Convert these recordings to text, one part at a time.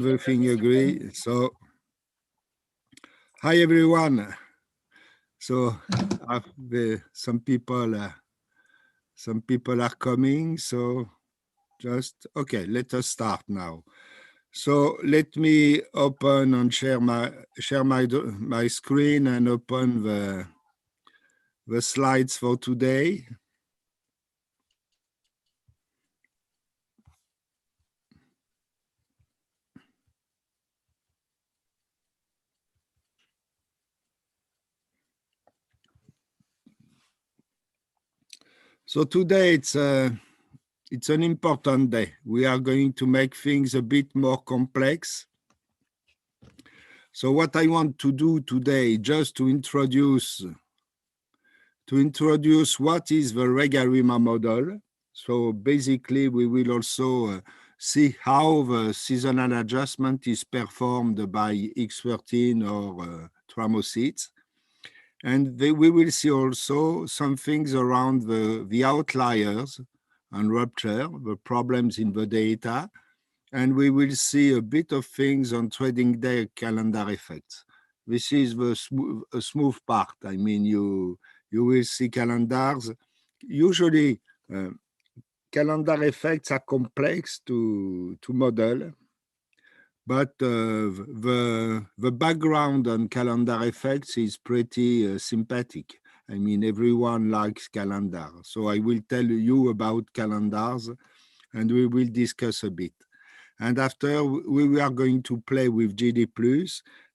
Everything agree. So, hi everyone. So, some people are coming. So, just okay. Let us start now. So, let me open and share my screen and open the slides for today. So today it's an important day. We are going to make things a bit more complex. So what I want to do today, just to introduce what is the Regarima model. So basically, we will also see how the seasonal adjustment is performed by X13 or thermocytes. And we will see also some things around the outliers and rupture, the problems in the data. And we will see a bit of things on trading day calendar effects. This is the smooth part. I mean, you will see calendars. Usually, calendar effects are complex to model. But the background on calendar effects is pretty sympathetic. I mean, everyone likes calendar. So I will tell you about calendars and we will discuss a bit. And after, we are going to play with GD+,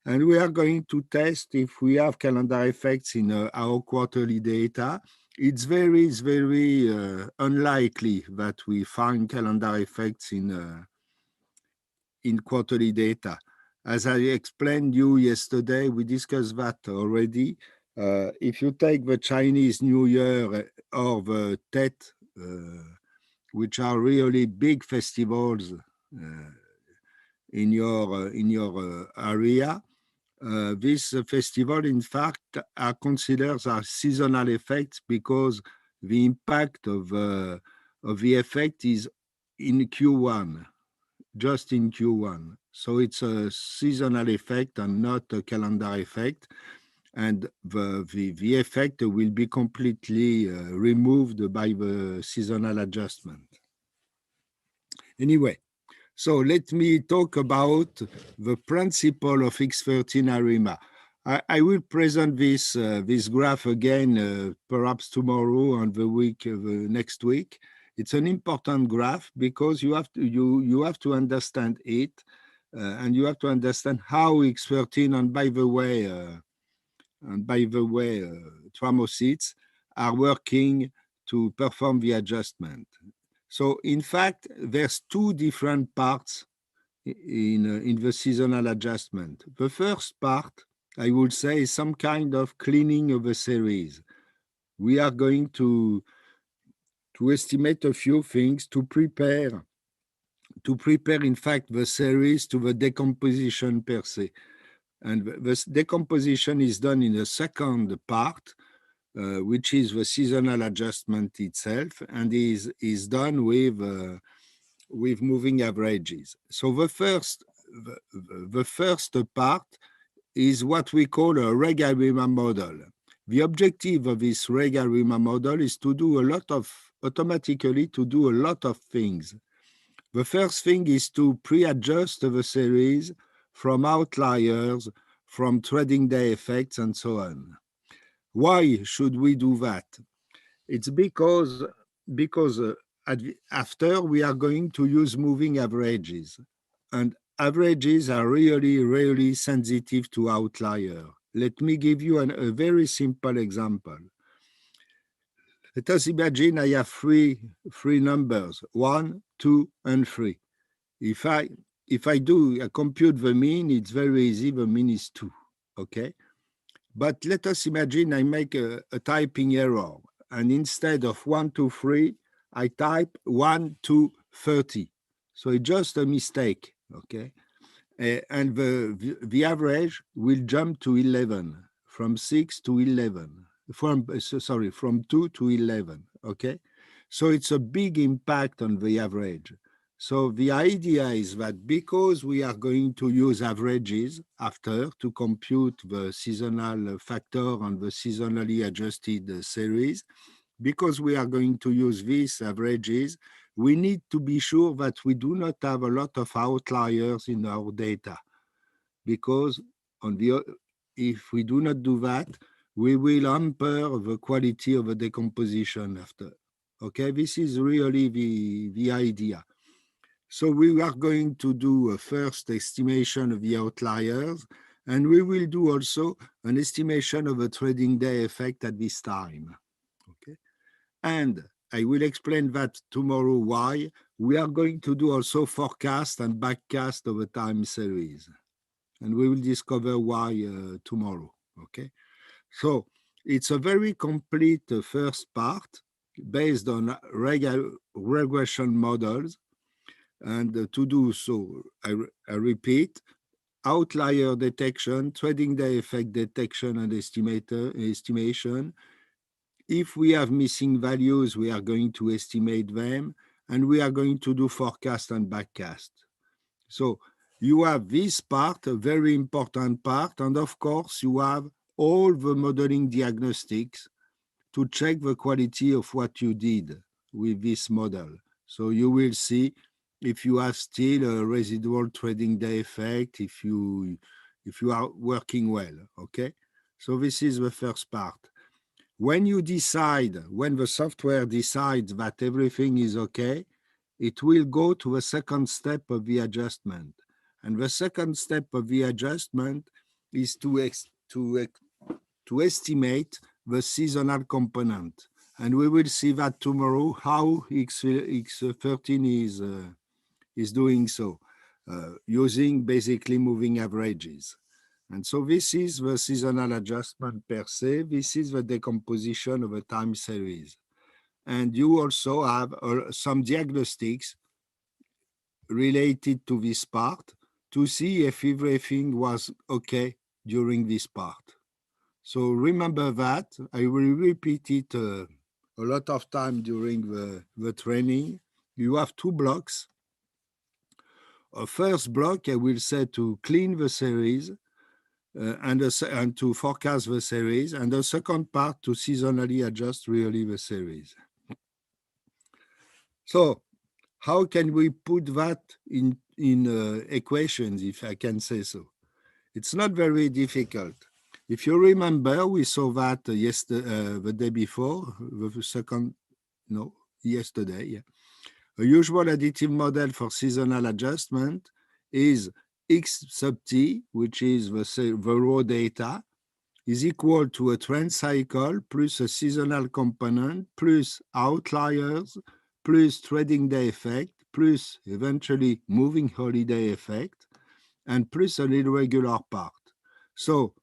and we are going to test if we have calendar effects in our quarterly data. It's very unlikely that we find calendar effects in quarterly data. As I explained you yesterday, we discussed that already. If you take the Chinese New Year or the Tet, which are really big festivals in your area, this festival, in fact, are considered as seasonal effects because the impact of the effect is in Q1. Just in Q1. So it's a seasonal effect and not a calendar effect. And the effect will be completely removed by the seasonal adjustment. Anyway, so let me talk about the principle of X13 ARIMA. I will present this graph again, perhaps tomorrow and the next week. It's an important graph because you have to understand it, and you have to understand how X13 and by the way, thermocytes are working to perform the adjustment. So in fact, there's two different parts in the seasonal adjustment. The first part, I would say, is some kind of cleaning of the series. We are going to estimate a few things to prepare, in fact, the series to the decomposition per se. And the decomposition is done in the second part, which is the seasonal adjustment itself, and is done with moving averages. So the first part is what we call a Regarima model. The objective of this Regarima model is to do automatically do a lot of things. The first thing is to pre-adjust the series from outliers, from trading day effects, and so on. Why should we do that? It's because after we are going to use moving averages, and averages are really sensitive to outlier. Let me give you a very simple example. Let us imagine I have three numbers, 1, 2, and 3. If I compute the mean, it's very easy. The mean is 2, okay? But let us imagine I make a typing error, and instead of 1, 2, 3, I type 1, 2, 30. So it's just a mistake, okay? And the average will jump to 11, from 6 to 11. From 2 to 11, okay? So it's a big impact on the average. So the idea is that because we are going to use averages after to compute the seasonal factor and the seasonally adjusted series, because we are going to use these averages, we need to be sure that we do not have a lot of outliers in our data. Because if we do not do that, we will hamper the quality of the decomposition after. Okay, this is really the idea. So we are going to do a first estimation of the outliers, and we will do also an estimation of a trading day effect at this time. Okay, and I will explain that tomorrow why. We are going to do also forecast and backcast of a time series, and we will discover why tomorrow. Okay, so it's a very complete first part based on regression models. And to do so, I repeat, outlier detection, trading day effect detection and estimation. If we have missing values, we are going to estimate them, and we are going to do forecast and backcast. So you have this part, a very important part, and of course you have all the modeling diagnostics to check the quality of what you did with this model. So you will see if you have still a residual trading day effect, if you are working well, okay? So this is the first part. When you decide, when the software decides that everything is okay, it will go to a second step of the adjustment. And the second step of the adjustment is to estimate the seasonal component. And we will see that tomorrow, how X13 is doing so, using basically moving averages. And so this is the seasonal adjustment per se. This is the decomposition of a time series. And you also have some diagnostics related to this part to see if everything was okay during this part. So remember that. I will repeat it a lot of time during the training. You have two blocks. A first block, I will say, to clean the series and to forecast the series, and the second part to seasonally adjust really the series. So how can we put that in equations, if I can say so? It's not very difficult. If you remember, we saw that yesterday, the day before, yesterday, yeah. A usual additive model for seasonal adjustment is X sub t, which is the raw data, is equal to a trend cycle plus a seasonal component plus outliers plus trading day effect plus eventually moving holiday effect and plus an irregular part. So,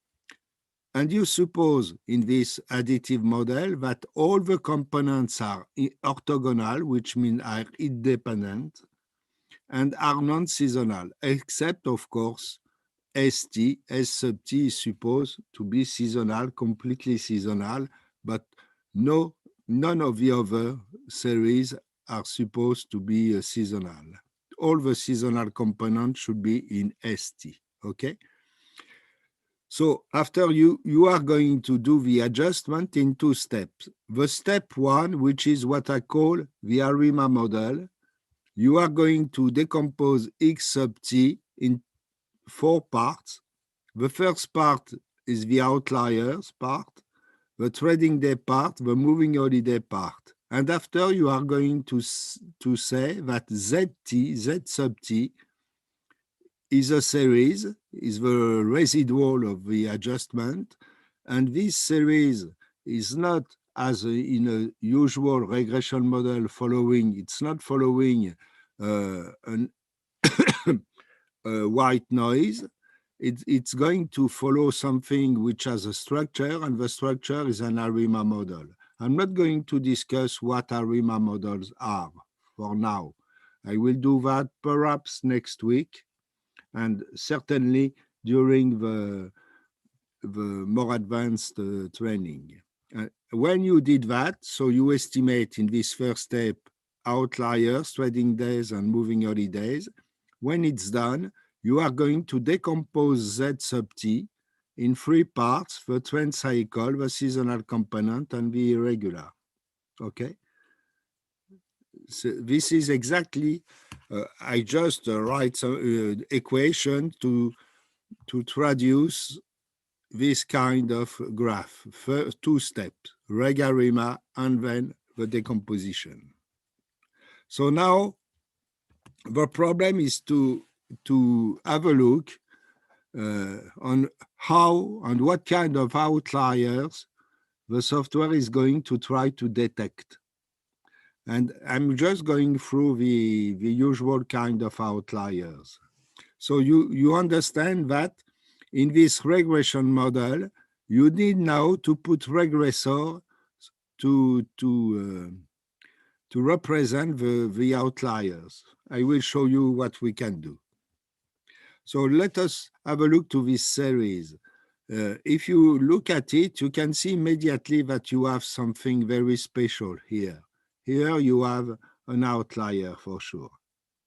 and you suppose in this additive model that all the components are orthogonal, which means are independent, and are non-seasonal, except, of course, ST. S sub t is supposed to be seasonal, completely seasonal, but none of the other series are supposed to be seasonal. All the seasonal components should be in ST, okay? So after you are going to do the adjustment in two steps. The step one, which is what I call the ARIMA model, you are going to decompose X sub t in 4 parts. The first part is the outliers part, the trading day part, the moving holiday part. And after you are going to say that Z sub t, is a series, is the residual of the adjustment, and this series is not as in a usual regression model following, it's not following a white noise. It's going to follow something which has a structure, and the structure is an ARIMA model. I'm not going to discuss what ARIMA models are for now. I will do that perhaps next week, and certainly during the more advanced training. When you did that, so you estimate in this first step outliers, trading days and moving holidays. When it's done, you are going to decompose Z sub T in 3 parts: the trend cycle, the seasonal component, and the irregular. Okay? So this is exactly, I just write some equation to traduce this kind of graph. First, 2 steps, regarima, and then the decomposition. So now the problem is to have a look on how and what kind of outliers the software is going to try to detect. And I'm just going through the usual kind of outliers. So you understand that in this regression model, you need now to put regressor to represent the outliers. I will show you what we can do. So let us have a look to this series. If you look at it, you can see immediately that you have something very special here. Here you have an outlier for sure.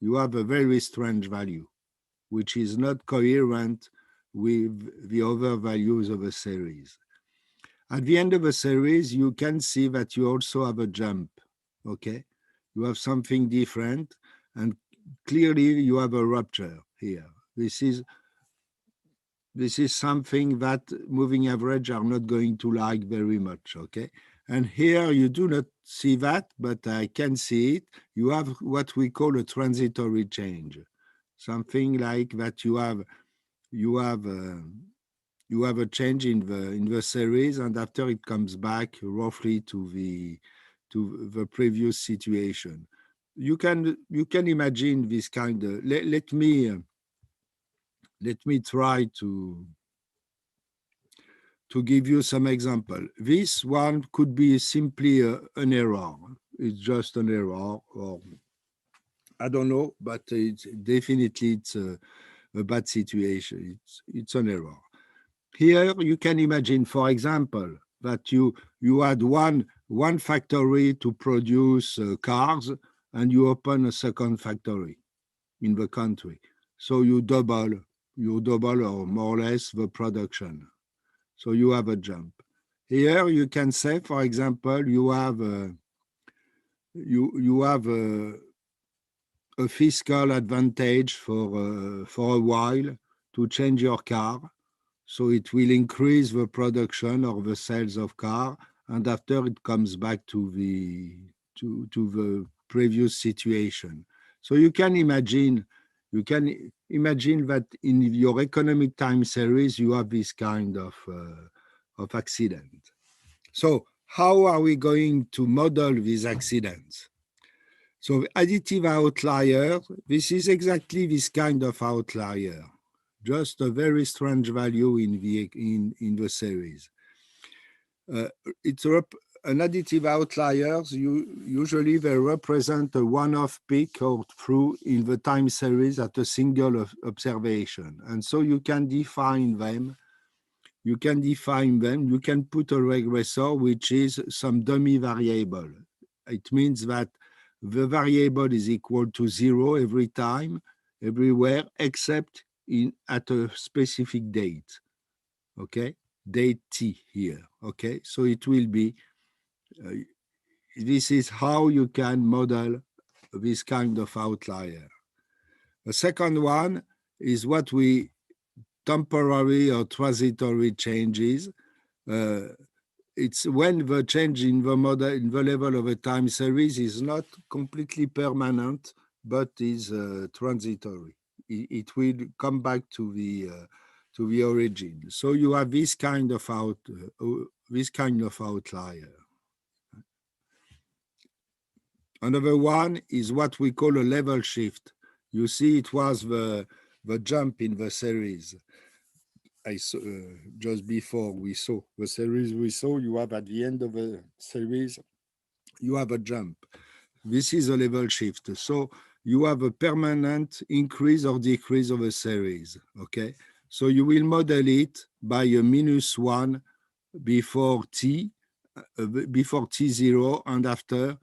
You have a very strange value, which is not coherent with the other values of a series. At the end of a series, you can see that you also have a jump, okay? You have something different, and clearly you have a rupture here. This is something that moving average are not going to like very much, okay? And here you do not see that, but I can see it. You have what we call a transitory change, something like that. You have a change in the series, and after it comes back roughly to the previous situation. You can imagine this kind of. Let me try to give you some example. This one could be simply an error. It's just an error, or I don't know, but it's definitely a bad situation. It's an error. Here you can imagine, for example, that you had one factory to produce cars, and you open a second factory in the country. So you double or more or less the production. So you have a jump. Here you can say, for example, you have a fiscal advantage for a while to change your car. So it will increase the production or the sales of car, and after it comes back to the previous situation. So you can imagine that in your economic time series you have this kind of accident. So how are we going to model these accidents? So additive outlier, this is exactly this kind of outlier, just a very strange value in the series. It's an additive outliers. Usually they represent a one-off peak or through in the time series at a single observation, and so you can define them. You can put a regressor, which is some dummy variable. It means that the variable is equal to 0 every time, everywhere, except at a specific date, okay? Date T here, okay? So it will be, this is how you can model this kind of outlier. The second one is what we temporary or transitory changes. It's when the change in the model, in the level of a time series is not completely permanent, but is transitory. It will come back to the origin. So you have this kind of outlier. Another one is what we call a level shift. You see, it was the jump in the series. I saw, just before we saw the series you have at the end of a series, you have a jump. This is a level shift. So you have a permanent increase or decrease of a series, okay? So you will model it by a -1 before T0, and after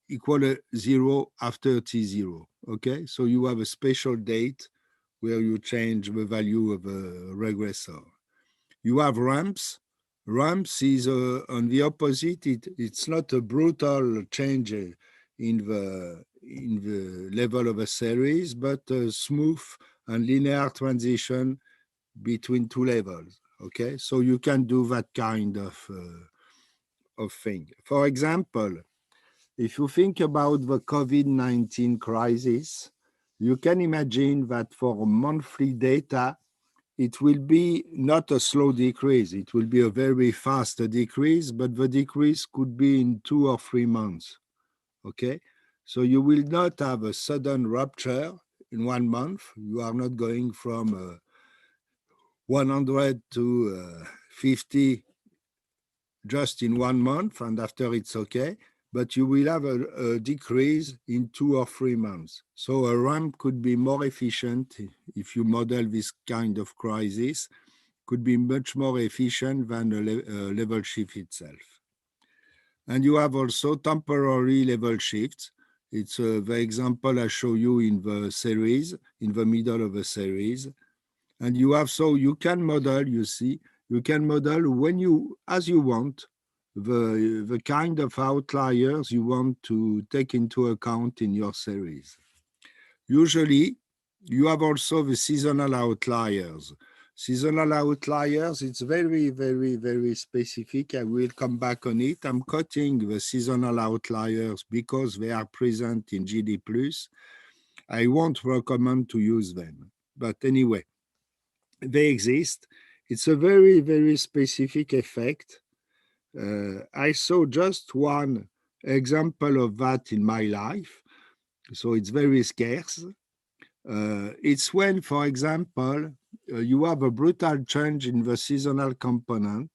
equal 0 after T0, okay? So you have a special date where you change the value of a regressor. You have ramps. Ramps is on the opposite. It's not a brutal change in the level of a series, but a smooth and linear transition between two levels. Okay, so you can do that kind of thing. For example, if you think about the COVID-19 crisis, you can imagine that for monthly data, it will be not a slow decrease. It will be a very fast decrease, but the decrease could be in 2 or 3 months. Okay, so you will not have a sudden rupture in 1 month. You are not going from 100 to 50 just in 1 month, and after it's okay. But you will have a decrease in 2 or 3 months. So a ramp could be more efficient if you model this kind of crisis, could be much more efficient than a level shift itself. And you have also temporary level shifts. It's the example I show you in the series, in the middle of a series. And you have, so you can model, you see, you can model when you, as you want, the kind of outliers you want to take into account in your series. Usually, you have also the seasonal outliers. Seasonal outliers, it's very, very, very specific. I will come back on it. I'm cutting the seasonal outliers because they are present in GD+. I won't recommend to use them. But anyway, they exist. It's a very, very specific effect. I saw just one example of that in my life, so it's very scarce. It's when, for example, you have a brutal change in the seasonal component,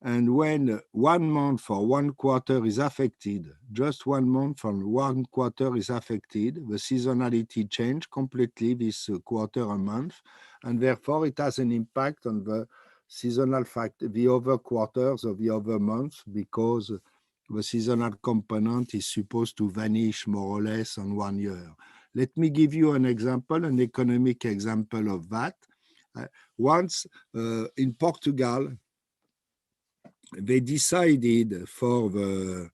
and when 1 month or 1 quarter is affected, just 1 month or 1 quarter is affected, the seasonality change completely this quarter or month, and therefore it has an impact on the seasonal factor, the other quarters of the other months, because the seasonal component is supposed to vanish more or less on 1 year. Let me give you an example, an economic example of that. Once in Portugal, they decided for the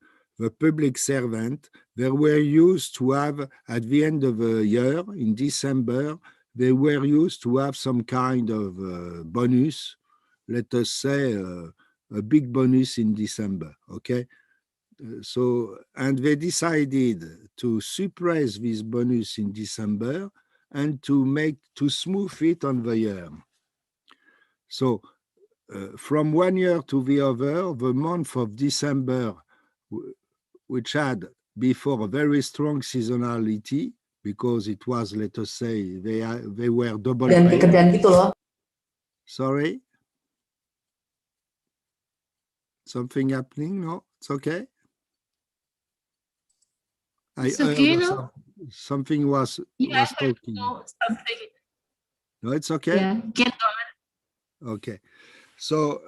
public servant, they were used to have, at the end of the year, in December, they were used to have some kind of bonus, let us say a big bonus in December, okay? So, and they decided to suppress this bonus in December and to smooth it on the year. So from 1 year to the other, the month of December, which had before a very strong seasonality, because it was, let us say, they were double paid. Sorry? Something happening? No? It's okay? It's okay, no? Something was talking. Something. No, it's okay? Yeah, get on. Okay. So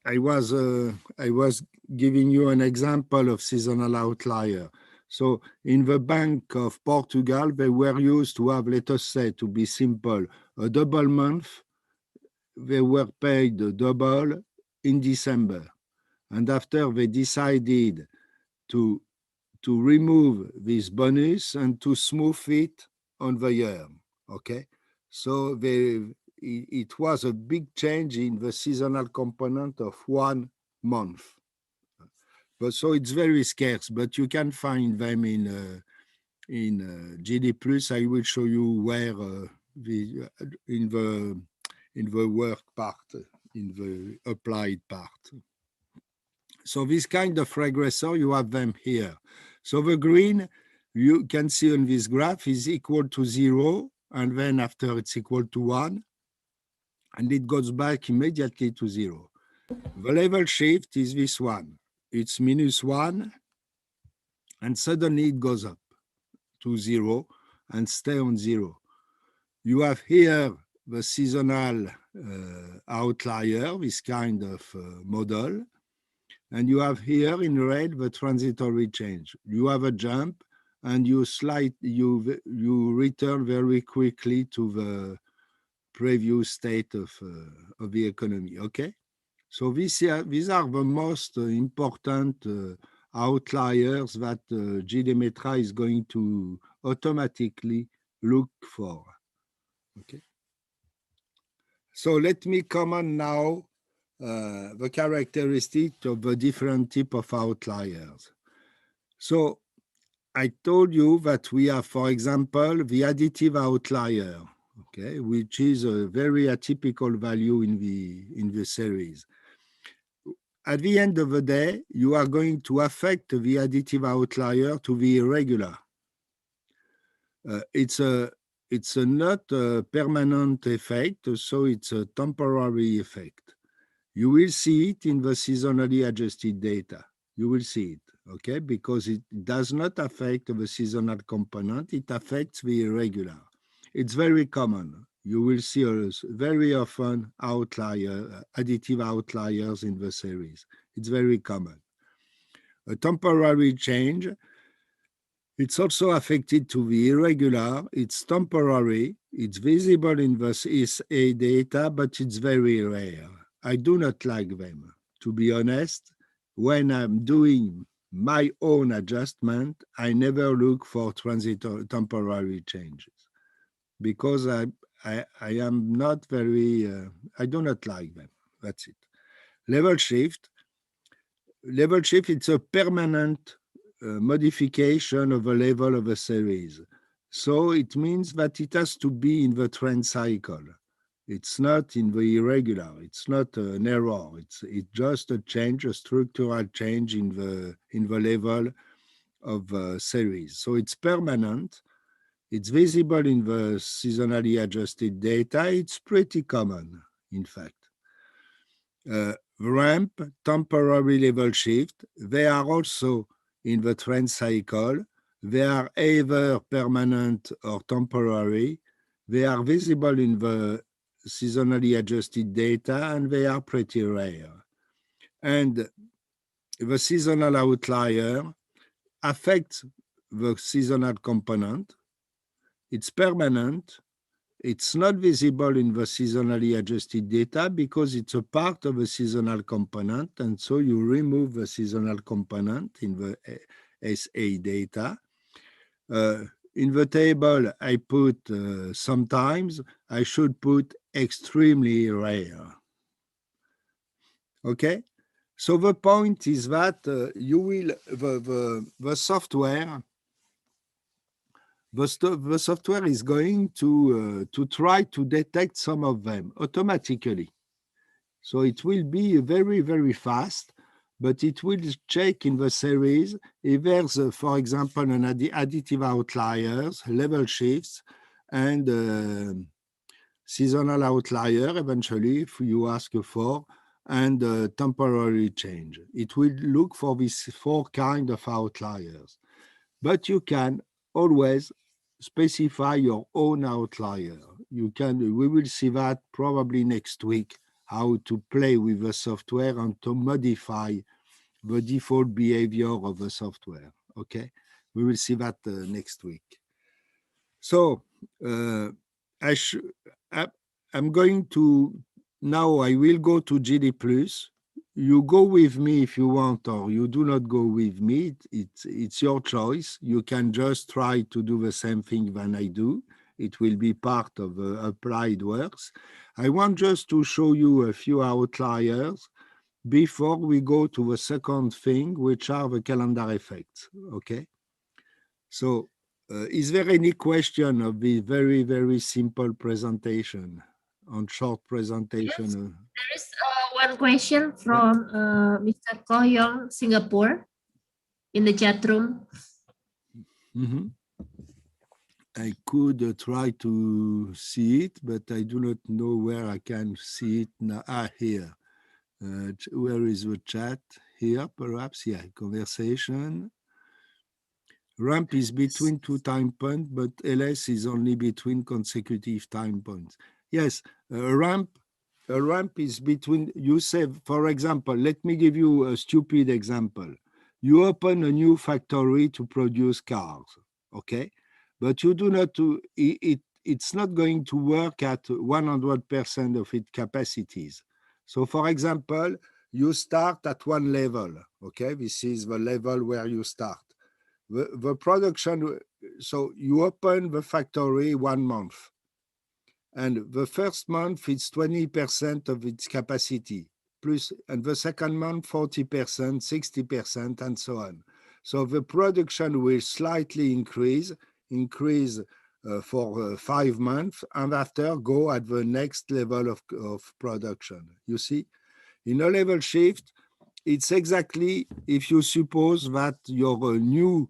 I was giving you an example of seasonal outlier. So in the Bank of Portugal, they were used to have, let us say, to be simple, a double month. They were paid double in December. And after they decided to remove this bonus and to smooth it on the year, okay? So it was a big change in the seasonal component of 1 month. But so it's very scarce, but you can find them in GD+. I will show you where in the work part, in the applied part. So this kind of regressor, you have them here. So the green, you can see on this graph, is equal to 0, and then after it's equal to 1, and it goes back immediately to 0. The level shift is this one. It's -1, and suddenly it goes up to 0 and stay on 0. You have here the seasonal outlier, this kind of model. And you have here in red the transitory change. You have a jump, and you return very quickly to the previous state of the economy. Okay, so these are the most important outliers that JDemetra is going to automatically look for. Okay, so let me comment now the characteristic of the different type of outliers. So I told you that we have, for example, the additive outlier, okay, which is a very atypical value in the series. At the end of the day, you are going to affect the additive outlier to the irregular. It's not a permanent effect, so it's a temporary effect. You will see it in the seasonally adjusted data. You will see it, okay? Because it does not affect the seasonal component, it affects the irregular. It's very common. You will see very often additive outliers in the series. It's very common. A temporary change, it's also affected to the irregular. It's temporary. It's visible in the SA data, but it's very rare. I do not like them. To be honest, when I'm doing my own adjustment, I never look for temporary changes because I am not very, I do not like them. That's it. Level shift, it's a permanent modification of the level of a series. So it means that it has to be in the trend cycle. It's not in the irregular. It's not an error. It's just a change, a structural change in the level of the series. So it's permanent. It's visible in the seasonally adjusted data. It's pretty common, in fact. Ramp, temporary level shift, they are also in the trend cycle. They are either permanent or temporary. They are visible in the seasonally adjusted data, and they are pretty rare. And the seasonal outlier affects the seasonal component. It's permanent. It's not visible in the seasonally adjusted data because it's a part of a seasonal component, and so you remove the seasonal component in the SA data. In the table, I put sometimes, I should put extremely rare. Okay? So the point is that you will, the software, the software is going to try to detect some of them automatically. So it will be very, very fast, but it will check in the series if there's, for example, an additive outliers, level shifts, and seasonal outlier, eventually, if you ask for, and temporary change. It will look for these 4 kinds of outliers. But you can always specify your own outlier. We will see that probably next week, how to play with the software and to modify the default behavior of the software. Okay, we will see that next week. So I'm going to, now I will go to JD+. You go with me if you want, or you do not go with me. It's your choice. You can just try to do the same thing than I do. It will be part of applied works. I want just to show you a few outliers before we go to the second thing, which are the calendar effects, okay? So is there any question of the very, very simple presentation, on short presentation? Yes, there is one question from Mr. Kohyong, Singapore, in the chat room. Mm-hmm. I could try to see it, but I do not know where I can see it now. Ah, here. Where is the chat? Here, perhaps. Yeah, conversation. Ramp is between 2 time points, but LS is only between consecutive time points. Yes, ramp A ramp is between, you say, for example, let me give you a stupid example. You open a new factory to produce cars, okay? But you do not do it's not going to work at 100% of its capacities. So for example, you start at one level, okay? This is the level where you start. The production, so you open the factory 1 month. And the first month, it's 20% of its capacity, plus, and the second month, 40%, 60%, and so on. So the production will slightly increase for 5 months, and after go at the next level of production. You see, in a level shift, it's exactly if you suppose that your new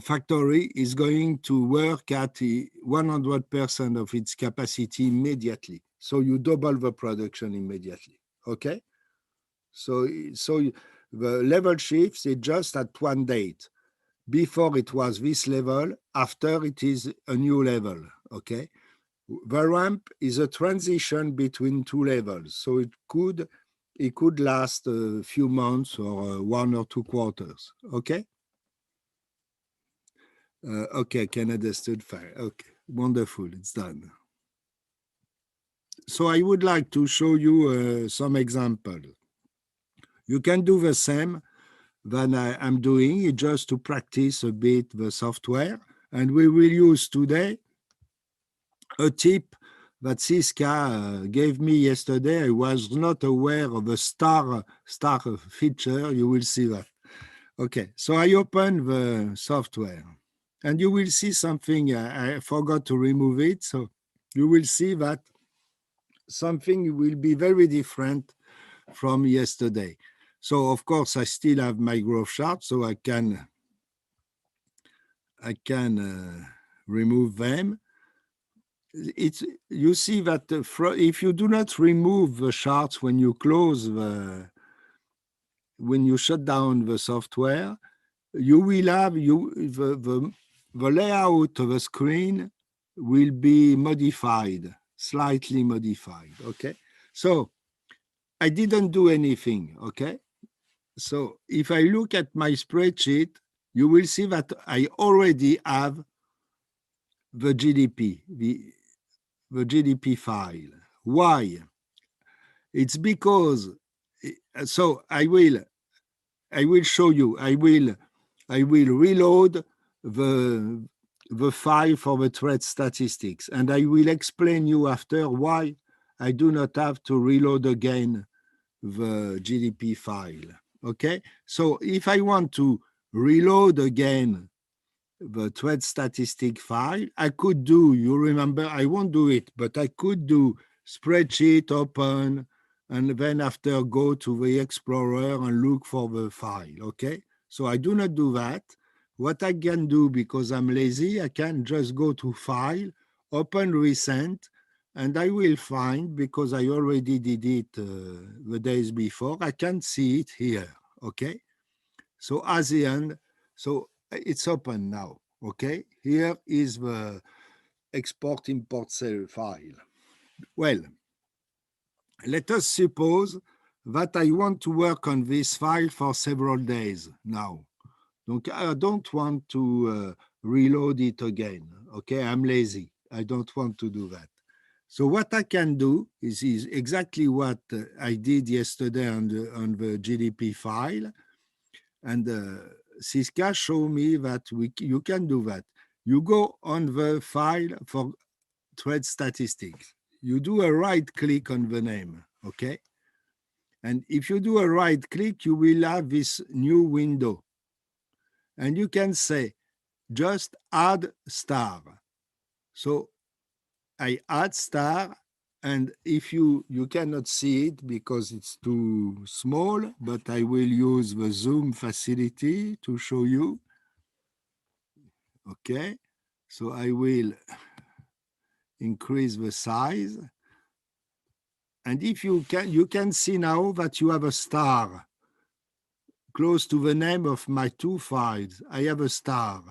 factory is going to work at 100% of its capacity immediately. So you double the production immediately, okay? So the level shifts is just at one date. Before it was this level, after it is a new level, okay? The ramp is a transition between two levels. So it could last a few months or 1 or 2 quarters, okay? Okay, Canada stood fire. Okay, wonderful, it's done. So I would like to show you some example. You can do the same than I'm doing, just to practice a bit the software. And we will use today a tip that Siska gave me yesterday. I was not aware of the star feature. You will see that. Okay, so I open the software. And you will see something, I forgot to remove it. So you will see that something will be very different from yesterday. So of course, I still have my growth chart, so I can remove them. You see that if you do not remove the charts when you when you shut down the software, you will have the layout of the screen will be modified, slightly modified, okay? So I didn't do anything, okay? So if I look at my spreadsheet, you will see that I already have the GDP, the GDP file. Why? It's because, so I will show you, I will reload the file for the trade statistics, and I will explain you after why I do not have to reload again the GDP file, okay? So if I want to reload again the trade statistic file, I could do, you remember, I won't do it, but I could do spreadsheet open, and then after go to the Explorer and look for the file, okay? So I do not do that. What I can do, because I'm lazy, I can just go to File, open Recent, and I will find, because I already did it the days before, I can see it here, okay? So ASEAN, so it's open now, okay? Here is the export-import sale file. Well, let us suppose that I want to work on this file for several days now. Donc, I don't want to reload it again, okay? I'm lazy. I don't want to do that. So what I can do is exactly what I did yesterday on the GDP file. And Siska showed me that you can do that. You go on the file for trade statistics. You do a right click on the name, okay? And if you do a right click, you will have this new window. And you can say, just add star. So I add star, and if you cannot see it because it's too small, but I will use the zoom facility to show you. Okay, so I will increase the size. And if you can see now that you have a star close to the name of my two files. I have a star.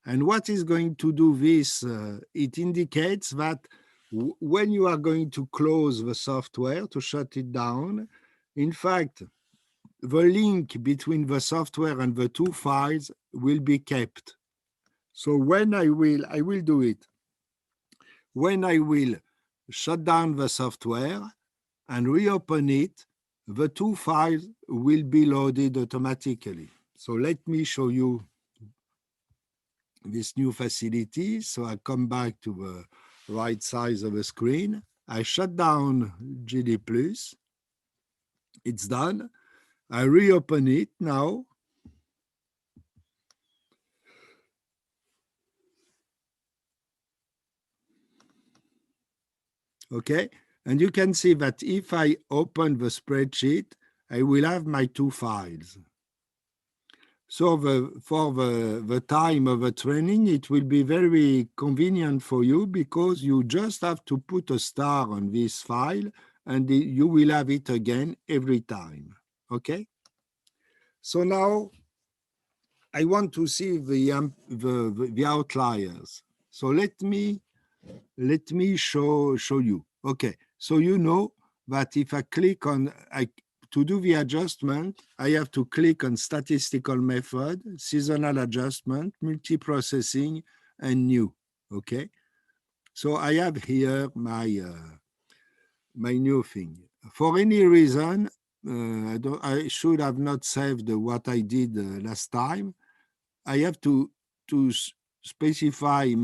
And what is going to do this? It indicates that when you are going to close the software to shut it down, in fact, the link between the software and the two files will be kept. So when I will do it. When I will shut down the software and reopen it, the two files will be loaded automatically. So let me show you this new facility. So I come back to the right side of the screen. I shut down GD+. It's done. I reopen it now. Okay, and you can see that if I open the spreadsheet, I will have my two files. So for the time of the training, it will be very convenient for you because you just have to put a star on this file and you will have it again every time. Okay. So now I want to see the outliers. So let me show you. Okay. So you know that if I click on to do the adjustment, I have to click on statistical method, seasonal adjustment, multiprocessing, and new. Okay. So I have here my my new thing. For any reason, I should have not saved what I did last time. I have to specify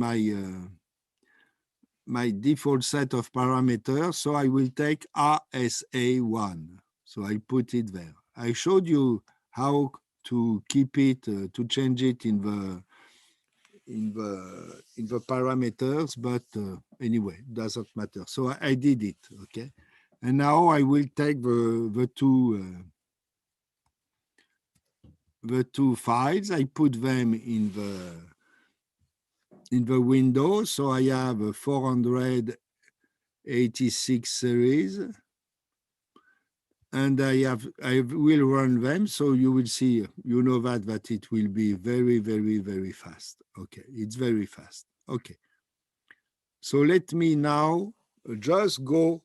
my default set of parameters. So I will take ASA1. So I put it there. I showed you how to keep it, to change it in the parameters, but anyway, doesn't matter. So I did it, okay? And now I will take the two files. I put them in the window. So I have a 486 series. And I will run them, so you will see, you know that it will be very, very, very fast. Okay, it's very fast. Okay. So let me now just go,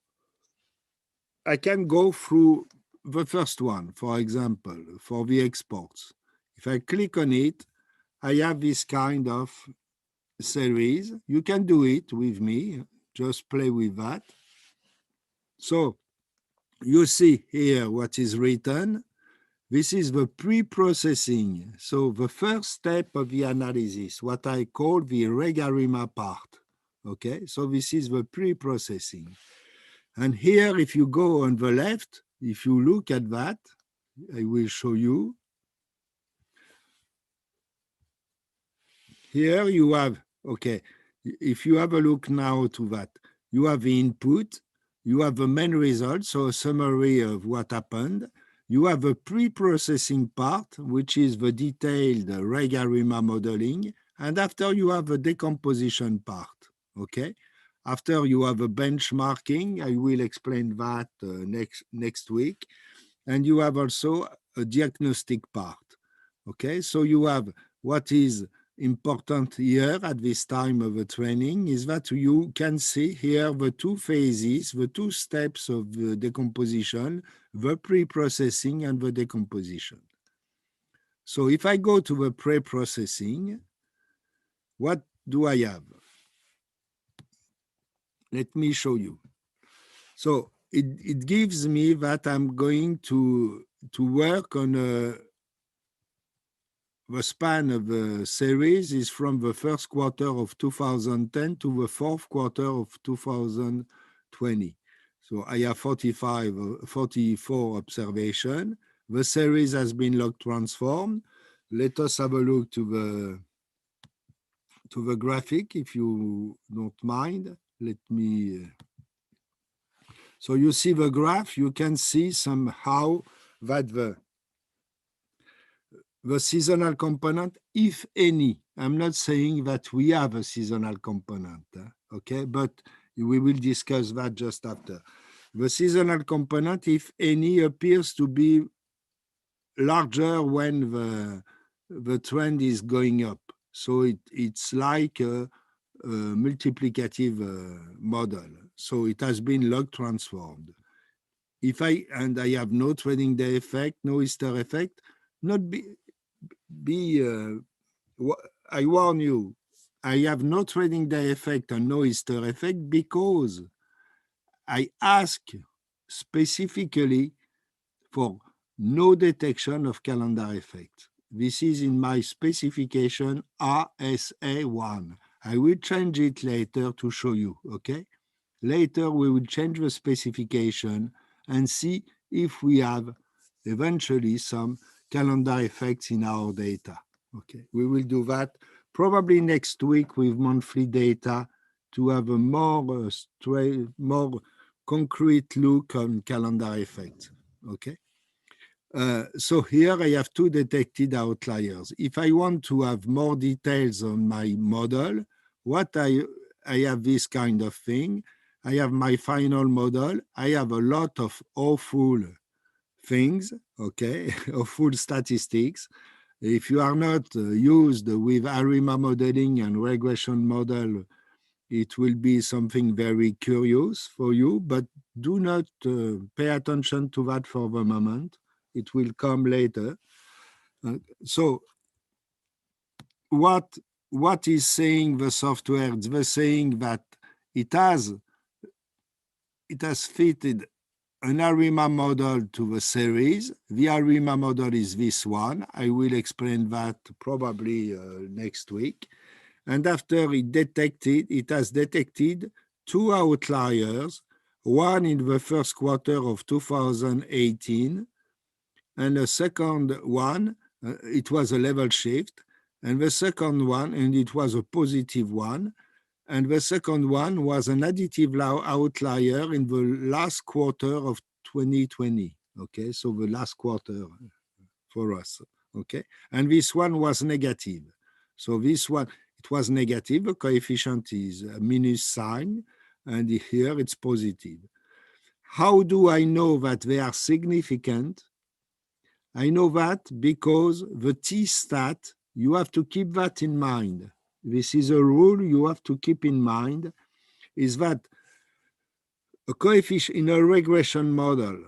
I can go through the first one, for example, for the exports. If I click on it, I have this kind of series. You can do it with me, just play with that. So you see here what is written. This is the pre-processing. So the first step of the analysis, what I call the regarima part. Okay, so this is the pre-processing. And here, if you go on the left, if you look at that, I will show you. Here you have, okay, if you have a look now to that, you have the input, you have the main result, so a summary of what happened. You have a pre-processing part, which is the detailed regarima modeling, and after you have a decomposition part, okay? After you have a benchmarking, I will explain that next week, and you have also a diagnostic part, okay? So you have what is important here at this time of the training is that you can see here the two phases, the two steps of the decomposition, the pre-processing and the decomposition. So if I go to the pre-processing, what do I have? Let me show you. So it gives me that I'm going to work on the span of the series is from the first quarter of 2010 to the fourth quarter of 2020. So I have 44 observations. The series has been log transformed. Let us have a look to the graphic, if you don't mind. Let me. So you see the graph. You can see somehow that the seasonal component, if any, I'm not saying that we have a seasonal component, okay, but we will discuss that just after. The seasonal component, if any, appears to be larger when the trend is going up. So it's like multiplicative model. So it has been log transformed. If I have no trading day effect, no Easter effect, not I warn you, I have no trading day effect and no Easter effect because I ask specifically for no detection of calendar effect. This is in my specification RSA1. I will change it later to show you, okay? Later, we will change the specification and see if we have eventually some calendar effects in our data. Okay, we will do that probably next week with monthly data to have a more concrete look on calendar effects. Okay. So here I have two detected outliers. If I want to have more details on my model, what I have this kind of thing. I have my final model. I have a lot of awful things, okay, awful statistics. If you are not used with ARIMA modeling and regression model, it will be something very curious for you, but do not pay attention to that for the moment. It will come later. So what is saying the software? It's saying that it has fitted an ARIMA model to the series. The ARIMA model is this one. I will explain that probably next week. And after it has detected two outliers, one in the first quarter of 2018, and the second one, it was a level shift, and the second one, and it was a positive one, and the second one was an additive outlier in the last quarter of 2020. Okay, so the last quarter for us. Okay, and this one was negative. So this one, it was negative. The coefficient is a minus sign, and here it's positive. How do I know that they are significant? I know that because the t-stat, you have to keep that in mind. This is a rule you have to keep in mind, is that a coefficient in a regression model,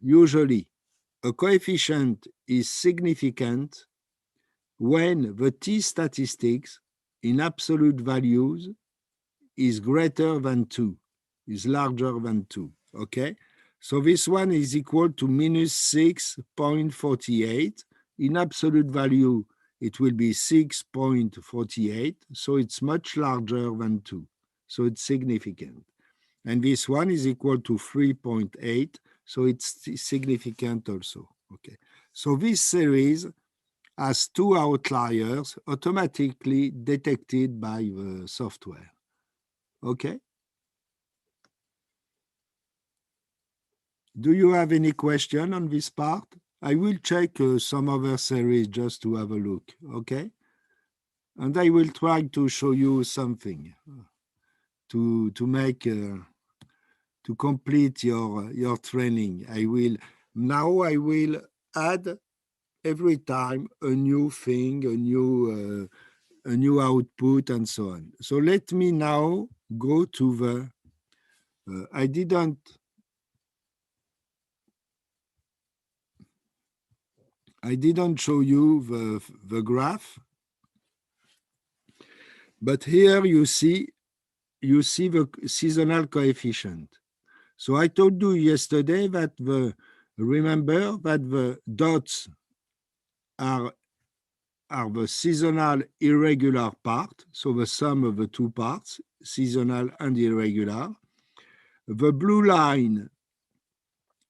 usually a coefficient is significant when the t-statistics in absolute values is greater than 2, is larger than 2, okay? So this one is equal to minus 6.48. In absolute value, it will be 6.48, so it's much larger than 2, so it's significant. And this one is equal to 3.8, so it's significant also, okay? So this series has two outliers automatically detected by the software. Okay. Do you have any question on this part? I will check some other series just to have a look. Okay. And I will try to show you something to make to complete your training. I will add every time a new thing, a new output, and so on. So let me now go to the, I didn't show you the graph, but here you see the seasonal coefficient. So I told you yesterday that remember that the dots are the seasonal irregular part, so the sum of the two parts, seasonal and irregular. The blue line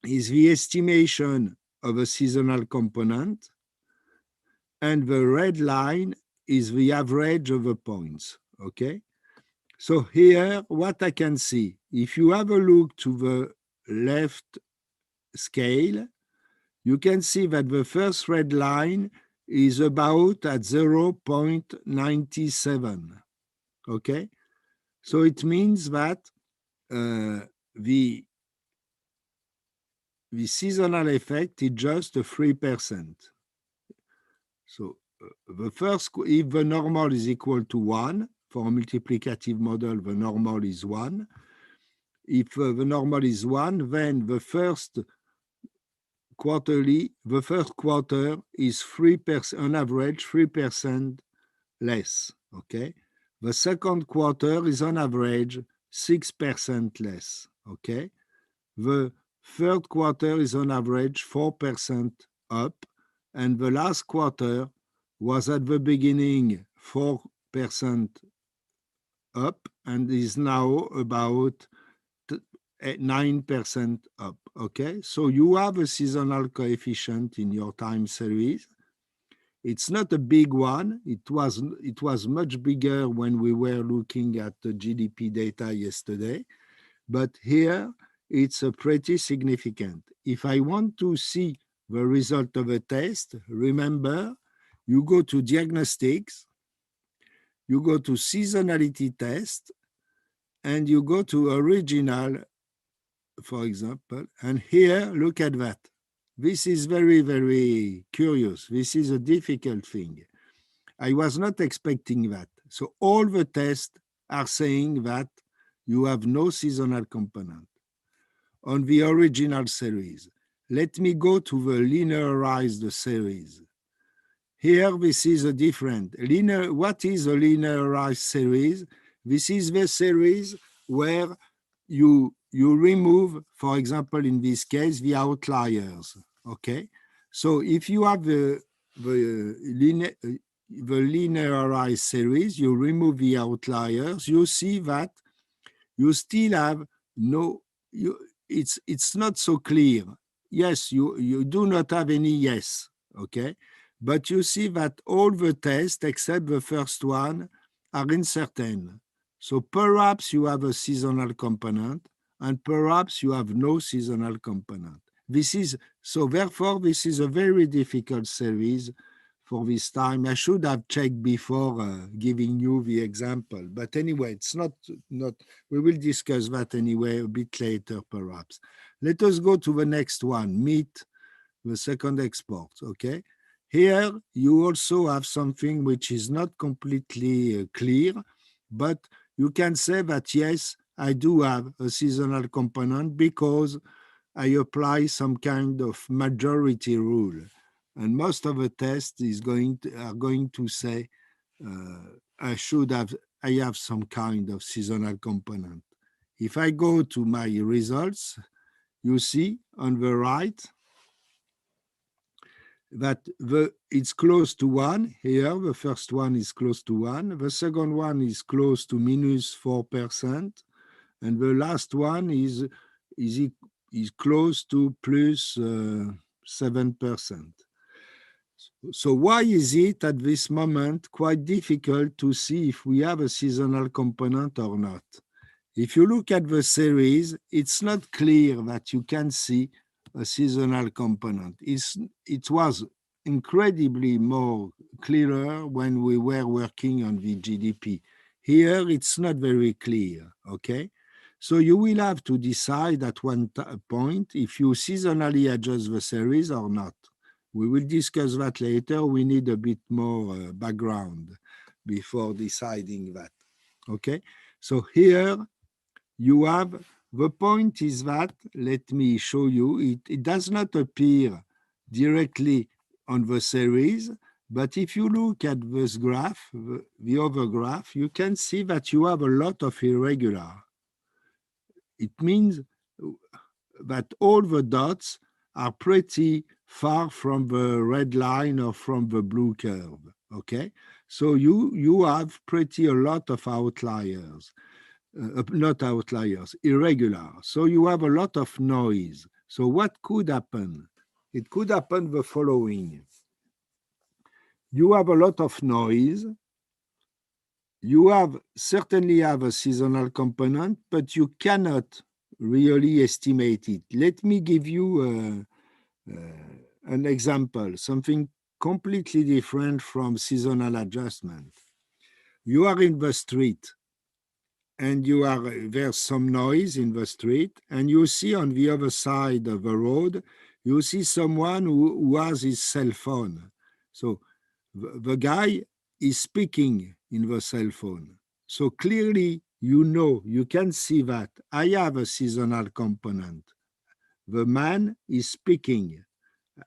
is the estimation of a seasonal component, and the red line is the average of the points, okay? So here, what I can see, if you have a look to the left scale, you can see that the first red line is about at 0.97, okay? So it means that the seasonal effect is just 3%. So the first, if the normal is equal to 1, for a multiplicative model, the normal is 1. If the normal is 1, then the first quarter is 3%, on average, 3% less, okay? The second quarter is on average 6% less, okay? The third quarter is on average 4% up, and the last quarter was at the beginning 4% up and is now about 9% up, okay? So you have a seasonal coefficient in your time series. It's not a big one. It was much bigger when we were looking at the GDP data yesterday, but here it's a pretty significant. If I want to see the result of a test, remember, you go to diagnostics, you go to seasonality test, and you go to original, for example, and here, look at that. This is very, very curious. This is a difficult thing. I was not expecting that. So all the tests are saying that you have no seasonal component on the original series. Let me go to the linearized series. Here, this is a different. What is a linearized series? This is the series where you remove, for example, in this case, the outliers, okay? So if you have the linearized series, you remove the outliers, you see that you still have no, it's not so clear. Yes, you do not have any yes, okay? But you see that all the tests, except the first one, are uncertain. So perhaps you have a seasonal component, and perhaps you have no seasonal component. So therefore, this is a very difficult series for this time. I should have checked before giving you the example. But anyway, it's not, we will discuss that anyway a bit later, perhaps. Let us go to the next one, meet the second export, okay? Here, you also have something which is not completely clear, but you can say that, yes, I do have a seasonal component because I apply some kind of majority rule. And most of the tests are going to say, I have some kind of seasonal component. If I go to my results, you see on the right that it's close to 1 here. The first one is close to 1. The second one is close to minus 4%. And the last one is close to plus 7%. So why is it at this moment quite difficult to see if we have a seasonal component or not? If you look at the series, it's not clear that you can see a seasonal component. It was incredibly more clearer when we were working on the GDP. Here, it's not very clear, okay? So you will have to decide at one point if you seasonally adjust the series or not. We will discuss that later. We need a bit more background before deciding that, okay? So here you have, the point is that, let me show you, it does not appear directly on the series, but if you look at this graph, the other graph, you can see that you have a lot of irregular. It means that all the dots are pretty far from the red line or from the blue curve, okay? So you have a lot of outliers, not outliers, irregular. So you have a lot of noise. So what could happen? It could happen the following. You have a lot of noise. You certainly have a seasonal component, but you cannot really estimate it. Let me give you an example, something completely different from seasonal adjustment. You are in the street, and there's some noise in the street, and you see on the other side of the road, you see someone who has his cell phone. So the guy is speaking in the cell phone. So clearly, you can see that I have a seasonal component. The man is speaking.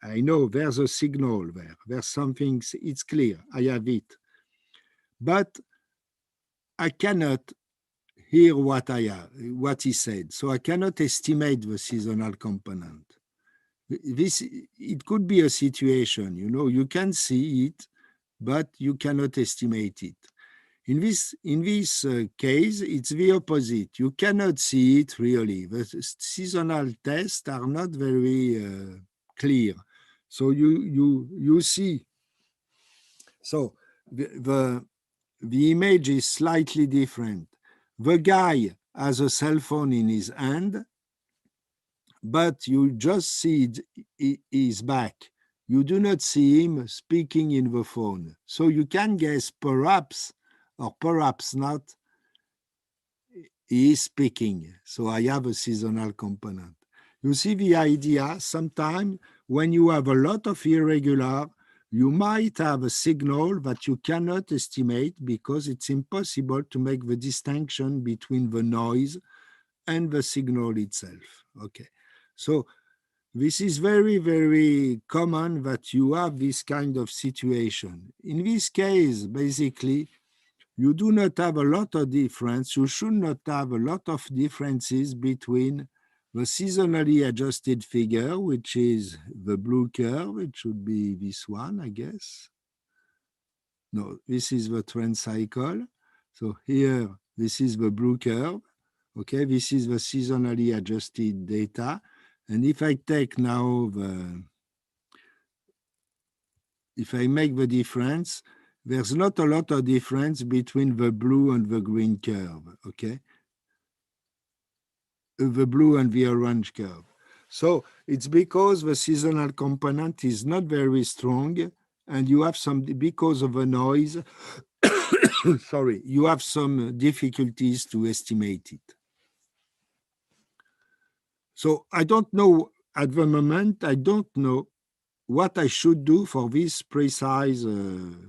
I know there's a signal there. There's something, it's clear. I have it. But I cannot hear what he said. So I cannot estimate the seasonal component. It could be a situation, you can see it, but you cannot estimate it. In this case, it's the opposite. You cannot see it really. The seasonal tests are not very clear. So you see. So the image is slightly different. The guy has a cell phone in his hand, but you just see his back. You do not see him speaking in the phone. So you can guess perhaps, or perhaps not, he is speaking. So I have a seasonal component. You see the idea, sometimes when you have a lot of irregular, you might have a signal that you cannot estimate because it's impossible to make the distinction between the noise and the signal itself. Okay, so this is very, very common that you have this kind of situation. In this case, basically, you do not have a lot of difference. You should not have a lot of differences between the seasonally adjusted figure, which is the blue curve. It should be this one, I guess. No, this is the trend cycle. So here, this is the blue curve. Okay, this is the seasonally adjusted data. And if I take now if I make the difference, there's not a lot of difference between the blue and the green curve, okay? The blue and the orange curve. So it's because the seasonal component is not very strong and you have some, because of the noise, sorry, you have some difficulties to estimate it. So I don't know, at the moment, I don't know what I should do for this precise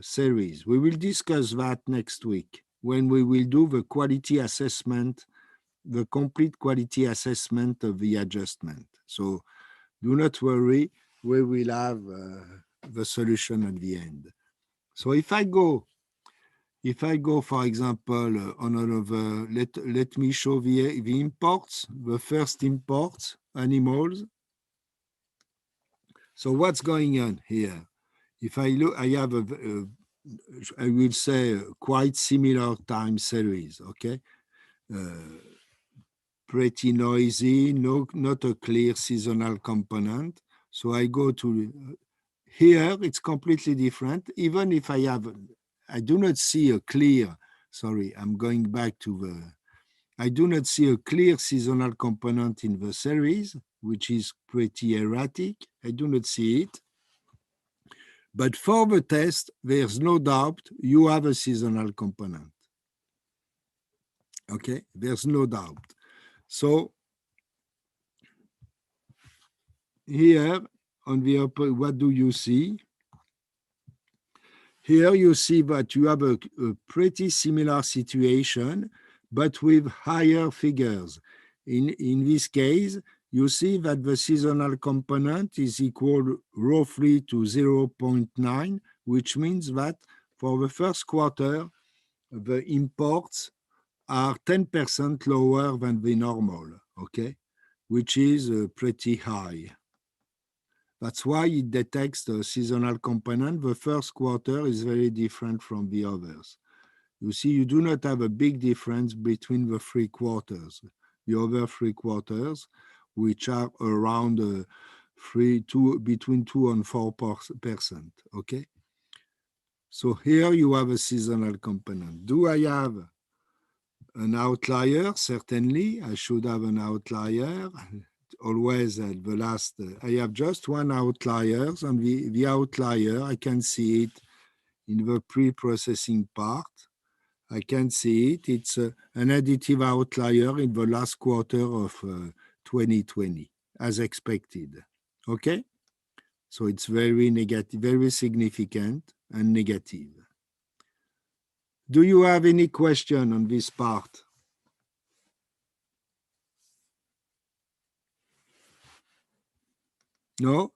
series. We will discuss that next week when we will do the quality assessment, the complete quality assessment of the adjustment. So do not worry, we will have the solution at the end. So if I go, for example, on another, let me show the imports, the first imports, animals. So what's going on here? If I look, I have I will say quite similar time series, okay? Pretty noisy, not a clear seasonal component. So I go to here, it's completely different. Even if I do not see a clear, sorry, I'm going back to I do not see a clear seasonal component in the series, which is pretty erratic. I do not see it. But for the test, there's no doubt you have a seasonal component. Okay, there's no doubt. So here on the upper, what do you see? Here you see that you have a pretty similar situation, but with higher figures. In this case, you see that the seasonal component is equal roughly to 0.9, which means that for the first quarter, the imports are 10% lower than the normal, okay, which is pretty high. That's why it detects the seasonal component. The first quarter is very different from the others. You see, you do not have a big difference between the 3 quarters. The other 3 quarters, which are around between 2 and 4%, okay? So here you have a seasonal component. Do I have an outlier? Certainly, I should have an outlier. Always at the last, I have just one outlier, and the outlier, I can see it in the pre-processing part. I can see it. It's an additive outlier in the last quarter of 2020, as expected. Okay? So it's very negative, very significant and negative. Do you have any question on this part? No?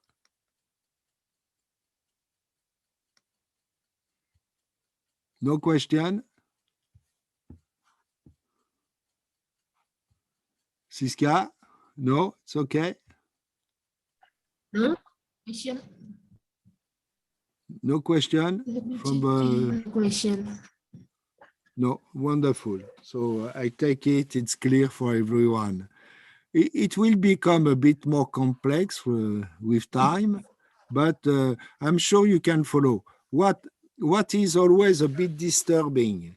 No question? Siska? No, it's okay. No question. No question from the question. no, wonderful. So I take it's clear for everyone. It will become a bit more complex with time, but I'm sure you can follow. What is always a bit disturbing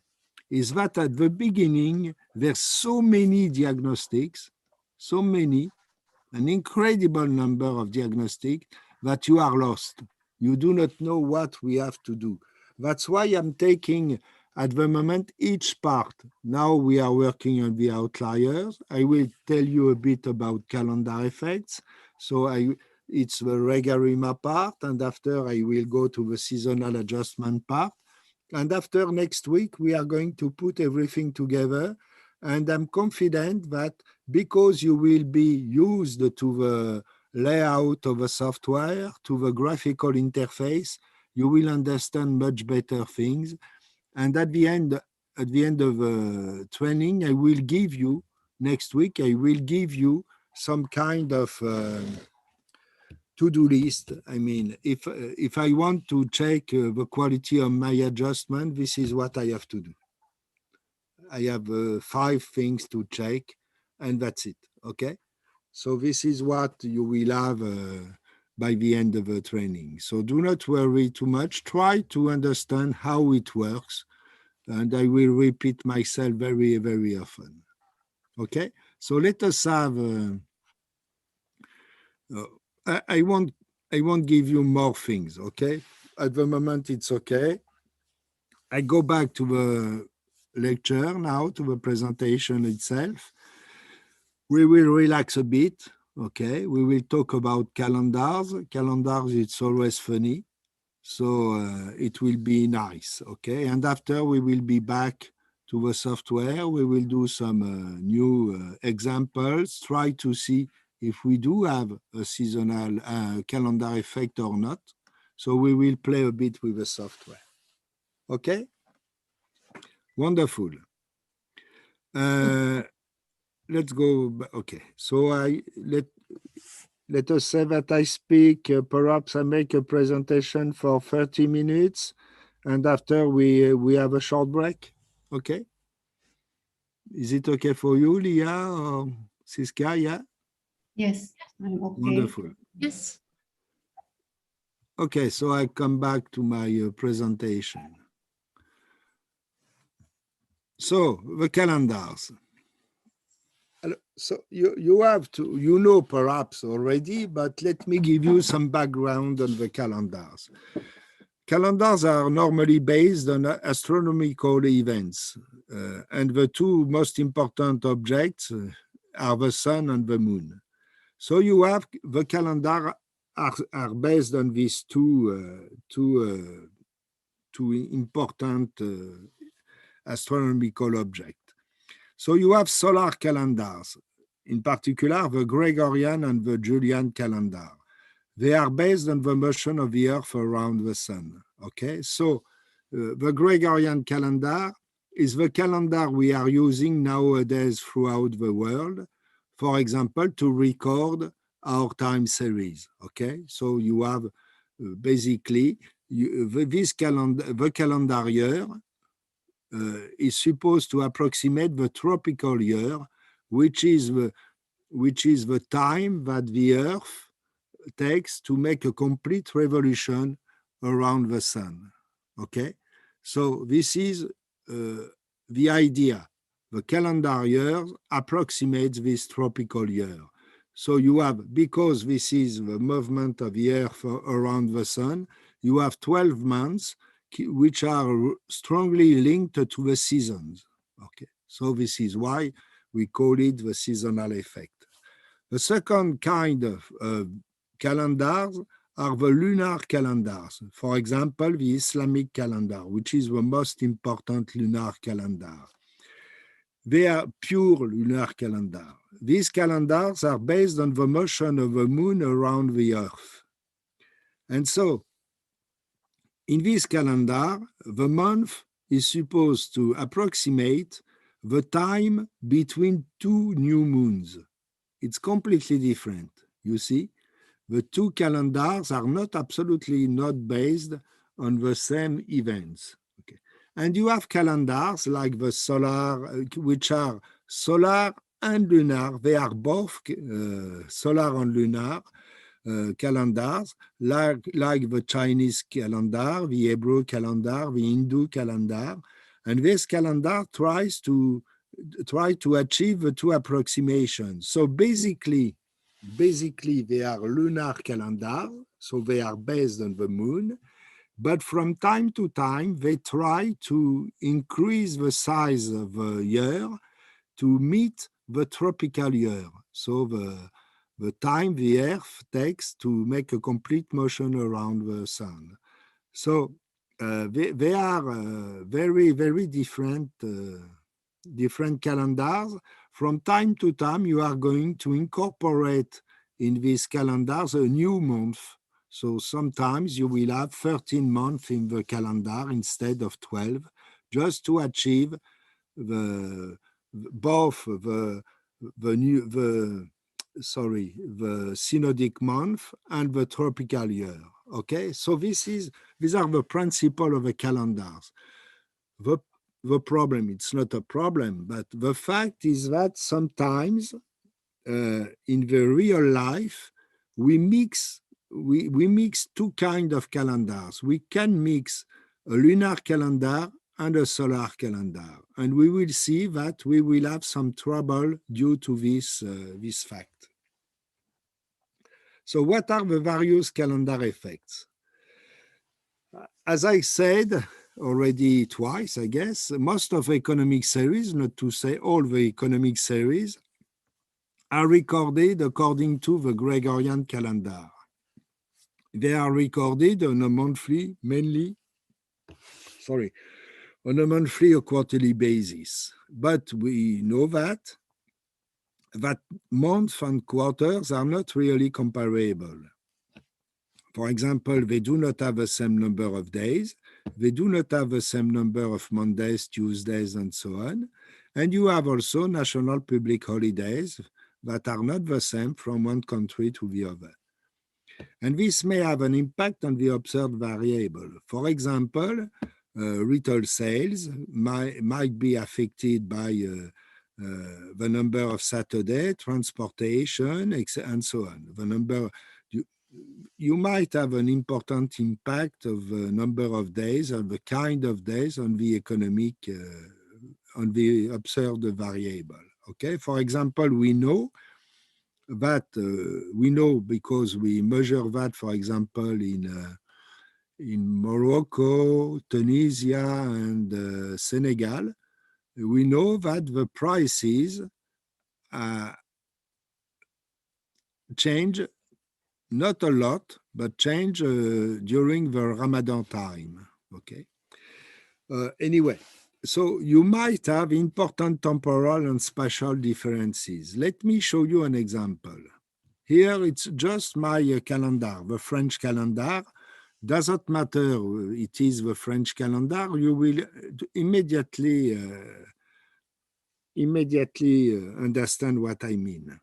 is that at the beginning, there's so many diagnostics, so many, an incredible number of diagnostics that you are lost. You do not know what we have to do. That's why I'm taking at the moment each part. Now we are working on the outliers. I will tell you a bit about calendar effects. So it's the Regarima part, and after I will go to the seasonal adjustment part. And after next week, we are going to put everything together. And I'm confident that because you will be used to the layout of the software, to the graphical interface, you will understand much better things. And at the end of the training, I will give you, next week, I will give you some kind of to-do list. I mean, if I want to check the quality of my adjustment, this is what I have to do. I have 5 things to check, and that's it, okay? So this is what you will have by the end of the training. So do not worry too much. Try to understand how it works, and I will repeat myself very, very often. Okay? So let us have... I won't give you more things, okay? At the moment, it's okay. I go back to the lecture now, to the presentation itself. We will relax a bit, okay? We will talk about calendars. Calendars, it's always funny. So it will be nice, okay? And after we will be back to the software. We will do some new examples, try to see if we do have a seasonal calendar effect or not. So we will play a bit with the software. Okay? Wonderful. Let's go. Okay. So let us say that I speak, perhaps I make a presentation for 30 minutes, and after we have a short break. Okay? Is it okay for you, Leah or Siska? Yeah? Yes, I'm okay. Wonderful. Yes. Okay, so I come back to my presentation. So the calendars. So you have to, you know perhaps already, but let me give you some background on the calendars. Calendars are normally based on astronomical events, and the two most important objects are the sun and the moon. So you have the calendar are based on these two important astronomical objects. So you have solar calendars, in particular the Gregorian and the Julian calendar. They are based on the motion of the Earth around the sun. Okay, so the Gregorian calendar is the calendar we are using nowadays throughout the world, for example, to record our time series. Okay, so you have basically this calendar, the calendar year is supposed to approximate the tropical year, which is the time that the Earth takes to make a complete revolution around the sun. Okay, so this is the idea. The calendar year approximates this tropical year. So you have, because this is the movement of the Earth around the sun, you have 12 months which are strongly linked to the seasons. Okay, so this is why we call it the seasonal effect. The second kind of calendars are the lunar calendars. For example, the Islamic calendar, which is the most important lunar calendar. They are pure lunar calendar. These calendars are based on the motion of the moon around the Earth. And so, in this calendar, the month is supposed to approximate the time between two new moons. It's completely different, you see. The two calendars are absolutely not based on the same events. Okay. And you have calendars like the solar, which are solar and lunar. They are both solar and lunar calendars, like the Chinese calendar, the Hebrew calendar, the Hindu calendar. And this calendar tries to achieve the two approximations. So basically they are lunar calendar, so they are based on the moon, but from time to time they try to increase the size of the year to meet the tropical year. So the time the Earth takes to make a complete motion around the sun. So they are very, very different calendars. From time to time, you are going to incorporate in these calendars a new month. So sometimes you will have 13 months in the calendar instead of 12, just to achieve both the synodic month and the tropical year. Okay, so these are the principle of the calendars. The problem, it's not a problem, but the fact is that sometimes in the real life, we mix two kinds of calendars. We can mix a lunar calendar and a solar calendar. And we will see that we will have some trouble due to this fact. So what are the various calendar effects? As I said already twice, I guess, most of economic series, not to say all the economic series, are recorded according to the Gregorian calendar. They are recorded on a monthly, on a monthly or quarterly basis. But we know that months and quarters are not really comparable. For example, they do not have the same number of days. They do not have the same number of Mondays, Tuesdays, and so on. And you have also national public holidays that are not the same from one country to the other. And this may have an impact on the observed variable. For example, retail sales might be affected by the number of Saturday, transportation, and so on. The number, you might have an important impact of the number of days and the kind of days on the economic, on the observed variable. Okay, for example, we know that because we measure that, for example, in Morocco, Tunisia, and Senegal, we know that the prices change, not a lot, but change during the Ramadan time, okay? Anyway, so you might have important temporal and spatial differences. Let me show you an example. Here, it's just my calendar, the French calendar. Doesn't matter, it is the French calendar, you will immediately understand what I mean.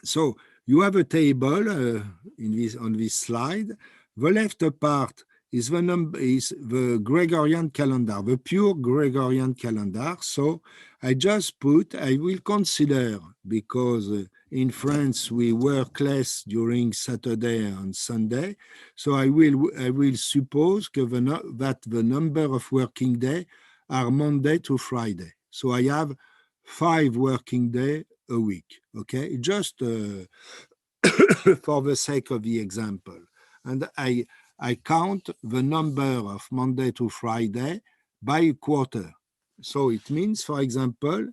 So you have a table on this slide. The left part is the Gregorian calendar, the pure Gregorian calendar. So I will consider, because in France we work less during Saturday and Sunday, so I will suppose that the number of working days are Monday to Friday. So I have 5 working days a week, okay? Just for the sake of the example. And I count the number of Monday to Friday by quarter. So it means, for example,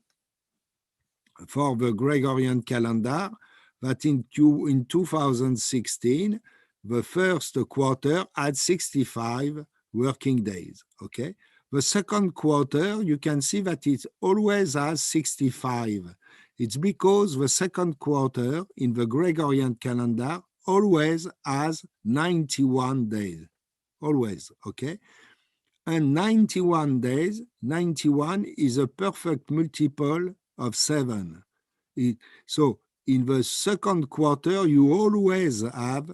for the Gregorian calendar, that in 2016, the first quarter had 65 working days, okay? The second quarter, you can see that it always has 65. It's because the second quarter in the Gregorian calendar always has 91 days, always, okay? And 91 days, 91 is a perfect multiple of 7. So in the second quarter, you always have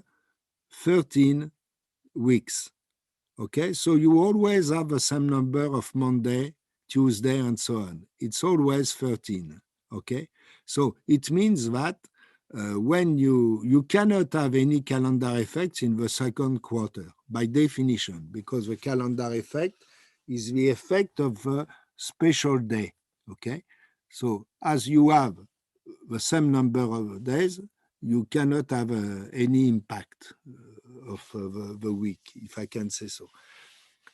13 weeks. Okay, so you always have the same number of Monday, Tuesday, and so on. It's always 13. Okay, so it means that when you cannot have any calendar effects in the second quarter by definition, because the calendar effect is the effect of a special day. Okay, so as you have the same number of days, you cannot have any impact of the week, if I can say so.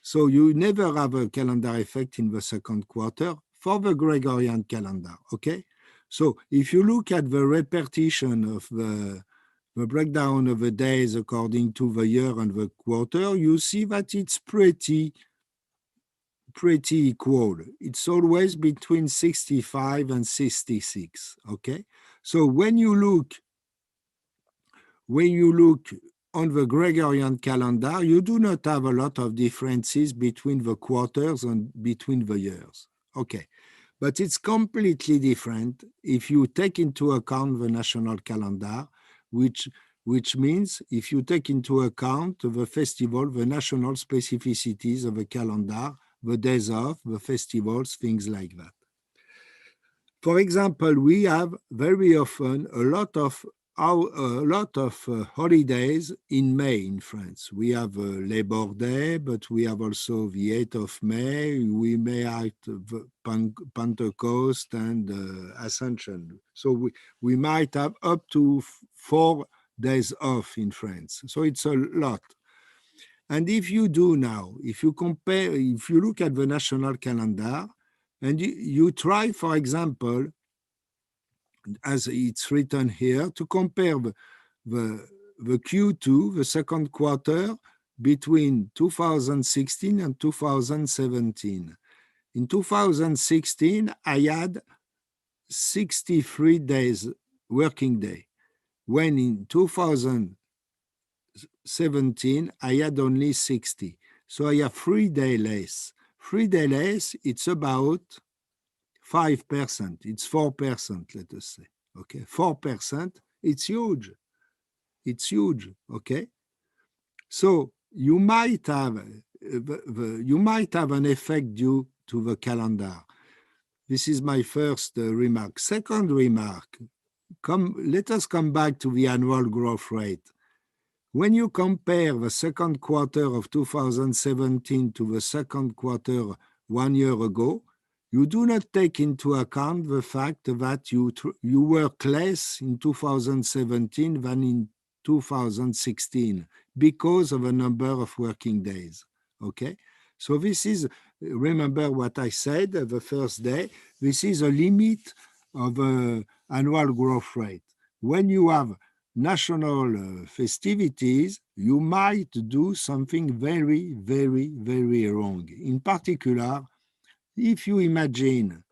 So you never have a calendar effect in the second quarter for the Gregorian calendar, okay? So if you look at the repetition of the breakdown of the days according to the year and the quarter, you see that it's pretty equal. It's always between 65 and 66, okay? So when you look on the Gregorian calendar, you do not have a lot of differences between the quarters and between the years. Okay, but it's completely different if you take into account the national calendar, which means if you take into account the festival, the national specificities of the calendar, the days off, the festivals, things like that. For example, we have very often a lot of holidays in May in France. We have Labor Day, but we have also the 8th of May. We may have Pentecost and Ascension. So we might have up to 4 days off in France. So it's a lot. And if you do now, if you look at the national calendar, and you try, for example, as it's written here, to compare the Q2, the second quarter, between 2016 and 2017. In 2016, I had 63 days working day, when in 2017, I had only 60. So I have 3 days less. 3 days less, it's about 5%, it's 4%, let us say, okay? 4%, it's huge. It's huge, okay? So you might have an effect due to the calendar. This is my first remark. Second remark, let us come back to the annual growth rate. When you compare the second quarter of 2017 to the second quarter 1 year ago, you do not take into account the fact that you work less in 2017 than in 2016 because of a number of working days, okay? So this is, remember what I said the first day, this is a limit of annual growth rate. When you have national festivities, you might do something very, very, very wrong. In particular, if you imagine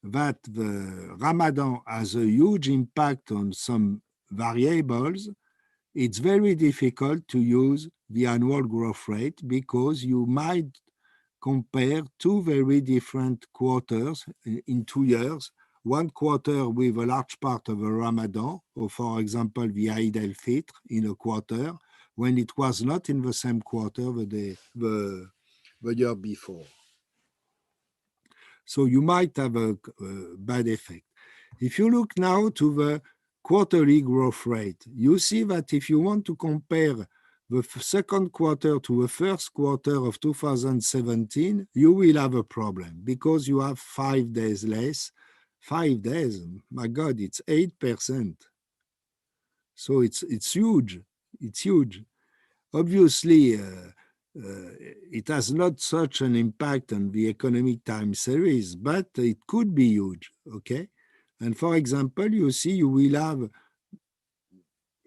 that the Ramadan has a huge impact on some variables, it's very difficult to use the annual growth rate because you might compare 2 very different quarters in 2 years. One quarter with a large part of a Ramadan, or for example, the Eid al-Fitr in a quarter, when it was not in the same quarter the year before. So you might have a bad effect. If you look now to the quarterly growth rate, you see that if you want to compare the second quarter to the first quarter of 2017, you will have a problem because you have 5 days less. 5 days, my God, it's 8%. So it's huge. It's huge. Obviously, it has not such an impact on the economic time series, but it could be huge, okay? And for example, you see you will have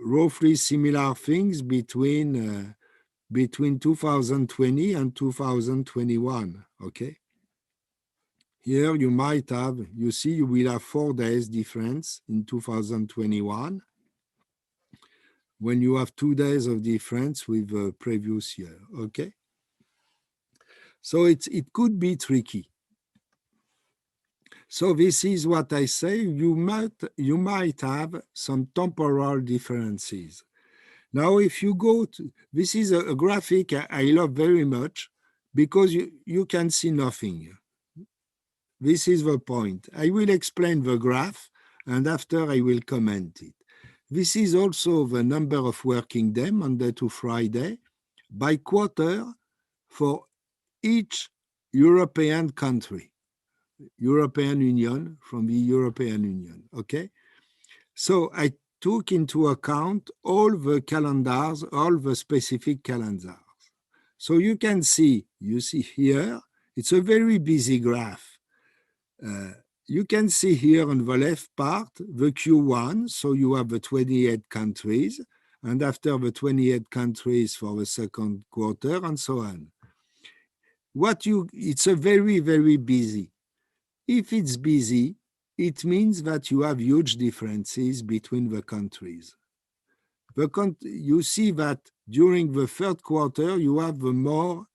roughly similar things between 2020 and 2021, okay? Here you might have, you see, you will have 4 days difference in 2021 when you have 2 days of difference with the previous year, okay? So it could be tricky. So this is what I say, you might have some temporal differences. Now, if you go to, this is a graphic I love very much because you can see nothing. This is the point. I will explain the graph and after I will comment it. This is also the number of working days, Monday to Friday, by quarter for each European country, European Union, from the European Union, okay? So I took into account all the calendars, all the specific calendars. So you can see, you see here, it's a very busy graph. You can see here on the left part, the Q1, so you have the 28 countries, and after the 28 countries for the second quarter, and so on. It's a very, very busy. If it's busy, it means that you have huge differences between the countries. You see that during the third quarter, you have the more,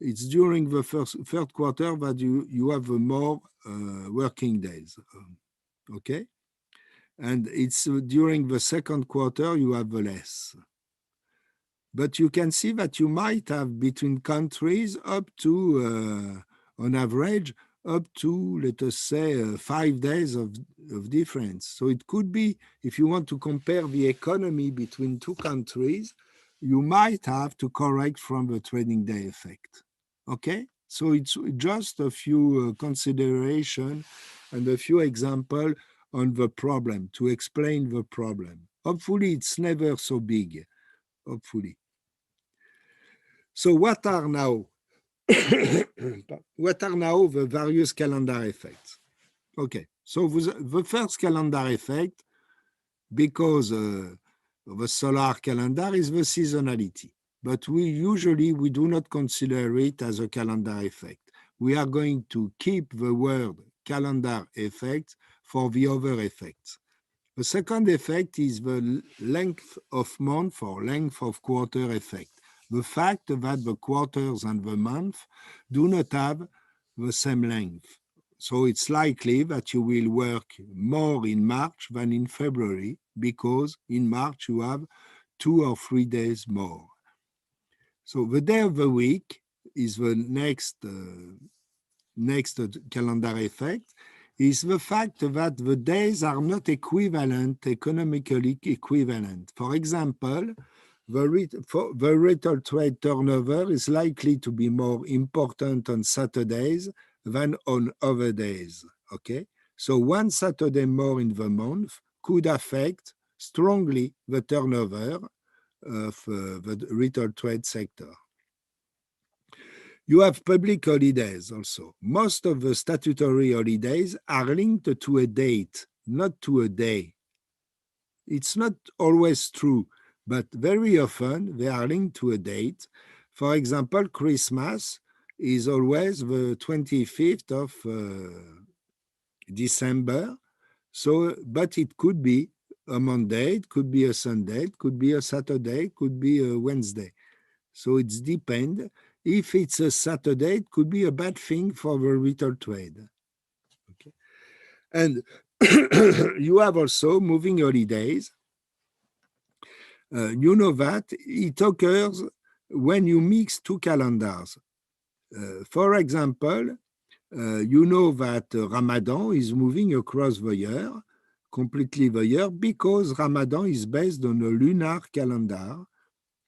it's during the third quarter that you have the more working days, okay? And it's during the second quarter, you have the less. But you can see that you might have between countries up to, on average, up to, let us say, 5 days of difference. So it could be, if you want to compare the economy between two countries, you might have to correct from the trading day effect, okay? So it's just a few considerations and a few examples on the problem, to explain the problem. Hopefully it's never so big, hopefully. So what are now the various calendar effects? Okay, so the first calendar effect, because the solar calendar is the seasonality, but we do not consider it as a calendar effect. We are going to keep the word calendar effect for the other effects. The second effect is the length of month or length of quarter effect. The fact that the quarters and the month do not have the same length. So it's likely that you will work more in March than in February, because in March you have 2 or 3 days more. So the day of the week is the next calendar effect, is the fact that the days are not equivalent, economically equivalent. For example, the retail trade turnover is likely to be more important on Saturdays than on other days, okay? So 1 Saturday more in the month could affect strongly the turnover of the retail trade sector. You have public holidays also. Most of the statutory holidays are linked to a date, not to a day. It's not always true, but very often they are linked to a date. For example, Christmas is always the 25th of December. So, but it could be a Monday, it could be a Sunday, it could be a Saturday, it could be a Wednesday. So it depends. If it's a Saturday, it could be a bad thing for the retail trade. Okay. And you have also moving holidays. You know that it occurs when you mix two calendars. For example, you know that Ramadan is moving across the year, completely the year, because Ramadan is based on a lunar calendar.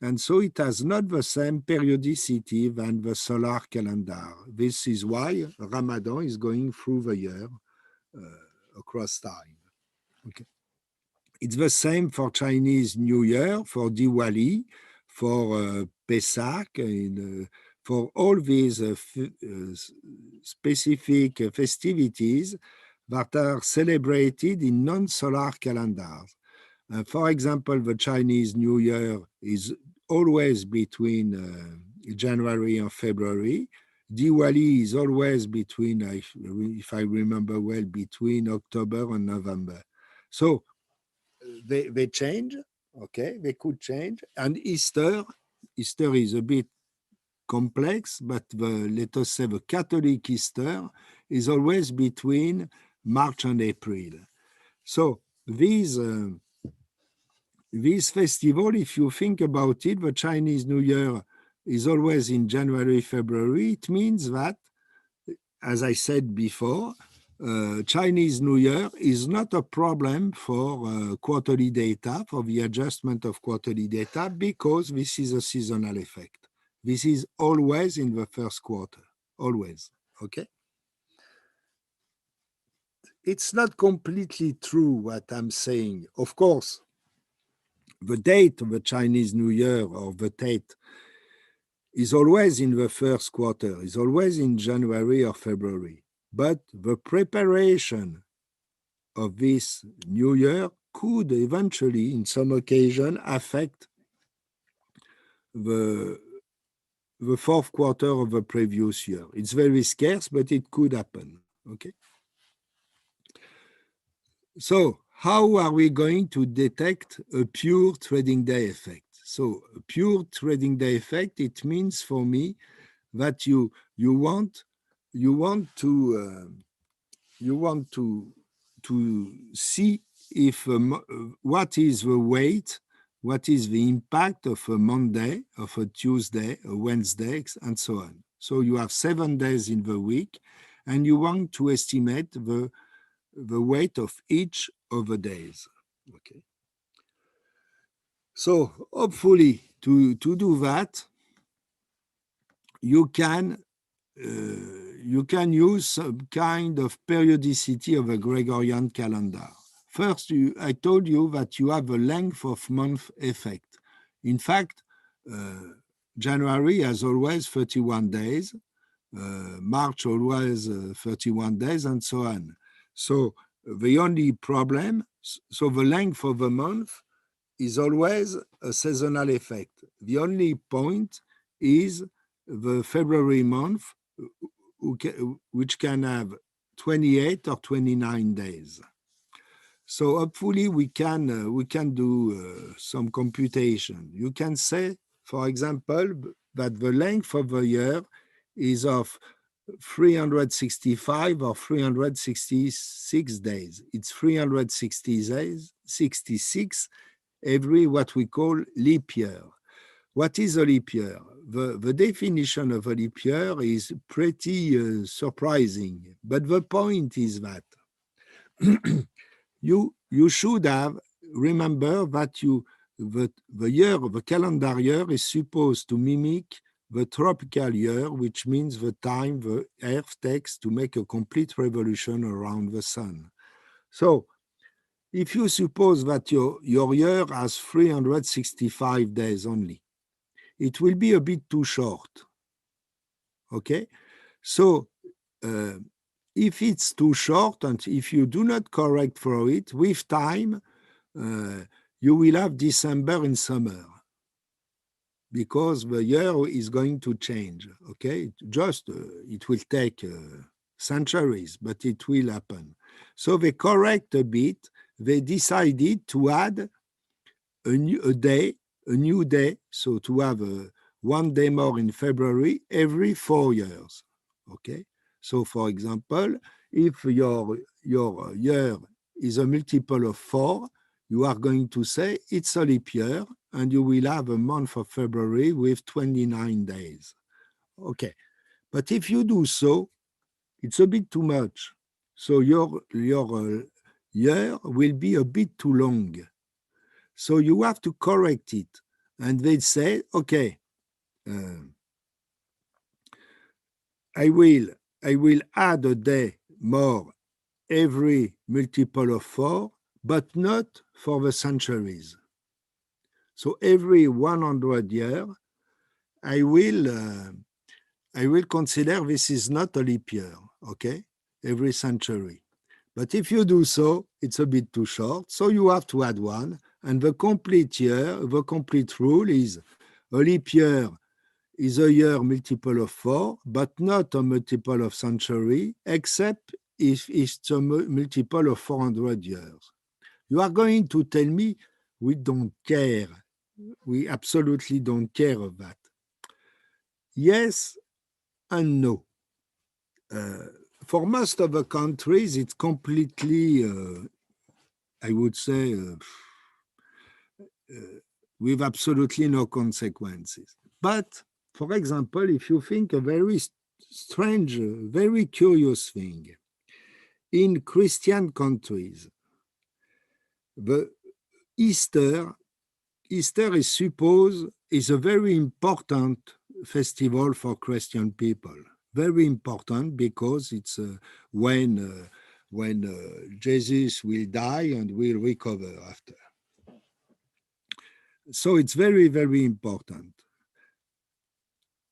And so it has not the same periodicity than the solar calendar. This is why Ramadan is going through the year across time. Okay. It's the same for Chinese New Year, for Diwali, for Pesach, for all these specific festivities that are celebrated in non-solar calendars. For example, the Chinese New Year is always between January and February. Diwali is always between, if I remember well, between October and November. So they change, okay, they could change. And Easter is a bit complex, but let us say the Catholic Easter is always between March and April. So these festival, if you think about it, the Chinese New Year is always in January, February. It means that, as I said before, Chinese New Year is not a problem for quarterly data, for the adjustment of quarterly data, because this is a seasonal effect. This is always in the first quarter, always, okay? It's not completely true what I'm saying. Of course, the date of the Chinese New Year or the date is always in the first quarter, is always in January or February. But the preparation of this New Year could eventually, in some occasion, affect the fourth quarter of the previous year. It's very scarce, but it could happen, okay? So how are we going to detect a pure trading day effect? So a pure trading day effect, it means for me that you want to see if what is the weight, what is the impact of a Monday, of a Tuesday, a Wednesday, and so on. So you have 7 days in the week, and you want to estimate the weight of each of the days. Okay. So hopefully to do that, you can use some kind of periodicity of a Gregorian calendar. First, I told you that you have a length of month effect. In fact, January has always 31 days, March always 31 days, and so on. So the only problem, so the length of a month is always a seasonal effect. The only point is the February month, which can have 28 or 29 days. So hopefully we can do some computation. You can say, for example, that the length of the year is of 365 or 366 days. It's 360 days, 66 every what we call leap year. What is a leap year? The definition of a leap year is pretty surprising, but the point is that you should have remember that the calendar year is supposed to mimic the tropical year, which means the time the Earth takes to make a complete revolution around the sun. So if you suppose that your year has 365 days only, it will be a bit too short, okay? So if it's too short and if you do not correct for it, with time, you will have December in summer because the year is going to change, okay? Just, it will take centuries, but it will happen. So they correct a bit. They decided to add a new day, so to have 1 day more in February every 4 years, okay? So for example, if your year is a multiple of 4, you are going to say it's a leap year, and you will have a month of February with 29 days, okay? But if you do so, it's a bit too much. So your year will be a bit too long. So you have to correct it. And they say, okay, I will add a day more every multiple of 4, but not for the centuries. So every 100 years, I will consider this is not a leap year, okay? Every century. But if you do so, it's a bit too short. So you have to add 1. And the complete year, the complete rule is a leap year is a year multiple of 4, but not a multiple of century, except if it's a multiple of 400 years. You are going to tell me we don't care. We absolutely don't care of that. Yes and no. For most of the countries, it's completely, I would say, with absolutely no consequences. But, for example, if you think a very strange, very curious thing, in Christian countries, the Easter is a very important festival for Christian people. Very important because it's when Jesus will die and will recover after. So it's very, very important.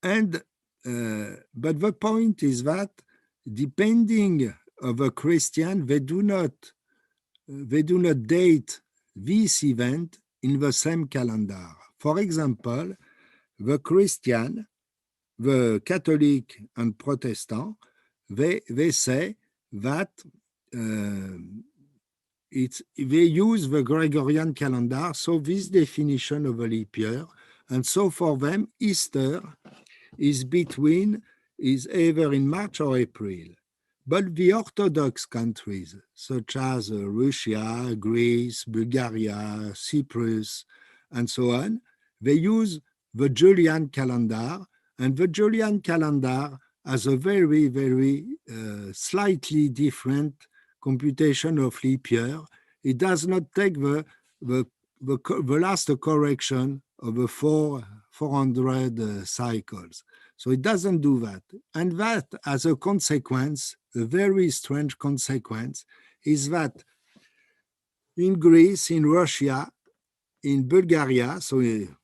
And but the point is that depending of a Christian, they do not date this event in the same calendar. For example, the Christian, the Catholic and Protestant, they say that they use the Gregorian calendar, so this definition of a leap year, and so for them, Easter is either in March or April. But the Orthodox countries, such as Russia, Greece, Bulgaria, Cyprus, and so on, they use the Julian calendar, and the Julian calendar has a very, very slightly different computation of leap year. It does not take the last correction of the 400 cycles. So it doesn't do that. And that, as a consequence, a very strange consequence, is that in Greece, in Russia, in Bulgaria, so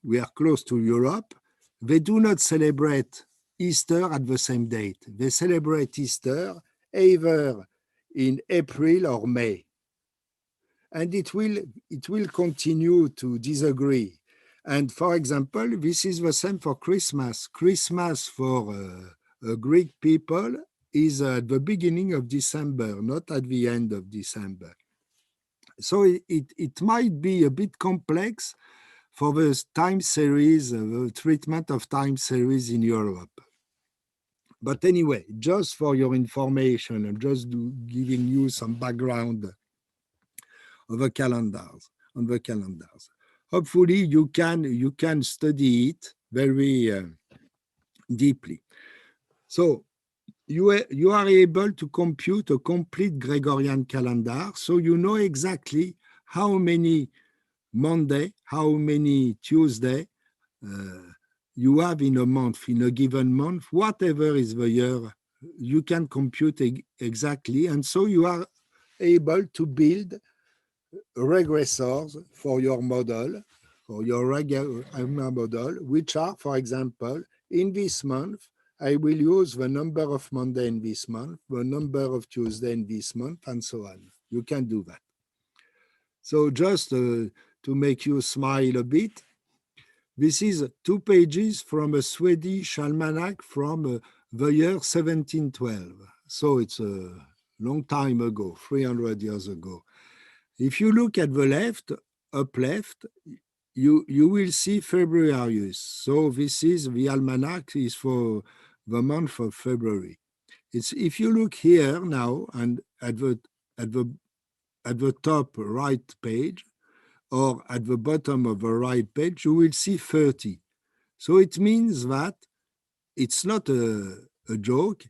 we are close to Europe, they do not celebrate Easter at the same date. They celebrate Easter either in April or May. And it will continue to disagree. And for example, this is the same for Christmas. Christmas for Greek people is at the beginning of December, not at the end of December. So it might be a bit complex for the time series, the treatment of time series in Europe. But anyway, just for your information, I'm just giving you some background of the calendars, on the calendars. Hopefully you can study it very deeply. So you are able to compute a complete Gregorian calendar, so you know exactly how many Monday, how many Tuesday you have in a month, in a given month, whatever is the year, you can compute exactly, and so you are able to build regressors for your model, for your regular model, which are, for example, in this month, I will use the number of Monday in this month, the number of Tuesday in this month, and so on. You can do that. So just to make you smile a bit, this is 2 pages from a Swedish almanac from the year 1712. So it's a long time ago, 300 years ago. If you look at the left, up left, you will see Februarius. So this is the almanac is for the month of February. If you look here now and at the top right page or at the bottom of the right page, you will see 30. So it means that it's not a joke.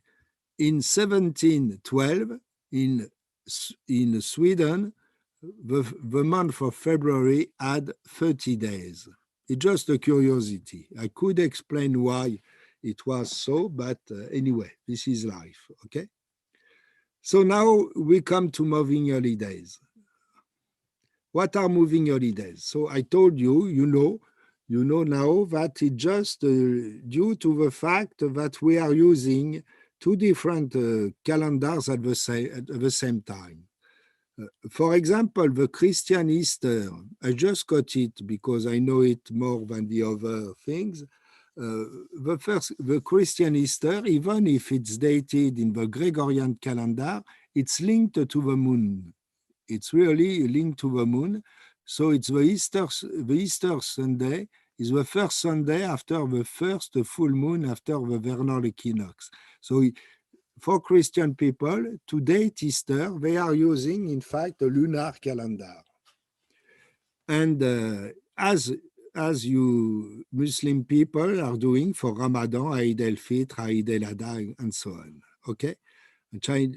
In 1712, in Sweden, the month of February had 30 days. It's just a curiosity. I could explain why it was so, but anyway, this is life, okay? So now we come to moving holidays. What are moving holidays? So I told you, you know now that it's just due to the fact that we are using 2 different calendars at the same time. For example, the Christian Easter, I just got it because I know it more than the other things. The Christian Easter, even if it's dated in the Gregorian calendar, it's linked to the moon. It's really linked to the moon. So it's the Easter Sunday is the first Sunday after the first full moon after the vernal equinox. So for Christian people, to date Easter, they are using, in fact, a lunar calendar. And as you Muslim people are doing for Ramadan, Eid al-Fitr, Eid al-Adha, and so on. Okay? Okay,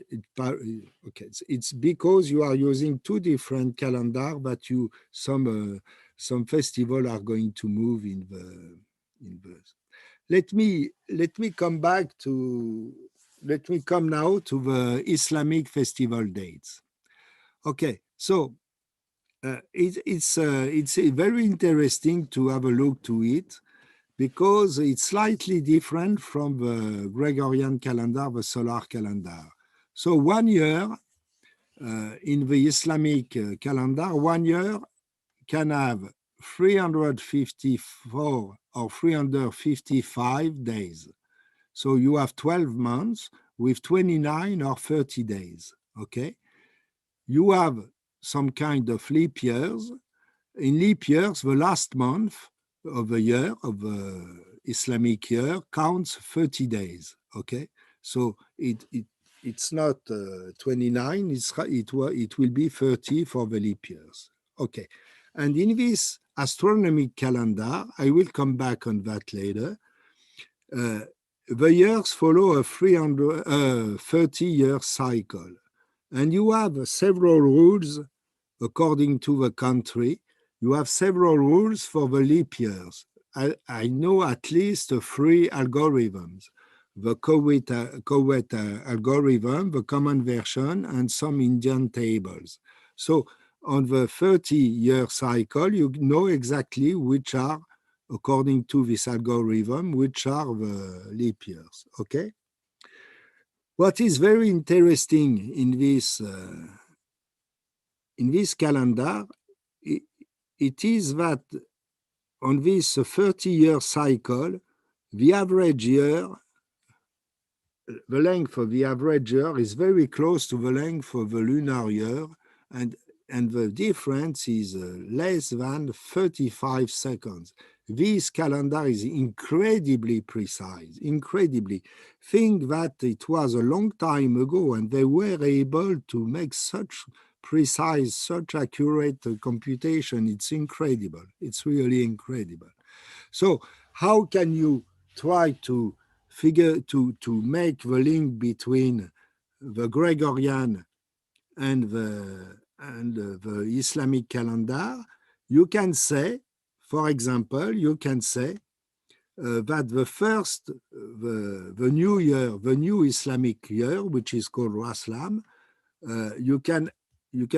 it's because you are using two different calendars, but some festival are going to move in the. Let me come now to the Islamic festival dates. Okay, so it's very interesting to have a look to it because it's slightly different from the Gregorian calendar, the solar calendar. So 1 year in the Islamic calendar, 1 year can have 354 or 355 days. So you have 12 months with 29 or 30 days, okay? You have some kind of leap years. In leap years, the last month of the year, of the Islamic year, counts 30 days, okay? So it's not 29, it will be 30 for the leap years, okay? And in this astronomic calendar, I will come back on that later, the years follow a 30-year cycle. And you have several rules according to the country. You have several rules for the leap years. I know at least 3 algorithms, the Kuwait algorithm, the common version, and some Indian tables. So on the 30-year cycle, you know exactly which are, according to this algorithm, which are the leap years, okay? What is very interesting in this calendar, it is that on this 30-year cycle, the average year, the length of the average year is very close to the length of the lunar year, and the difference is less than 35 seconds. This calendar is incredibly precise, incredibly. Think that it was a long time ago and they were able to make such precise, such accurate computation. It's incredible. It's really incredible. So how can you try to make the link between the Gregorian and the Islamic calendar? You can say, for example, that the new year, the new Islamic year, which is called Raslam, you can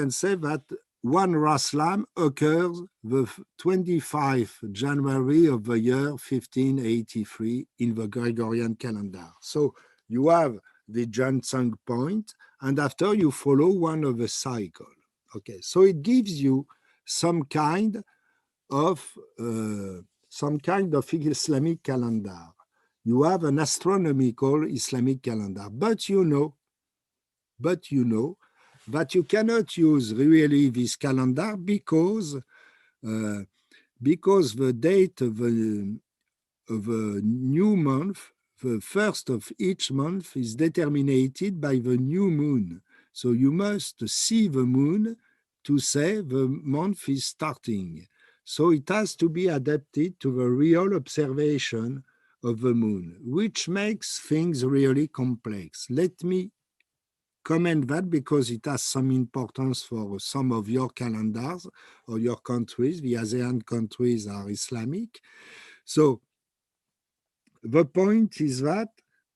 say that one Raslam occurs the 25th January of the year 1583 in the Gregorian calendar. So you have the Jansang point, and after you follow one of the cycle. Okay, so it gives you some kind of Islamic calendar. You have an astronomical Islamic calendar, but you know that you cannot use really this calendar because the date of a new month, the first of each month, is determined by the new moon. So you must see the moon to say the month is starting. So it has to be adapted to the real observation of the moon, which makes things really complex. Let me comment that because it has some importance for some of your calendars or your countries. The ASEAN countries are Islamic. So the point is that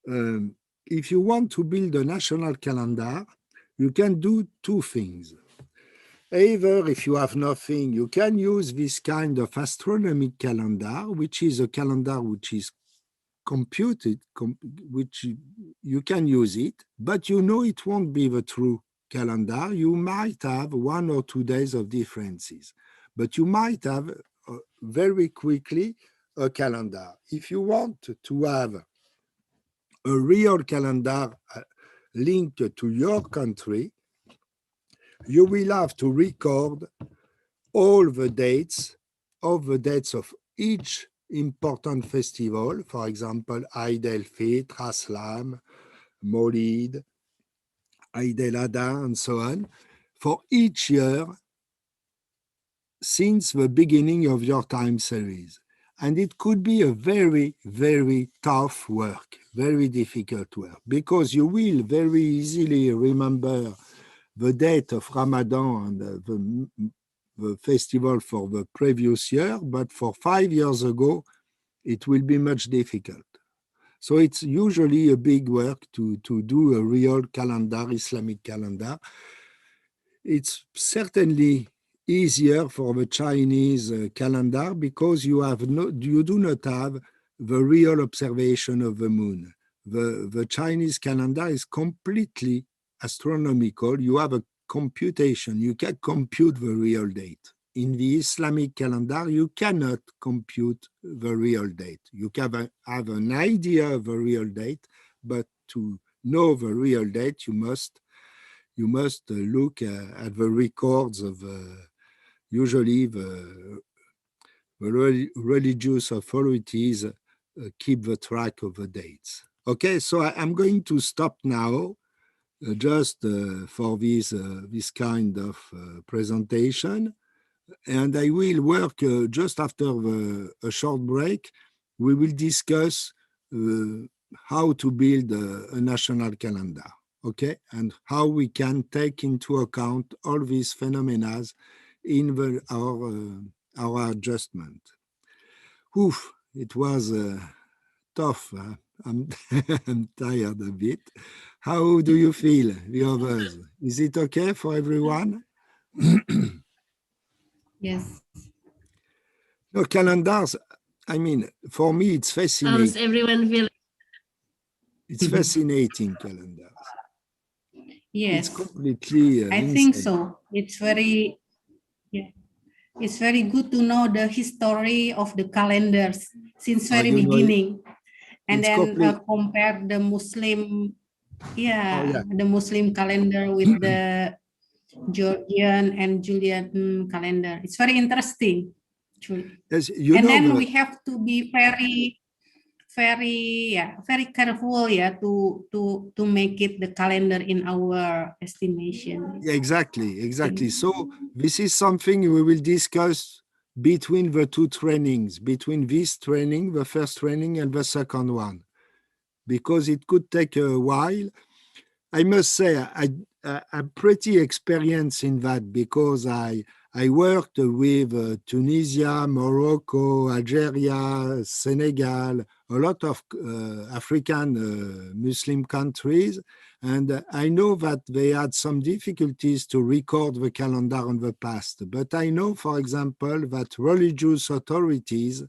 if you want to build a national calendar, you can do two things. Either if you have nothing, you can use this kind of astronomic calendar, which is a calendar which is computed, which you can use it, but you know it won't be the true calendar, you might have 1 or 2 days of differences, but you might have very quickly a calendar. If you want to have a real calendar linked to your country, you will have to record all the dates of each important festival, for example, Eid al-Fitr, Aslam, Molid, Eid al-Adha, and so on, for each year since the beginning of your time series. And it could be a very, very tough work, very difficult work, because you will very easily remember the date of Ramadan and the festival for the previous year, but for 5 years ago, it will be much difficult. So it's usually a big work to do a real calendar, Islamic calendar. It's certainly easier for the Chinese calendar because you do not have the real observation of the moon. The Chinese calendar is completely astronomical. You have a computation. You can compute the real date. In the Islamic calendar, you cannot compute the real date. You can have an idea of the real date, but to know the real date, you must look at the records of usually the religious authorities keep the track of the dates. Okay, so I'm going to stop now just for this kind of presentation. And I will work just after a short break. We will discuss how to build a national calendar, okay? And how we can take into account all these phenomena in our adjustment. Oof, it was tough. I'm tired a bit. How do you feel, the others? Is it okay for everyone? Yes. No, calendars, I mean, for me, it's fascinating. Everyone feel It's fascinating, calendars. Yes. It's completely I insane. think so. It's very, yeah. It's very good to know the history of the calendars since very beginning. And then compare the Muslim, the Muslim calendar with the Georgian and Julian calendar. It's very interesting. Yes, and then we have to be very careful, to make it the calendar in our estimation. Yeah, exactly. So this is something we will discuss between the two trainings, between this training, the first training, and the second one, because it could take a while. I must say I'm pretty experienced in that because I worked with Tunisia, Morocco, Algeria, Senegal, a lot of African Muslim countries. And I know that they had some difficulties to record the calendar in the past. But I know, for example, that religious authorities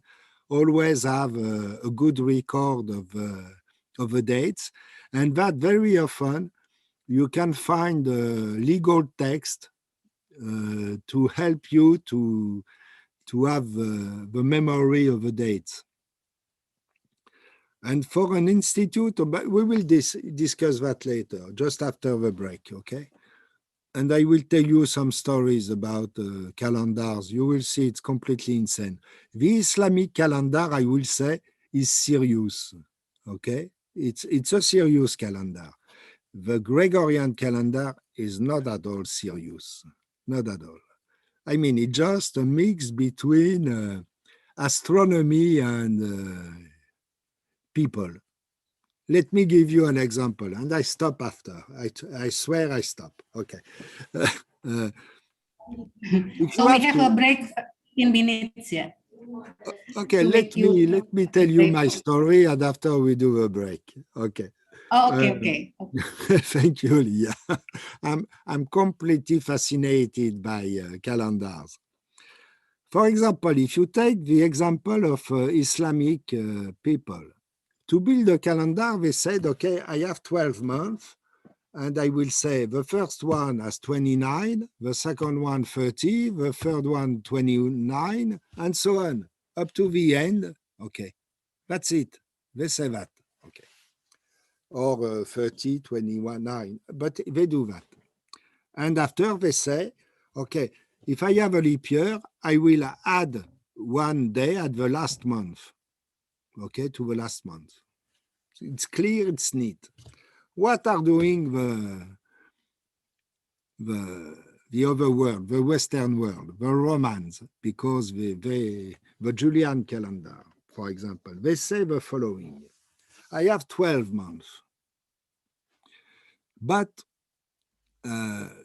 always have a good record of the dates, and that very often you can find legal text to help you to have the memory of the dates. And for an institute, but we will discuss that later, just after the break, okay? And I will tell you some stories about calendars. You will see it's completely insane. The Islamic calendar, I will say, is serious, okay? It's a serious calendar. The Gregorian calendar is not at all serious, not at all. I mean, it's just a mix between astronomy and people. Let me give you an example, and I stop after. I swear I stop. Okay. So we have a break 15 minutes, yeah. Okay, let me tell you my story, and after we do a break. Okay. Oh, okay. Thank you, Leah. I'm completely fascinated by calendars. For example, if you take the example of Islamic people, to build a calendar, they said, okay, I have 12 months, and I will say the first one has 29, the second one 30, the third one 29, and so on, up to the end. Okay, that's it. They say that. Okay. Or 30, 21, 9, but they do that. And after they say, okay, if I have a leap year, I will add 1 day at the last month. Okay, to the last month. It's clear, it's neat. What are doing the other world, the Western world, the Romans, because the Julian calendar, for example, they say the following. I have 12 months. But,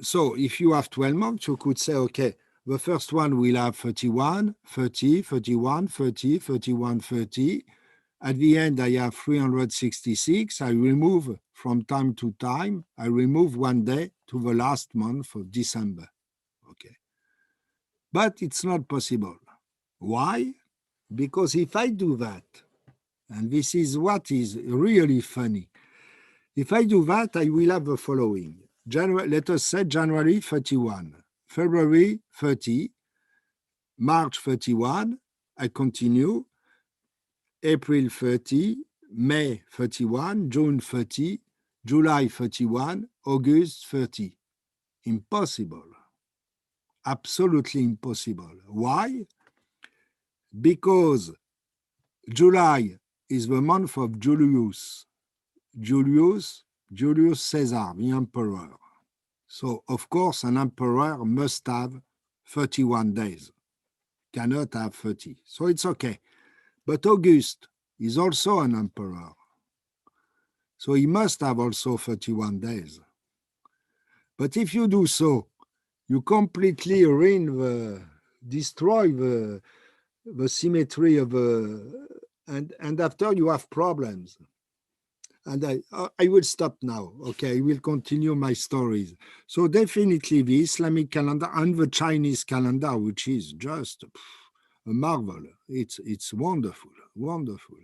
so if you have 12 months, you could say, okay, the first one will have 31, 30, 31, 30, 31, 30. At the end, I have 366. I remove from time to time, I remove 1 day to the last month of December. Okay. But it's not possible. Why? Because if I do that, and this is what is really funny, if I do that, I will have the following. Let us say January 31, February 30, March 31, I continue, April 30, May 31, June 30, July 31, August 30. Impossible. Absolutely impossible. Why? Because July is the month of Julius. Julius Caesar, the emperor. So, of course, an emperor must have 31 days. Cannot have 30. So it's okay. But August is also an emperor. So he must have also 31 days. But if you do so, you completely destroy the symmetry of and after you have problems. And I will stop now. Okay, I will continue my stories. So definitely the Islamic calendar and the Chinese calendar, which is just a marvel. It's wonderful, wonderful.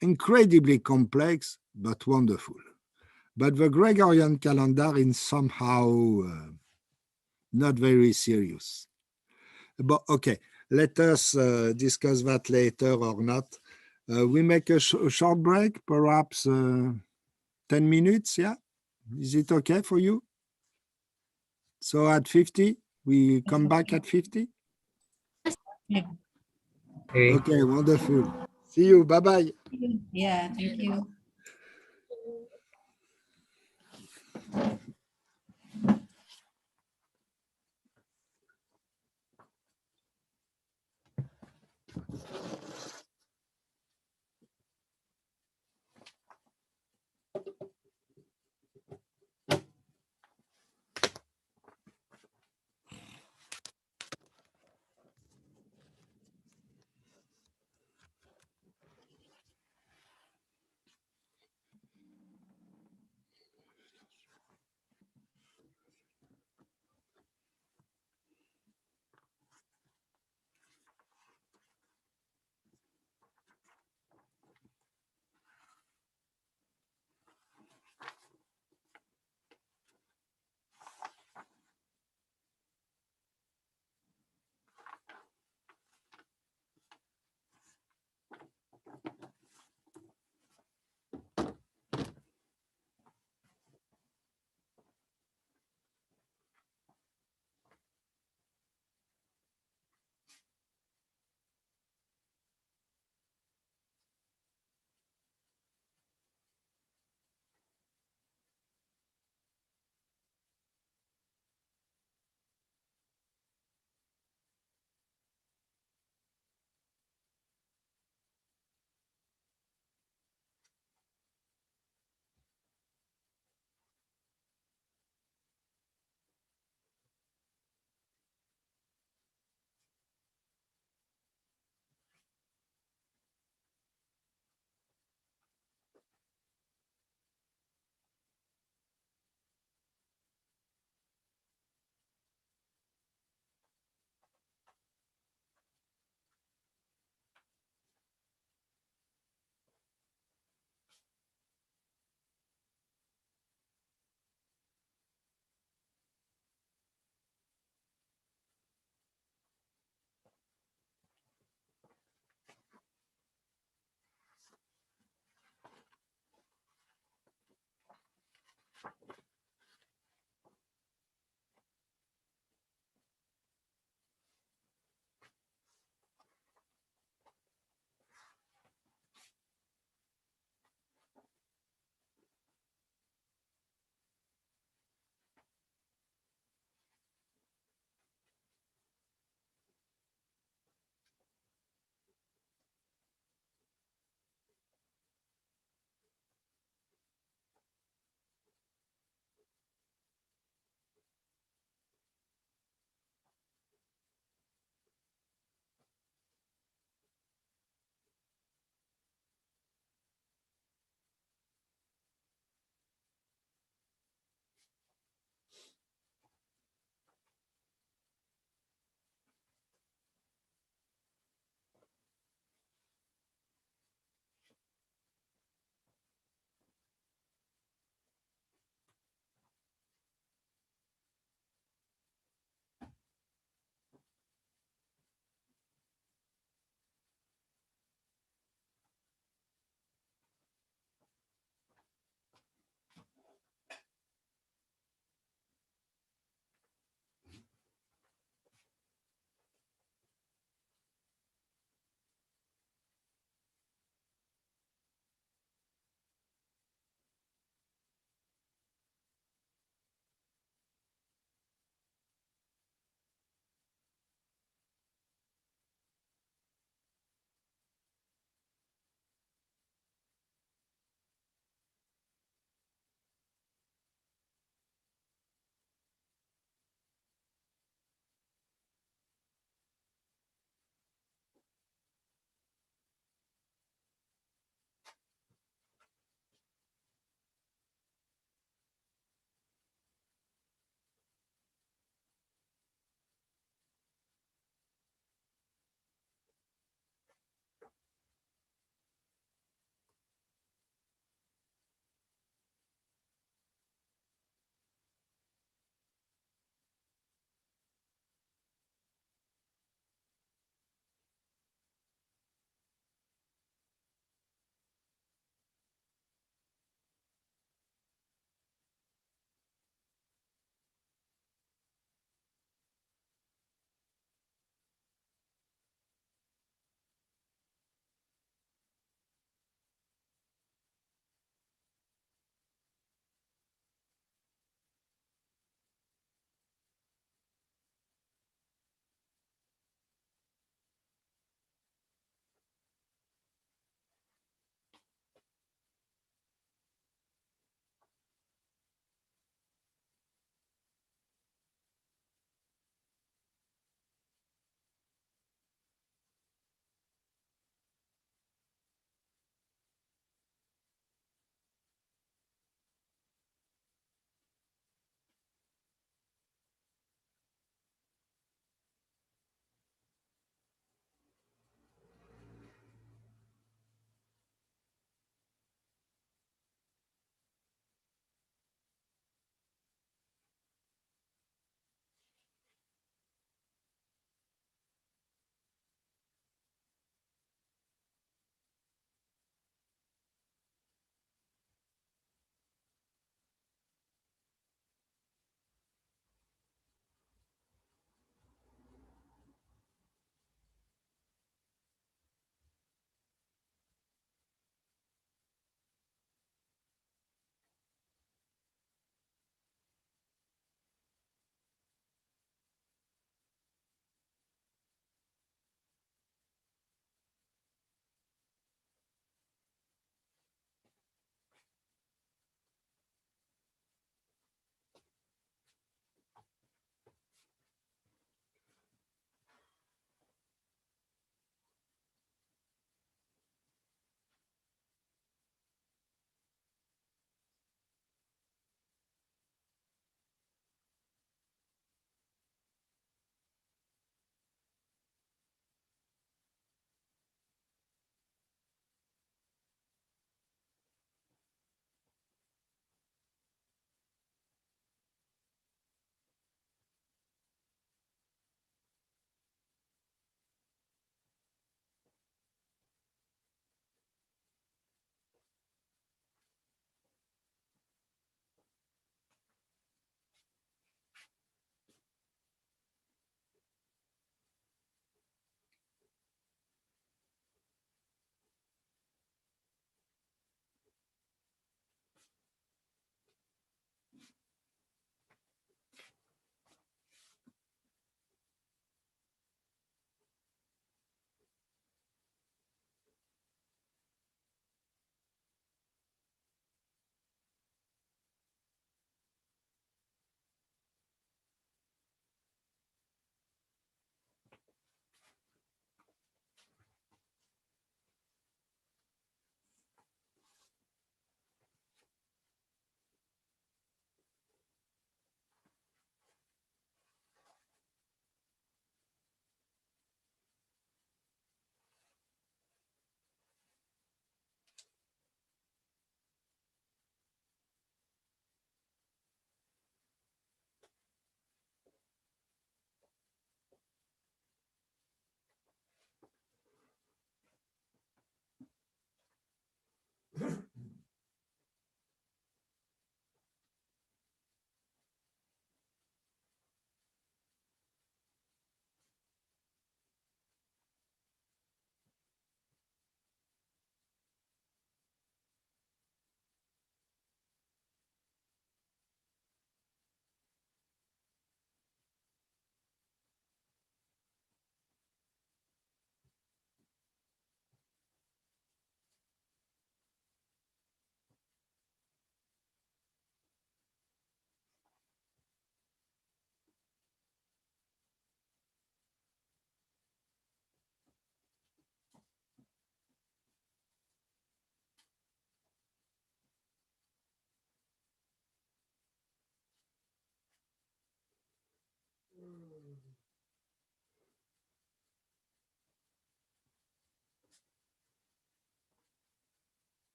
Incredibly complex, but wonderful. But the Gregorian calendar is somehow not very serious. But okay, let us discuss that later or not. We make a short break, perhaps 10 minutes, yeah? Is it okay for you? So at 50, we come back at 50? Yeah. Okay, wonderful. See you, bye-bye. Yeah, thank you.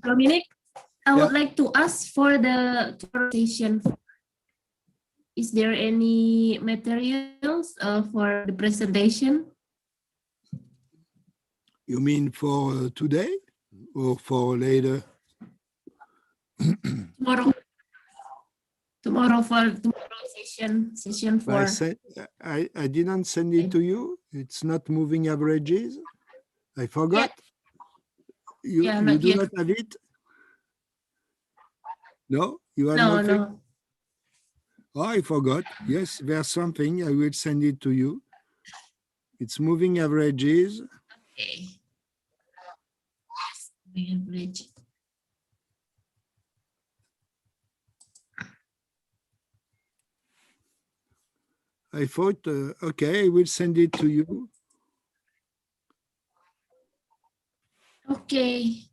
Dominique, I would Yeah. like to ask for the presentation. Is there any materials for the presentation? You mean for today or for later? Tomorrow. Tomorrow for tomorrow session 4. I didn't send it to you. It's not moving averages. I forgot. You not do yet. not have it? No, you have No, nothing? no. Oh, I forgot. Yes, there's something. I will send it to you. It's moving averages. Okay. Average. I thought, okay, I will send it to you. Okay.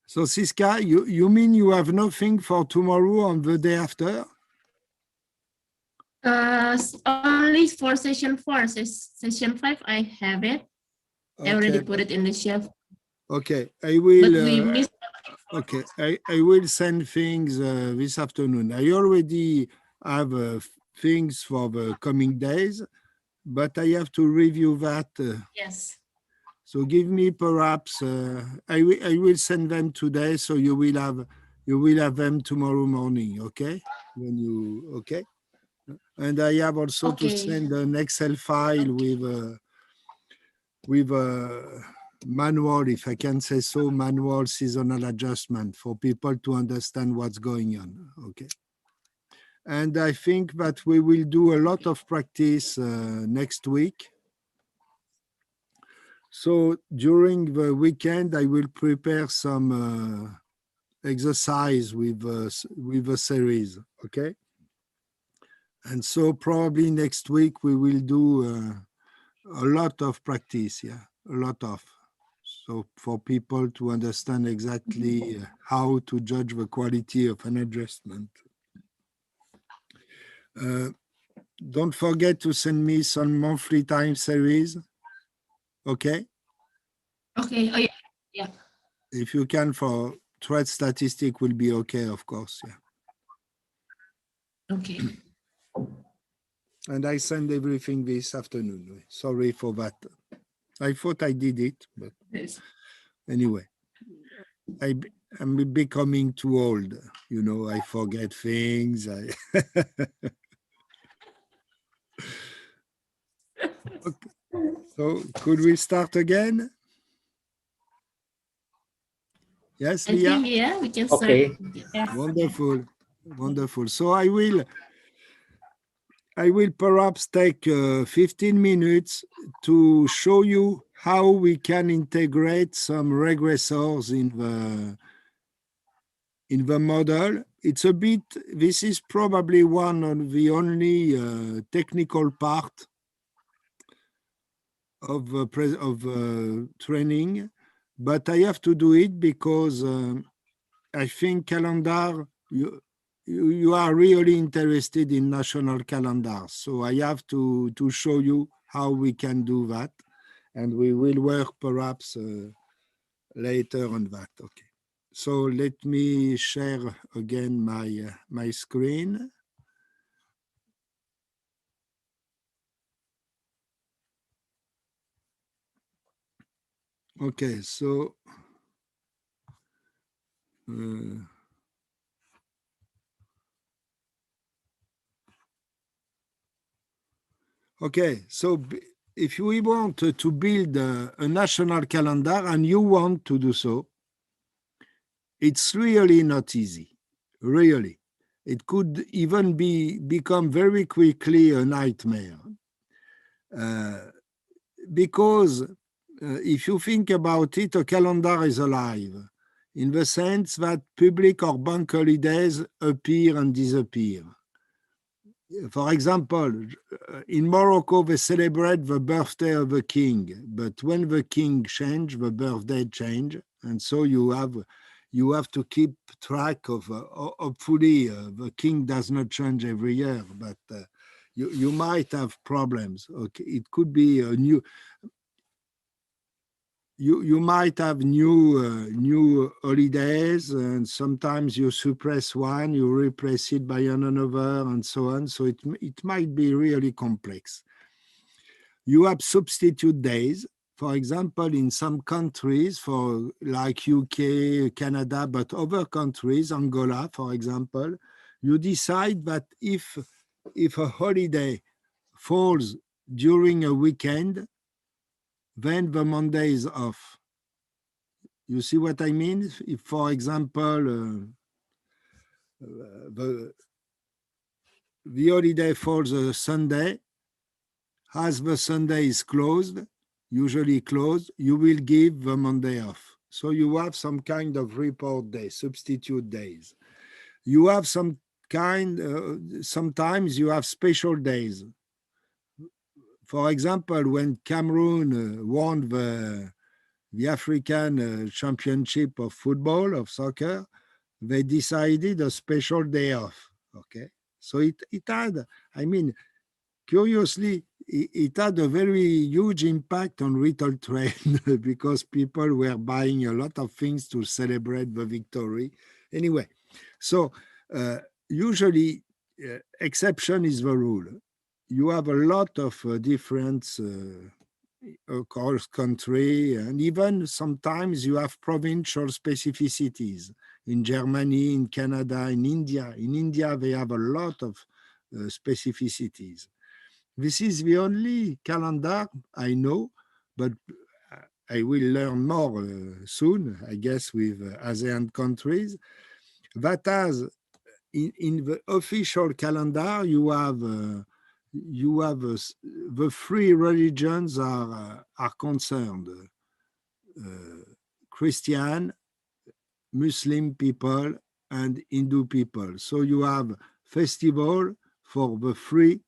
So Siska, you mean you have nothing for tomorrow on the day after? Only for session 4. Session 5, I have it. Okay. I already put it in the shelf. Okay, I will. But we missed. Okay, I will send things this afternoon. I already have things for the coming days, but I have to review that. Yes. So give me perhaps, I will send them today, so you will have them tomorrow morning, okay? When you, okay? And I have also to send an Excel file with a manual, if I can say so, manual seasonal adjustment for people to understand what's going on, okay? And I think that we will do a lot of practice next week. So during the weekend, I will prepare some exercise with a series, okay? And so probably next week we will do a lot of practice, yeah, a lot of. So for people to understand exactly how to judge the quality of an adjustment. Don't forget to send me some monthly time series, okay? Okay. Oh, yeah. Yeah. If you can, for trade statistic will be okay, of course, yeah. Okay. And I send everything this afternoon. Sorry for that. I thought I did it, but anyway, I'm becoming too old. You know, I forget things. Okay. So could we start again? Yes, I Leah? think, yeah, we can start. Okay. Yes. Wonderful, wonderful. So I will perhaps take 15 minutes to show you how we can integrate some regressors in the model. It's a bit, this is probably one of the only technical part of training, but I have to do it because I think calendar, you are really interested in national calendars. So I have to show you how we can do that. And we will work perhaps later on that. Okay. So let me share again my screen. Okay, so okay, so if we want to build a national calendar and you want to do so, it's really not easy, really. It could even become very quickly a nightmare. Because if you think about it, a calendar is alive in the sense that public or bank holidays appear and disappear. For example, in Morocco, they celebrate the birthday of the king, but when the king changes, the birthday change, and so you have to keep track of, hopefully the king does not change every year, but you might have problems. Okay, it could be a new, you might have new holidays, and sometimes you suppress one, you replace it by another, and so on. So it might be really complex. You have substitute days. For example, in some countries, for like UK, Canada, but other countries, Angola, for example, you decide that if a holiday falls during a weekend, then the Monday is off. You see what I mean? If, for example, the holiday falls a Sunday, as the Sunday is closed, usually closed, you will give the Monday off. So you have some kind of report day, substitute days. You have some kind, sometimes you have special days. For example, when Cameroon won the African Championship of football, of soccer, they decided a special day off, okay? So it had, I mean, curiously, it had a very huge impact on retail trade because people were buying a lot of things to celebrate the victory. Anyway, so usually exception is the rule. You have a lot of different across country, and even sometimes you have provincial specificities in Germany, in Canada, in India. In India, they have a lot of specificities. This is the only calendar I know, but I will learn more soon, I guess, with ASEAN countries, that has, in the official calendar, you have the three religions are concerned: Christian, Muslim people, and Hindu people. So you have festival for the three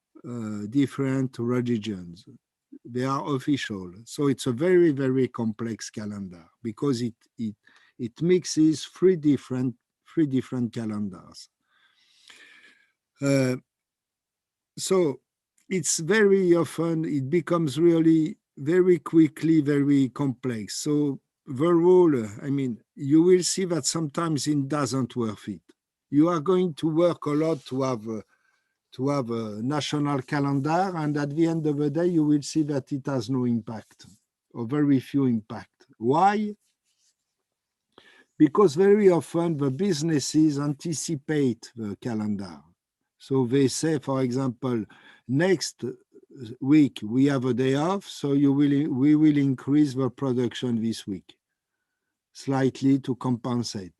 different religions. They are official. So it's a very, very complex calendar because it mixes three different calendars. So it's very often, it becomes really very quickly very complex. So the rule, I mean, you will see that sometimes it doesn't worth it. You are going to work a lot to have a national calendar, and at the end of the day, you will see that it has no impact, or very few impact. Why? Because very often the businesses anticipate the calendar. So they say, for example, next week we have a day off, so we will increase the production this week slightly to compensate.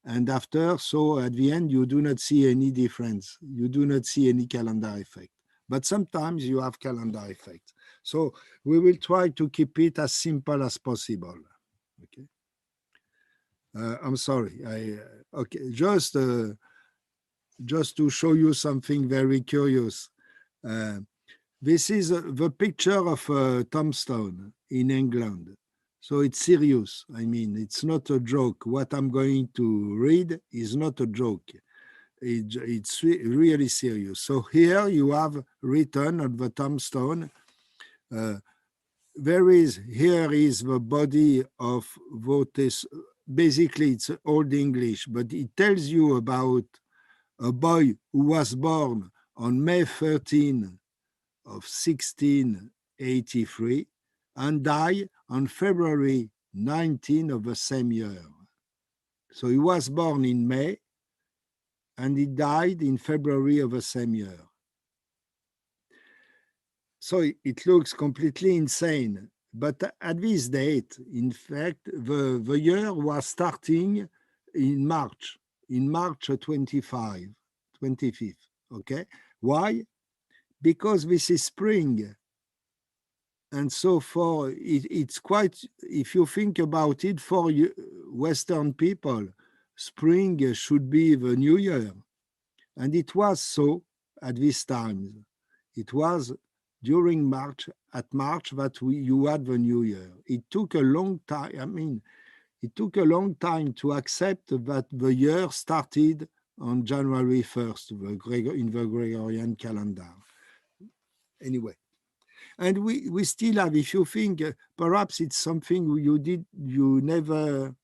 And after, so at the end, you do not see any difference. You do not see any calendar effect. But sometimes you have calendar effects. So we will try to keep it as simple as possible. Okay. I'm sorry. Okay. Just to show you something very curious. This is the picture of a tombstone in England. So it's serious. I mean, it's not a joke. What I'm going to read is not a joke. It's really serious. So here you have written on the tombstone, here is the body of Votes. Basically, it's Old English, but it tells you about a boy who was born on May 13 of 1683 and died on February 19 of the same year. So he was born in May and he died in February of the same year. So it looks completely insane. But at this date, in fact, the year was starting in March 25th, okay? Why? Because this is spring. And so it's quite, if you think about it, for Western people, spring should be the new year. And it was so at this time. It was during March that you had the new year. It took a long time. I mean, it took a long time to accept that the year started on January 1st in the Gregorian calendar. Anyway, and we still have, if you think, perhaps it's something you never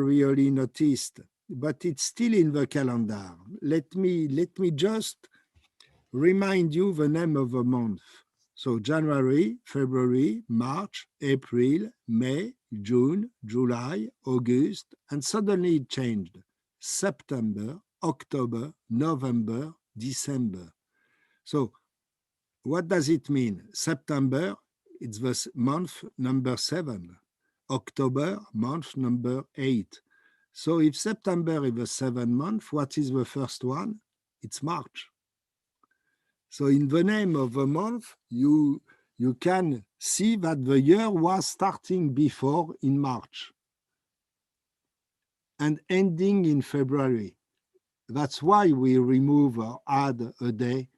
really noticed, but it's still in the calendar. Let me just remind you the name of the month. So January, February, March, April, May, June, July, August, and suddenly it changed. September, October, November, December. So what does it mean? September, it's the month number 7. October, month number 8. So if September is the 7th month, what is the first one? It's March. So in the name of the month, you can see that the year was starting before in March and ending in February. That's why we remove or add a day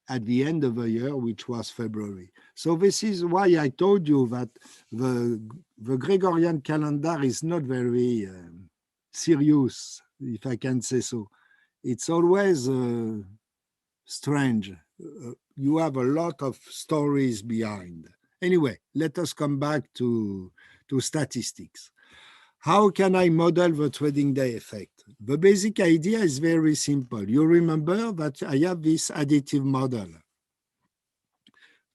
at the end of the year, which was February. So this is why I told you that the Gregorian calendar is not very serious, if I can say so. It's always strange. You have a lot of stories behind. Anyway, let us come back to statistics. How can I model the trading day effect? The basic idea is very simple. You remember that I have this additive model.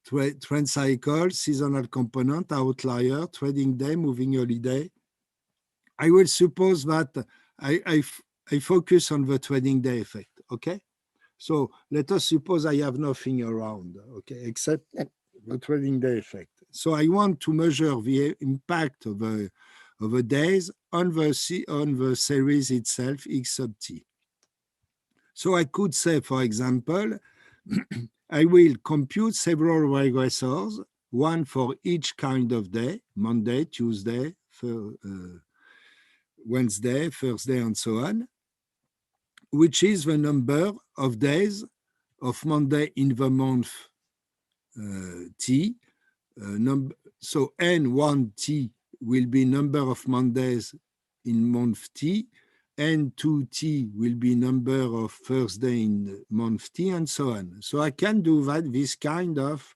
Trend cycle, seasonal component, outlier, trading day, moving holiday. I will suppose that I focus on the trading day effect, okay? So let us suppose I have nothing around, okay, except the trading day effect. So I want to measure the impact of the days on the series itself, X sub t. So I could say, for example, I will compute several regressors, one for each kind of day, Monday, Tuesday, Wednesday, Thursday, and so on, which is the number of days of Monday in the month T. So N1T will be number of Mondays in month T, N2T will be number of Thursday in month T, and so on. So I can do this kind of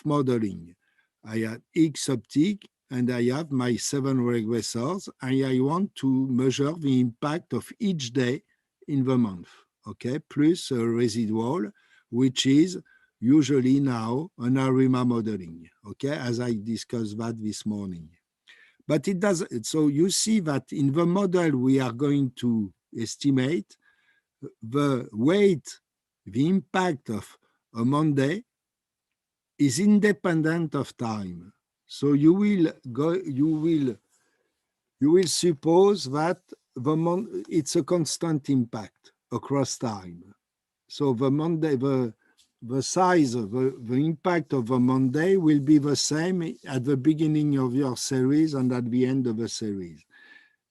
modeling. I have X sub T, and I have my 7 regressors, and I want to measure the impact of each day in the month, okay, plus a residual, which is usually now an ARIMA modeling, okay, as I discussed that this morning. But it does, so you see that in the model we are going to estimate the weight, the impact of a Monday is independent of time. So you will suppose that it's a constant impact across time. So the Monday, the size of the impact of a Monday will be the same at the beginning of your series and at the end of the series.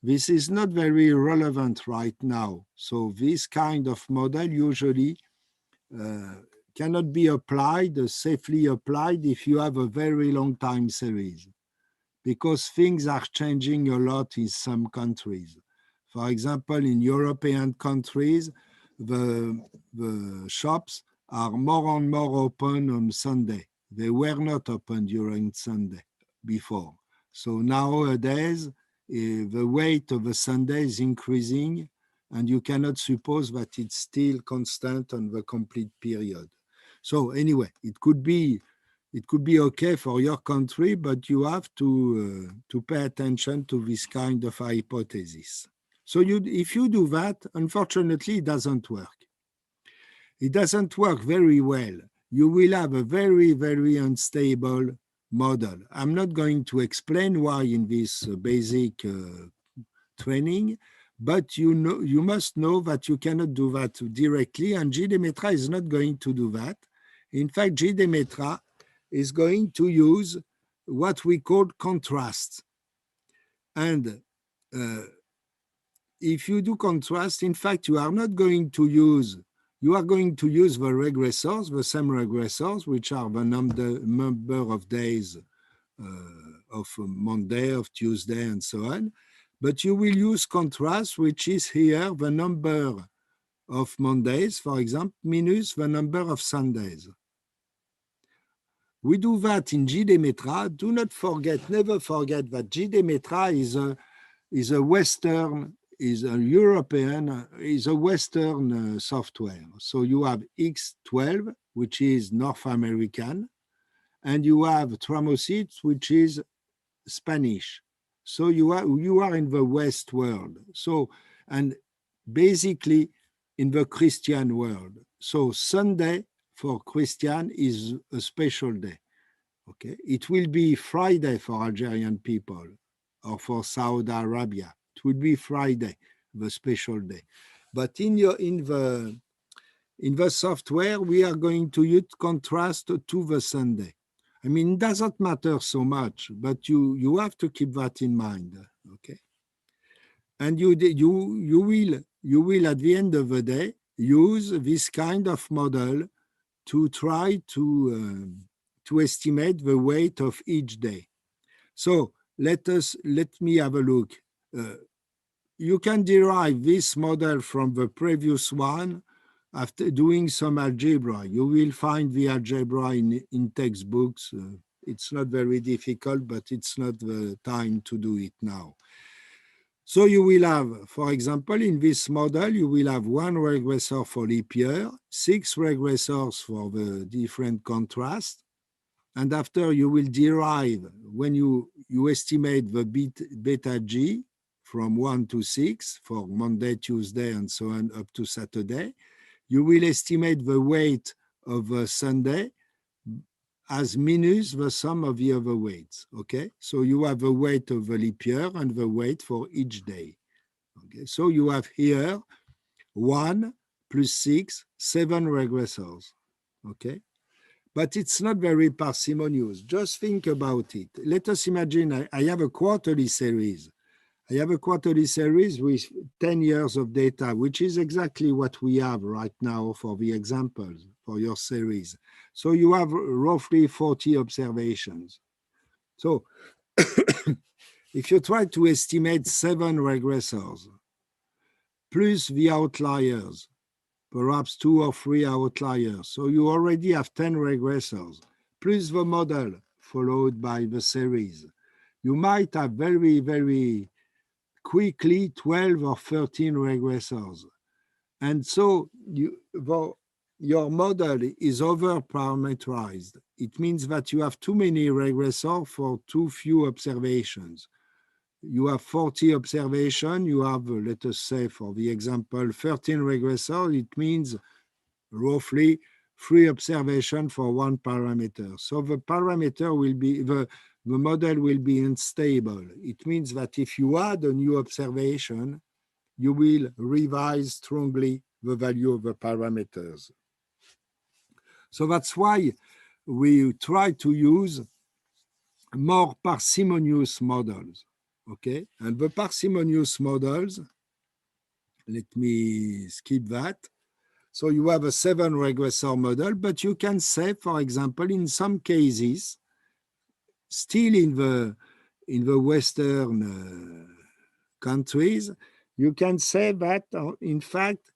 This is not very relevant right now. So this kind of model usually cannot be applied, safely applied, if you have a very long time series, because things are changing a lot in some countries. For example, in European countries, the shops are more and more open on Sunday. They were not open during Sunday before. So nowadays, the weight of a Sunday is increasing, and you cannot suppose that it's still constant on the complete period. So anyway, it could be okay for your country, but you have to pay attention to this kind of hypothesis. So if you do that, unfortunately, it doesn't work. It doesn't work very well. you will have a very, very unstable model. I'm not going to explain why in this basic training, but you must know that you cannot do that directly, and JDemetra is not going to do that. In fact, JDemetra is going to use what we call contrast. And if you do contrast, in fact, you are not going to use, you are going to use the regressors, the same regressors, which are the number of days of Monday, of Tuesday, and so on. But you will use contrast, which is here the number of Mondays, for example, minus the number of Sundays. We do that in JDemetra. Do not forget, never forget that JDemetra is a Western, is a European, is a Western software. So you have X12, which is North American, and you have Tramosit, which is Spanish. So you are in the West world. So, and basically in the Christian world. So Sunday for Christian is a special day. Okay, it will be Friday for Algerian people or for Saudi Arabia. It will be Friday, the special day. But in the software, we are going to use contrast to the Sunday. I mean, it doesn't matter so much, but you have to keep that in mind, okay? And you will at the end of the day use this kind of model to try to estimate the weight of each day. So let me have a look. You can derive this model from the previous one. After doing some algebra, you will find the algebra in textbooks. It's not very difficult, but it's not the time to do it now. So you will have, for example, in this model, you will have one regressor for leap year, 6 regressors for the different contrast. And after you will derive, when you estimate the beta G from 1 to 6 for Monday, Tuesday, and so on up to Saturday, you will estimate the weight of Sunday as minus the sum of the other weights, okay? So you have the weight of the leap year and the weight for each day, okay? So you have here 1 plus 6, 7 regressors, okay? But it's not very parsimonious. Just think about it. Let us imagine I have a quarterly series. I have a quarterly series with 10 years of data, which is exactly what we have right now for the examples for your series. So you have roughly 40 observations. So if you try to estimate 7 regressors, plus the outliers, perhaps 2 or 3 outliers, so you already have 10 regressors, plus the model followed by the series, you might have very, very quickly 12 or 13 regressors. And so your model is over-parameterized. It means that you have too many regressors for too few observations. You have 40 observations, you have, let us say, for the example, 13 regressors. It means roughly 3 observations for 1 parameter. So the parameter will be, the model will be unstable. It means that if you add a new observation, you will revise strongly the value of the parameters. So that's why we try to use more parsimonious models, okay? And the parsimonious models, let me skip that. So you have a 7 regressor model, but you can say, for example, in some cases, still in the Western countries, you can say that, in fact,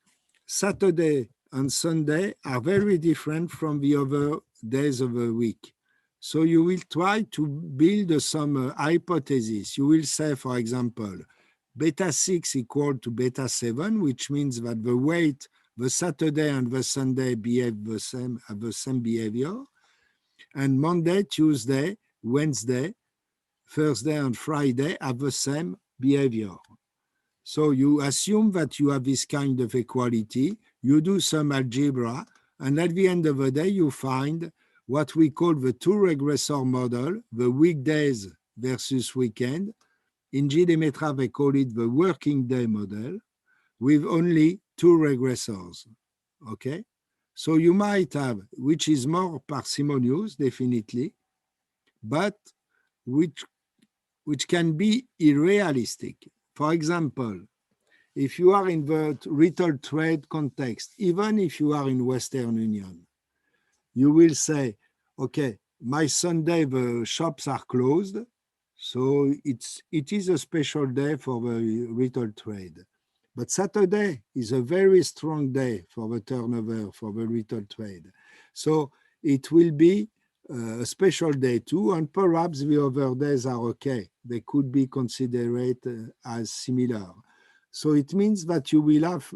Saturday and Sunday are very different from the other days of the week. So you will try to build some hypothesis. You will say, for example, beta 6 equal to beta 7, which means that the weight, the Saturday and the Sunday behave the same, have the same behavior. And Monday, Tuesday, Wednesday, Thursday, and Friday have the same behavior. So you assume that you have this kind of equality, you do some algebra, And at the end of the day, you find what we call the two regressor model, the weekdays versus weekend. In JDemetra, they call it the working day model with only two regressors, okay? So you might have, which is more parsimonious, definitely, but which can be unrealistic. For example, if you are in the retail trade context, even if you are in Western Union, you will say, okay, my Sunday, the shops are closed, so it is a special day for the retail trade. But Saturday is a very strong day for the turnover, for the retail trade. So it will be a special day too, and perhaps the other days are okay. They could be considered as similar. So it means that you will have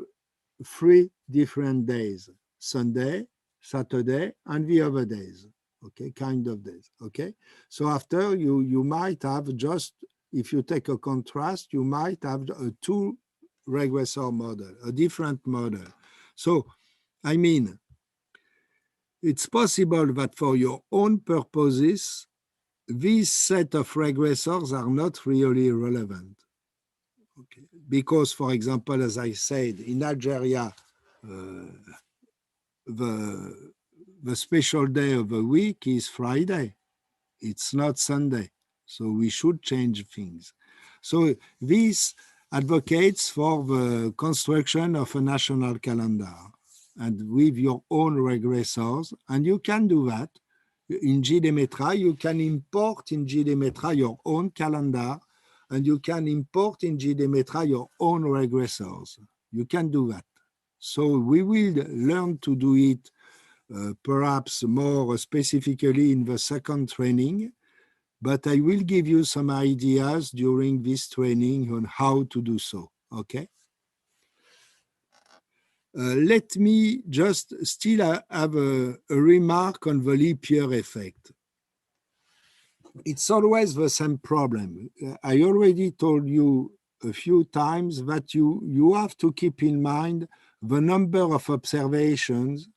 3 different days, Sunday, Saturday, and the other days, okay, kind of days, okay? So after you might have just, if you take a contrast, you might have a 2 regressor model, a different model. So, I mean, it's possible that for your own purposes, these set of regressors are not really relevant. Okay. Because, for example, as I said, in Algeria, the special day of the week is Friday. It's not Sunday. So we should change things. So this advocates for the construction of a national calendar and with your own regressors. And you can do that in JDemetra. You can import in JDemetra your own calendar, and you can import in JDemetra your own regressors. You can do that. So we will learn to do it perhaps more specifically in the second training, but I will give you some ideas during this training on how to do so, okay? Let me just still have a remark on the leap year effect. It's always the same problem. I already told you a few times that you have to keep in mind the number of observations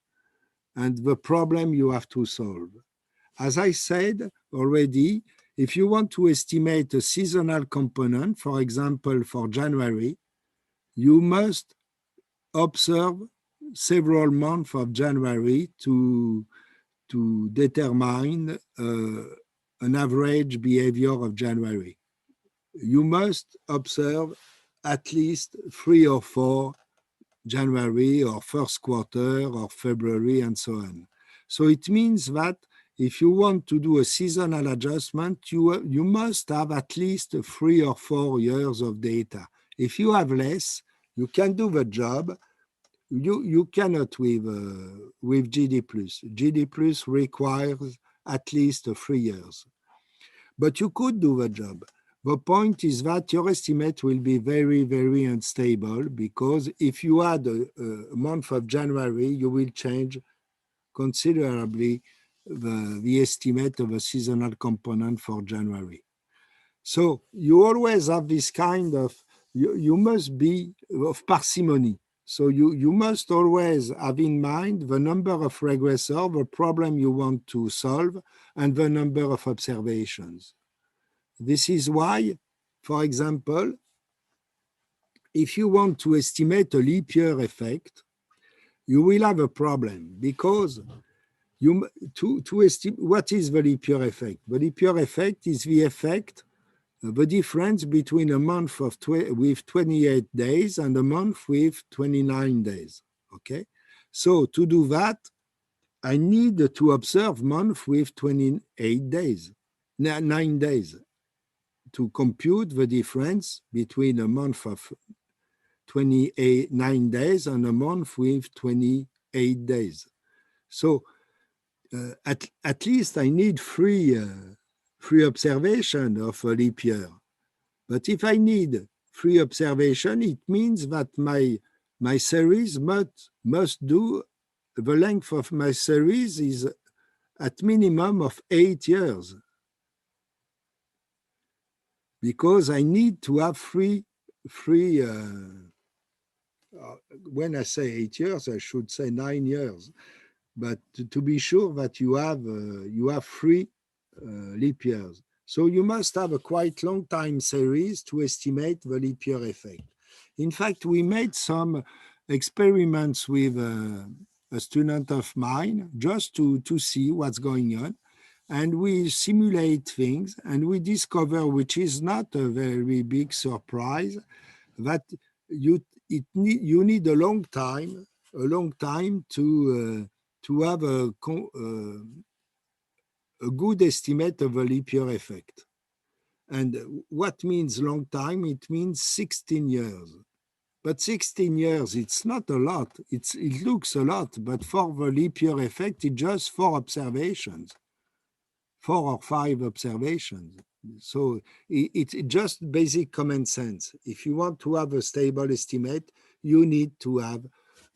and the problem you have to solve. As I said already, if you want to estimate a seasonal component, for example, for January, you must observe several months of January to determine an average behavior of January. You must observe at least 3 or 4 January or first quarter or February and so on. So it means that if you want to do a seasonal adjustment, you must have at least 3 or 4 years of data. If you have less, you can do the job. You cannot with GD+. GD+ requires at least 3 years. But you could do the job. The point is that your estimate will be very, very unstable, because if you add a month of January, you will change considerably the estimate of a seasonal component for January. So you always have this kind of, you must be of parsimony. So you must always have in mind the number of regressors, the problem you want to solve, and the number of observations. This is why, for example, if you want to estimate a leap year effect, you will have a problem, because to estimate what is the leap year effect. The leap year effect is the effect, the difference between a month with 28 days and a month with 29 days. Okay, so to do that, I need to observe month with 28 days, 9 days, to compute the difference between a month of 9 days and a month with 28 days. So at least I need three observation of a leap year. But if I need 3 observation, it means that my series must do, the length of my series is at minimum of 8 years. Because I need to have three when I say 8 years, I should say 9 years. but to be sure that you have 3 leap years. So you must have a quite long time series to estimate the leap year effect. In fact, we made some experiments with a student of mine just to see what's going on. And we simulate things and we discover, which is not a very big surprise, that you need a long time to have a good estimate of a leap year effect. And what means long time? It means 16 years. But 16 years, it's not a lot. It looks a lot, but for the leap year effect, it's just 4 observations, 4 or 5 observations. So it's just basic common sense. If you want to have a stable estimate, you need to have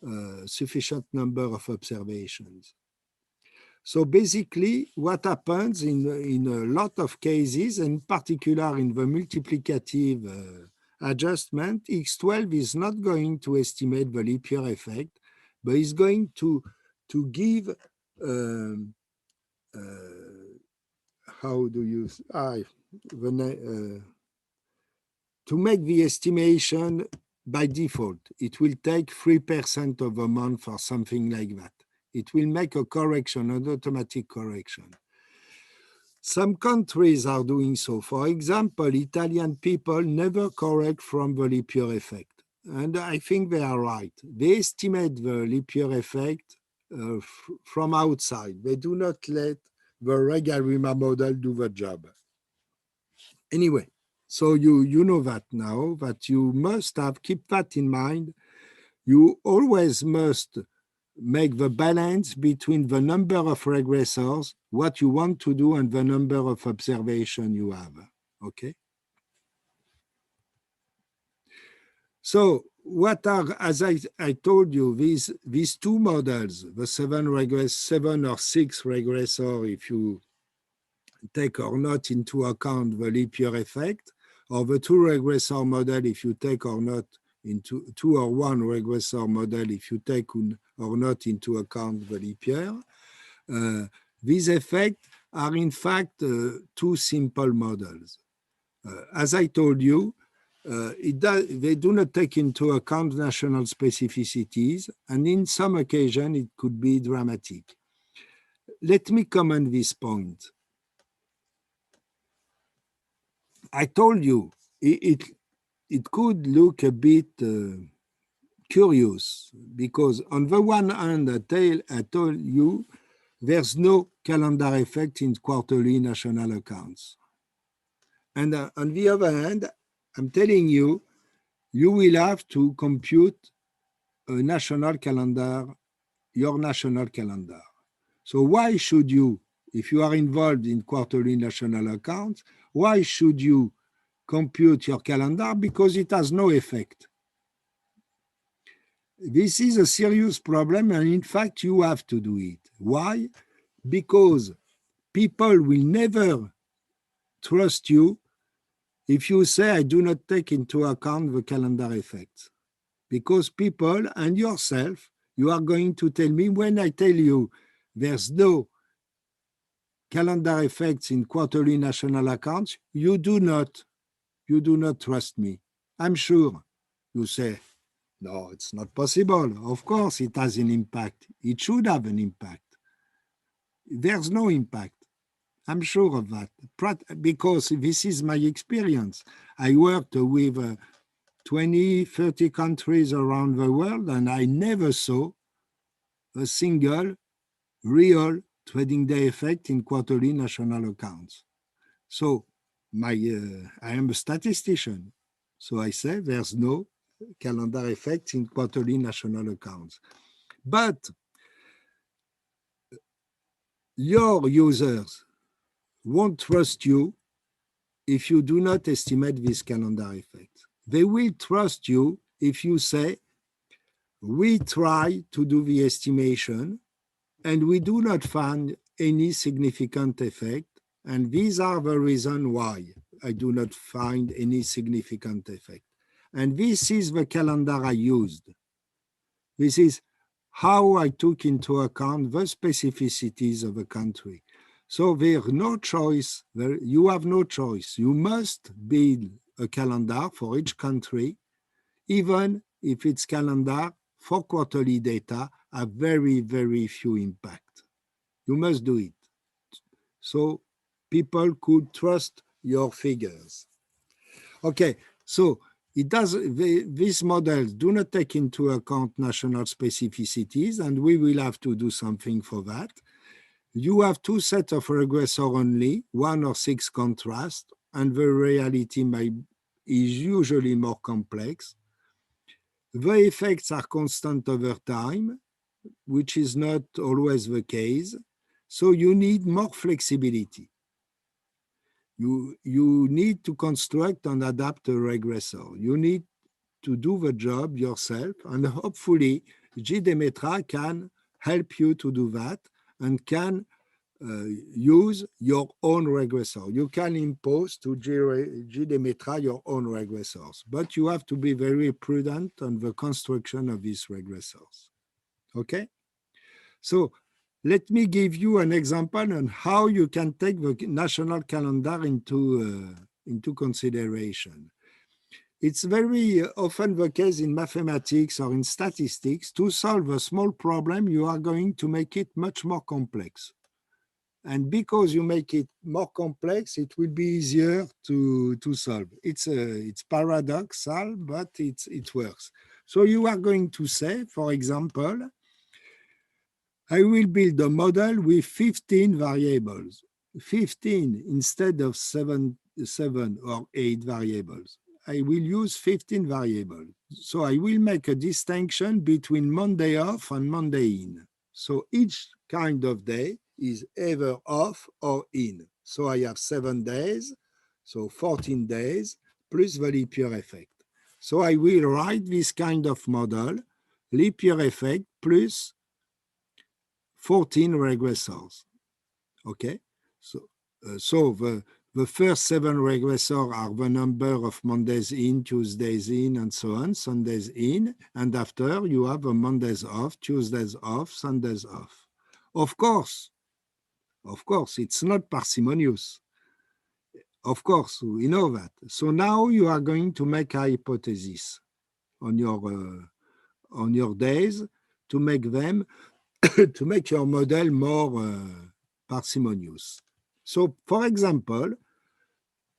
a sufficient number of observations. So basically, what happens in a lot of cases, in particular in the multiplicative adjustment, X12 is not going to estimate the leap year effect, but is going to give how do you to make the estimation by default. It will take 3% of a month or something like that. It will make a correction, an automatic correction. Some countries are doing so. For example, Italian people never correct from the leap year effect. And I think they are right. They estimate the leap year effect from outside. They do not let the Regarima model do the job. Anyway, so you know that now, that you must keep that in mind. You always must make the balance between the number of regressors, what you want to do, and the number of observations you have, okay? So what are, as I told you, these 2 models, the 7 or 6 regressor, if you take or not into account the leap year effect, or the 2 regressor model, if you take or not into 2 or 1 regressor model, if you take or not into account the leap year. These effects are in fact 2 simple models. As I told you, they do not take into account national specificities, and in some occasions it could be dramatic. Let me comment this point. I told you it could look a bit curious, because on the one hand, I told you there's no calendar effect in quarterly national accounts. And on the other hand, I'm telling you, you will have to compute a national calendar, your national calendar. So why should you, if you are involved in quarterly national accounts, why should you compute your calendar? Because it has no effect. This is a serious problem, and in fact, you have to do it. Why? Because people will never trust you if you say, I do not take into account the calendar effects. Because people and yourself, you are going to tell me, when I tell you there's no calendar effects in quarterly national accounts, you do not trust me. I'm sure. You say, no, it's not possible. Of course, it has an impact. It should have an impact. There's no impact. I'm sure of that, because this is my experience. I worked with 20, 30 countries around the world, and I never saw a single real trading day effect in quarterly national accounts. So I am a statistician. So I say there's no calendar effect in quarterly national accounts. But your users won't trust you if you do not estimate this calendar effect. They will trust you if you say, we try to do the estimation and we do not find any significant effect. And these are the reasons why I do not find any significant effect. And this is the calendar I used. This is how I took into account the specificities of a country. So there's no choice, you have no choice. You must build a calendar for each country, even if its calendar for quarterly data have very, very few impact. You must do it. So people could trust your figures. Okay, so it does, these models do not take into account national specificities, and we will have to do something for that. You have two sets of regressor only, 1 or 6 contrast, and the reality is usually more complex. The effects are constant over time, which is not always the case. So you need more flexibility. You need to construct and adapt a regressor. You need to do the job yourself, and hopefully JDemetra can help you to do that and can use your own regressor. You can impose to JDemetra your own regressors, but you have to be very prudent on the construction of these regressors. Okay? So let me give you an example on how you can take the national calendar into consideration. It's very often the case in mathematics or in statistics. To solve a small problem, you are going to make it much more complex. And because you make it more complex, it will be easier to solve. It's paradoxal, but it works. So you are going to say, for example, I will build a model with 15 variables, 15 instead of 7 or 8 variables. I will use 15 variables. So I will make a distinction between Monday off and Monday in. So each kind of day is either off or in. So I have 7 days, so 14 days, plus the leap year effect. So I will write this kind of model, leap year effect plus 14 regressors. Okay, so the first 7 regressors are the number of Mondays in, Tuesdays in, and so on, Sundays in, and after you have a Mondays off, Tuesdays off, Sundays off. Of course, it's not parsimonious. Of course, we know that. So now you are going to make a hypothesis on your days to make them to make your model more parsimonious. So, for example,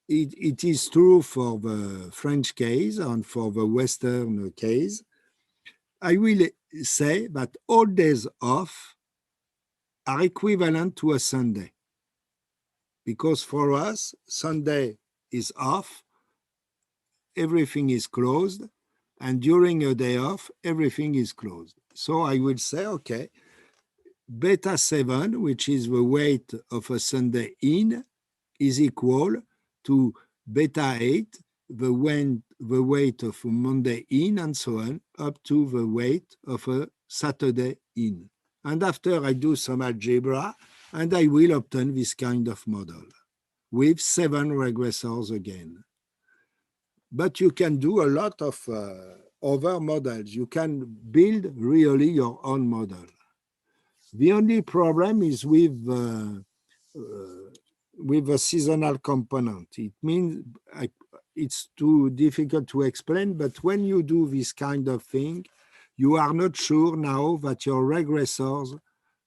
it is true for the French case and for the Western case. I will say that all days off are equivalent to a Sunday. Because for us, Sunday is off, everything is closed, and during a day off, everything is closed. So I will say, okay, beta 7, which is the weight of a Sunday in, is equal to beta 8, the weight of a Monday in, and so on, up to the weight of a Saturday in. And after I do some algebra, and I will obtain this kind of model with 7 regressors again. But you can do a lot of other models. You can build really your own model. The only problem is with a seasonal component. It means it's too difficult to explain, but when you do this kind of thing, you are not sure now that your regressors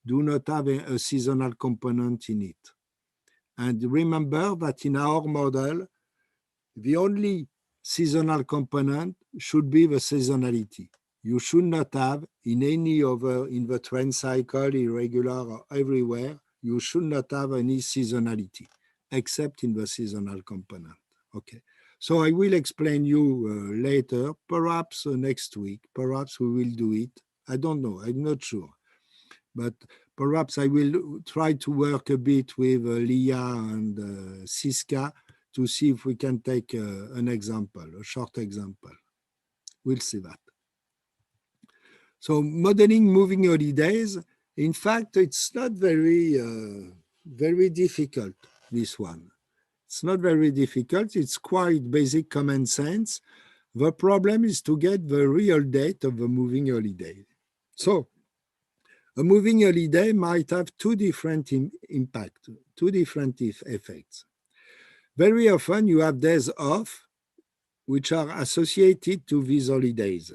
do not have a seasonal component in it. And remember that in our model, the only seasonal component should be the seasonality. You should not have in any other, in the trend cycle, irregular or everywhere, you should not have any seasonality, except in the seasonal component. Okay, so I will explain you later, perhaps next week, perhaps we will do it. I don't know, I'm not sure. But perhaps I will try to work a bit with Leah and Siska to see if we can take an example, a short example. We'll see that. So modeling moving holidays, in fact, it's not very, very difficult, this one. It's not very difficult. It's quite basic common sense. The problem is to get the real date of the moving holiday. So A moving holiday might have two different impacts, two different effects. Very often you have days off which are associated to these holidays.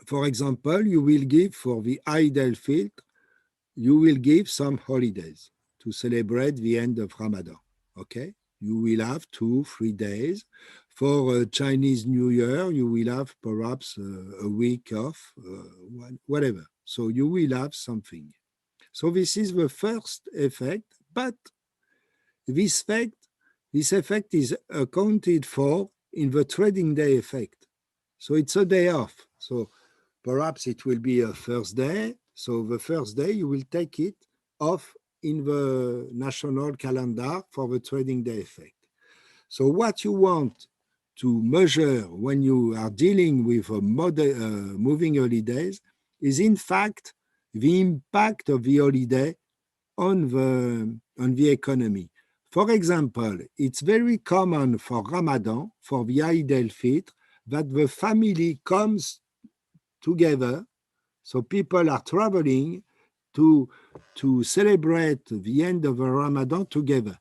For example, you will give for the idle field, you will give some holidays to celebrate the end of Ramadan, okay? You will have 2-3 days. For Chinese New Year, you will have perhaps a week off, whatever. So you will have something. So this is the first effect, but this effect is accounted for in the trading day effect. So it's a day off. So perhaps it will be a first day. So the first day you will take it off in the national calendar for the trading day effect. So what you want to measure when you are dealing with a moving holidays is in fact the impact of the holiday on the economy. For example, it's very common for Ramadan, for the Eid al-Fitr, that the family comes together. So people are traveling to celebrate the end of the Ramadan together.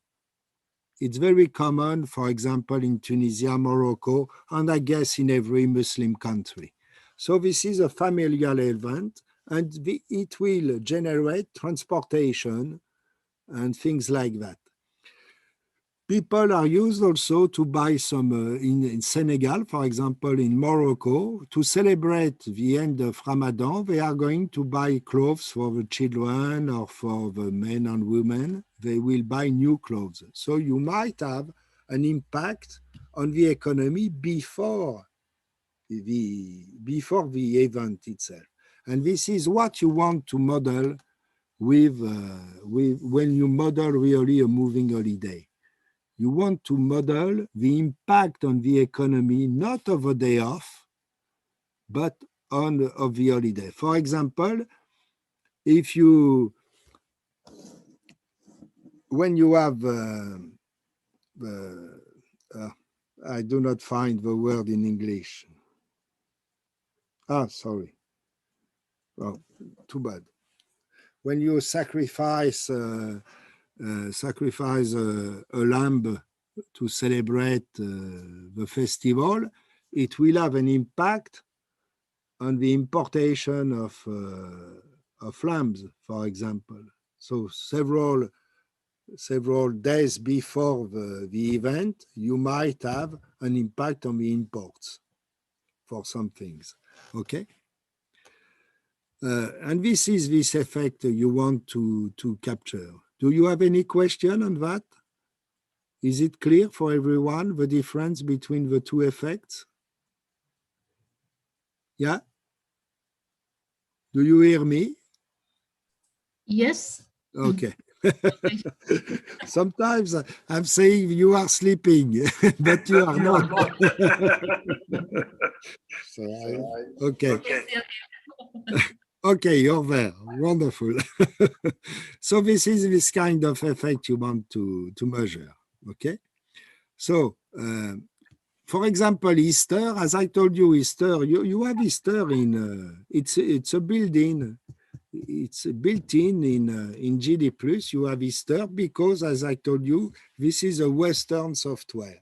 It's very common, for example, in Tunisia, Morocco, and I guess in every Muslim country. So this is a familial event, and it will generate transportation and things like that. People are used also to buy some, in Senegal, for example, in Morocco, to celebrate the end of Ramadan, they are going to buy clothes for the children or for the men and women. They will buy new clothes. So you might have an impact on the economy before the event itself. And this is what you want to model with when you model really a moving holiday. You want to model the impact on the economy, not of a day off, but of the holiday. For example, when you have, I do not find the word in English. Sorry. Oh, too bad. When you sacrifice a lamb to celebrate the festival, it will have an impact on the importation of lambs, for example. So several days before the event, you might have an impact on the imports for some things, okay? And this is this effect you want to capture. Do you have any question on that? Is it clear for everyone, the difference between the two effects? Yeah? Do you hear me? Yes. Okay. Sometimes I'm saying you are sleeping, but you are not. Okay. Okay, you're there. Wonderful. So this is this kind of effect you want to measure. Okay. So, for example, Easter, as I told you, Easter, you have Easter in, it's a built-in, it's built-in JDemetra. You have Easter because, as I told you, this is a Western software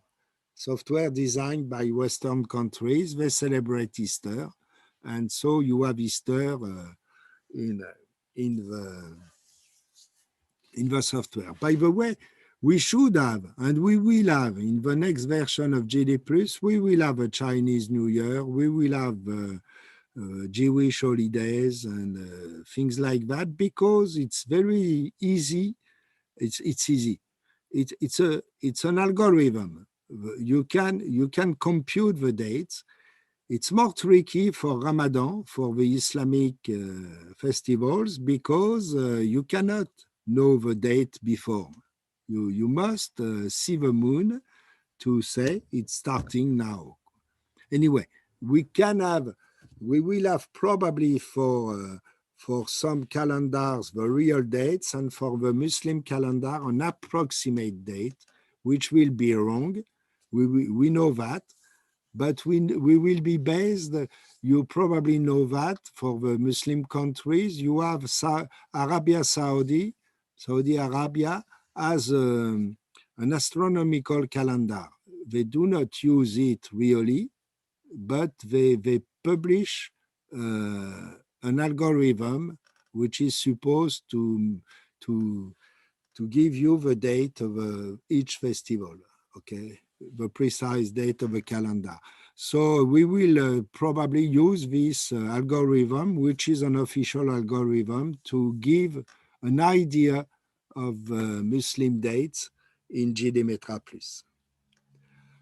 designed by Western countries. They celebrate Easter. And so you have Easter in the software. By the way, we should have, and we will have, in the next version of JDemetra, we will have a Chinese New Year, we will have Jewish holidays and things like that, because it's very easy. It's easy. It's an algorithm. You can compute the dates. It's more tricky for Ramadan, for the Islamic festivals, because you cannot know the date before. You must see the moon to say it's starting now. Anyway, we will have probably for some calendars the real dates, and for the Muslim calendar an approximate date, which will be wrong. We know that. But we will be based you probably know that for the Muslim countries, you have Saudi Arabia as an astronomical calendar. They do not use it really, but they publish an algorithm which is supposed to give you the date of each festival, okay, the precise date of the calendar. So we will probably use this algorithm, which is an official algorithm, to give an idea of Muslim dates in JDemetra Plus.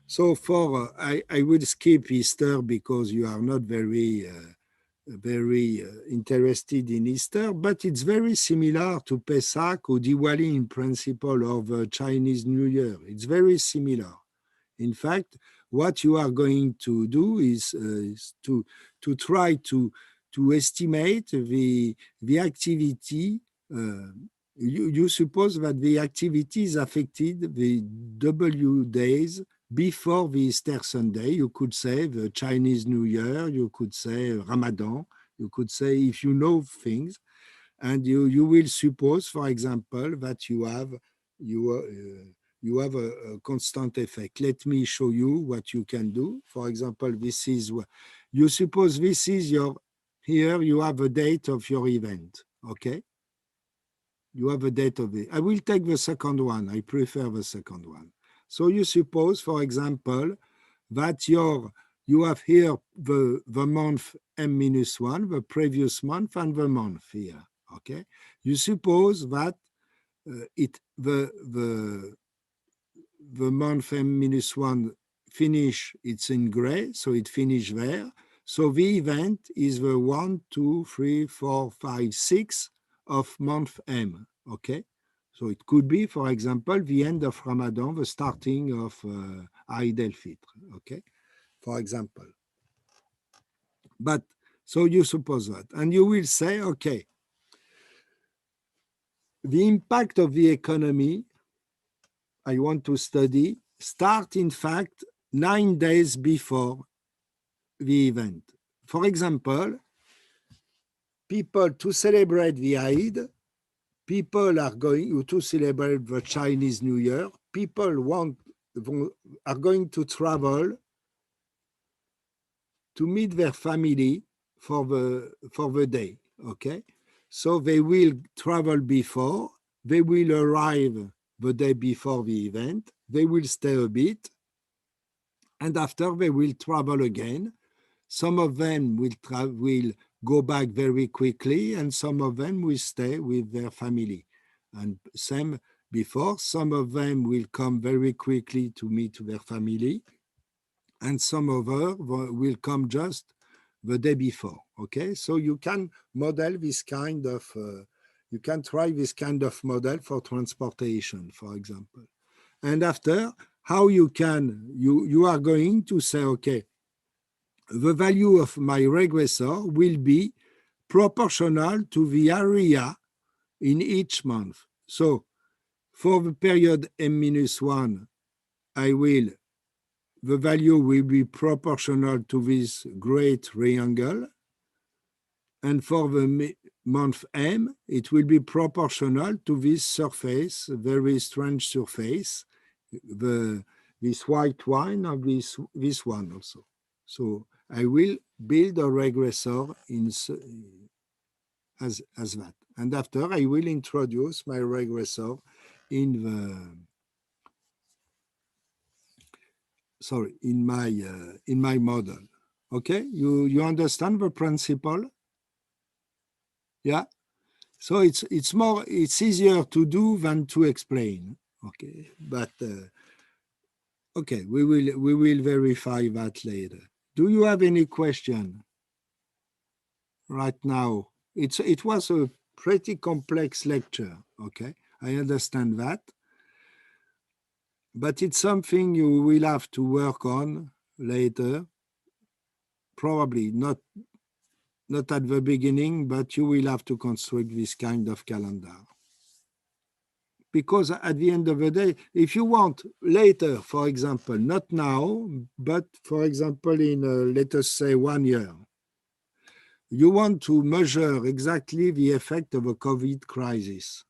So for, I will skip Easter because you are not very interested in Easter, but it's very similar to Pesach or Diwali in principle of Chinese New Year. It's very similar. In fact, what you are going to do is to try to estimate the activity. You suppose that the activity is affected the W days before the Easter Sunday. You could say the Chinese New Year, you could say Ramadan, you could say, if you know things, and you will suppose, for example, that you have a constant effect. Let me show you what you can do. For example, this is what you suppose this is your, here you have a date of your event, okay? You have a date of it. I will take the second one. I prefer the second one. So you suppose, for example, that you have here the month M-1, the previous month, and the month here, okay? You suppose that the month M-1 finish, it's in gray, so it finished there. So the event is the 1, 2, 3, 4, 5, 6 of month M, okay? So it could be, for example, the end of Ramadan, the starting of Eid al-Fitr, okay? For example. But, so you suppose that, and you will say, okay, the impact of the economy I want to study start, in fact, 9 days before the event. For example, people to celebrate the Eid, people are going to celebrate the Chinese New Year, people are going to travel to meet their family for the day, okay? So they will travel before, they will arrive the day before the event, they will stay a bit, and after they will travel again. Some of them will go back very quickly, and some of them will stay with their family. And same before, some of them will come very quickly to meet their family, and some of them will come just the day before, okay? So you can model this kind of, you can try this kind of model for transportation, for example. And after, how you are going to say, okay, the value of my regressor will be proportional to the area in each month. So for the period M-1, the value will be proportional to this great triangle. And for the month M, it will be proportional to this surface, very strange surface, this white one or this one also. So I will build a regressor as that. And after I will introduce my regressor in my model. Okay, you understand the principle? Yeah. So it's easier to do than to explain. Okay, but okay, we will verify that later. Do you have any question right now? It was a pretty complex lecture. Okay, I understand that, but it's something you will have to work on later. Probably not at the beginning, but you will have to construct this kind of calendar. Because at the end of the day, if you want later, for example, not now, but for example, in let us say 1 year, you want to measure exactly the effect of a COVID crisis.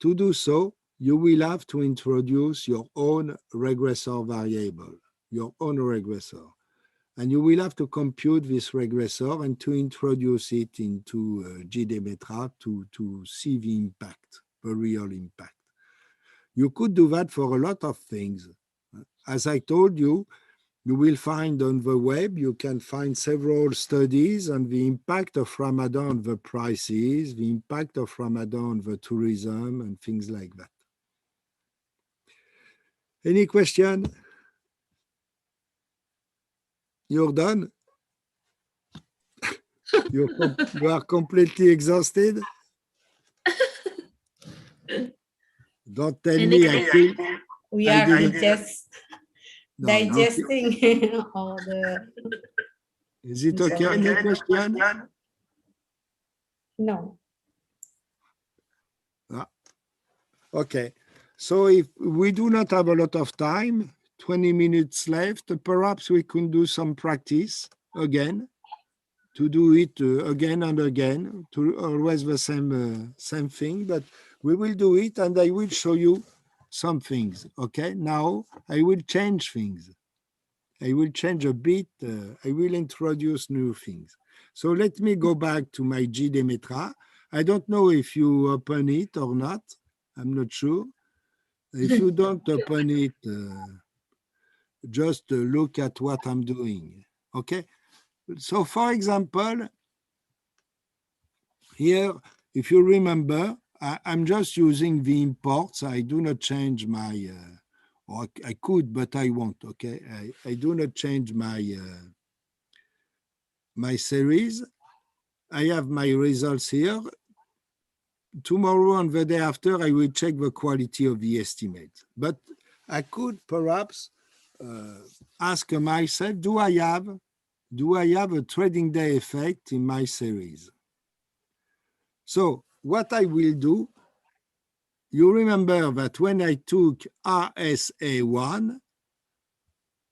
To do so, you will have to introduce your own regressor variable, your own regressor. And you will have to compute this regressor and to introduce it into JDemetra to see the impact, the real impact. You could do that for a lot of things. As I told you, you will find on the web, you can find several studies on the impact of Ramadan on the prices, the impact of Ramadan on the tourism, and things like that. Any question? You're done? You are completely exhausted? Don't tell me I think we are just digesting all the. Is it okay? Any question? No. Okay. So if we do not have a lot of time, 20 minutes left, perhaps we can do some practice again, to do it again and again, to always the same thing, but we will do it and I will show you some things, okay? Now I will change things. I will change a bit, I will introduce new things. So let me go back to my JDemetra. I don't know if you open it or not, I'm not sure. If you don't open it, just look at what I'm doing, okay? So for example, here, if you remember, I'm just using the imports. I do not change my, or I could, but I won't, okay? I do not change my, my series. I have my results here. Tomorrow and the day after, I will check the quality of the estimate. But I could perhaps ask myself, do I have a trading day effect in my series? So what I will do, you remember that when I took RSA1,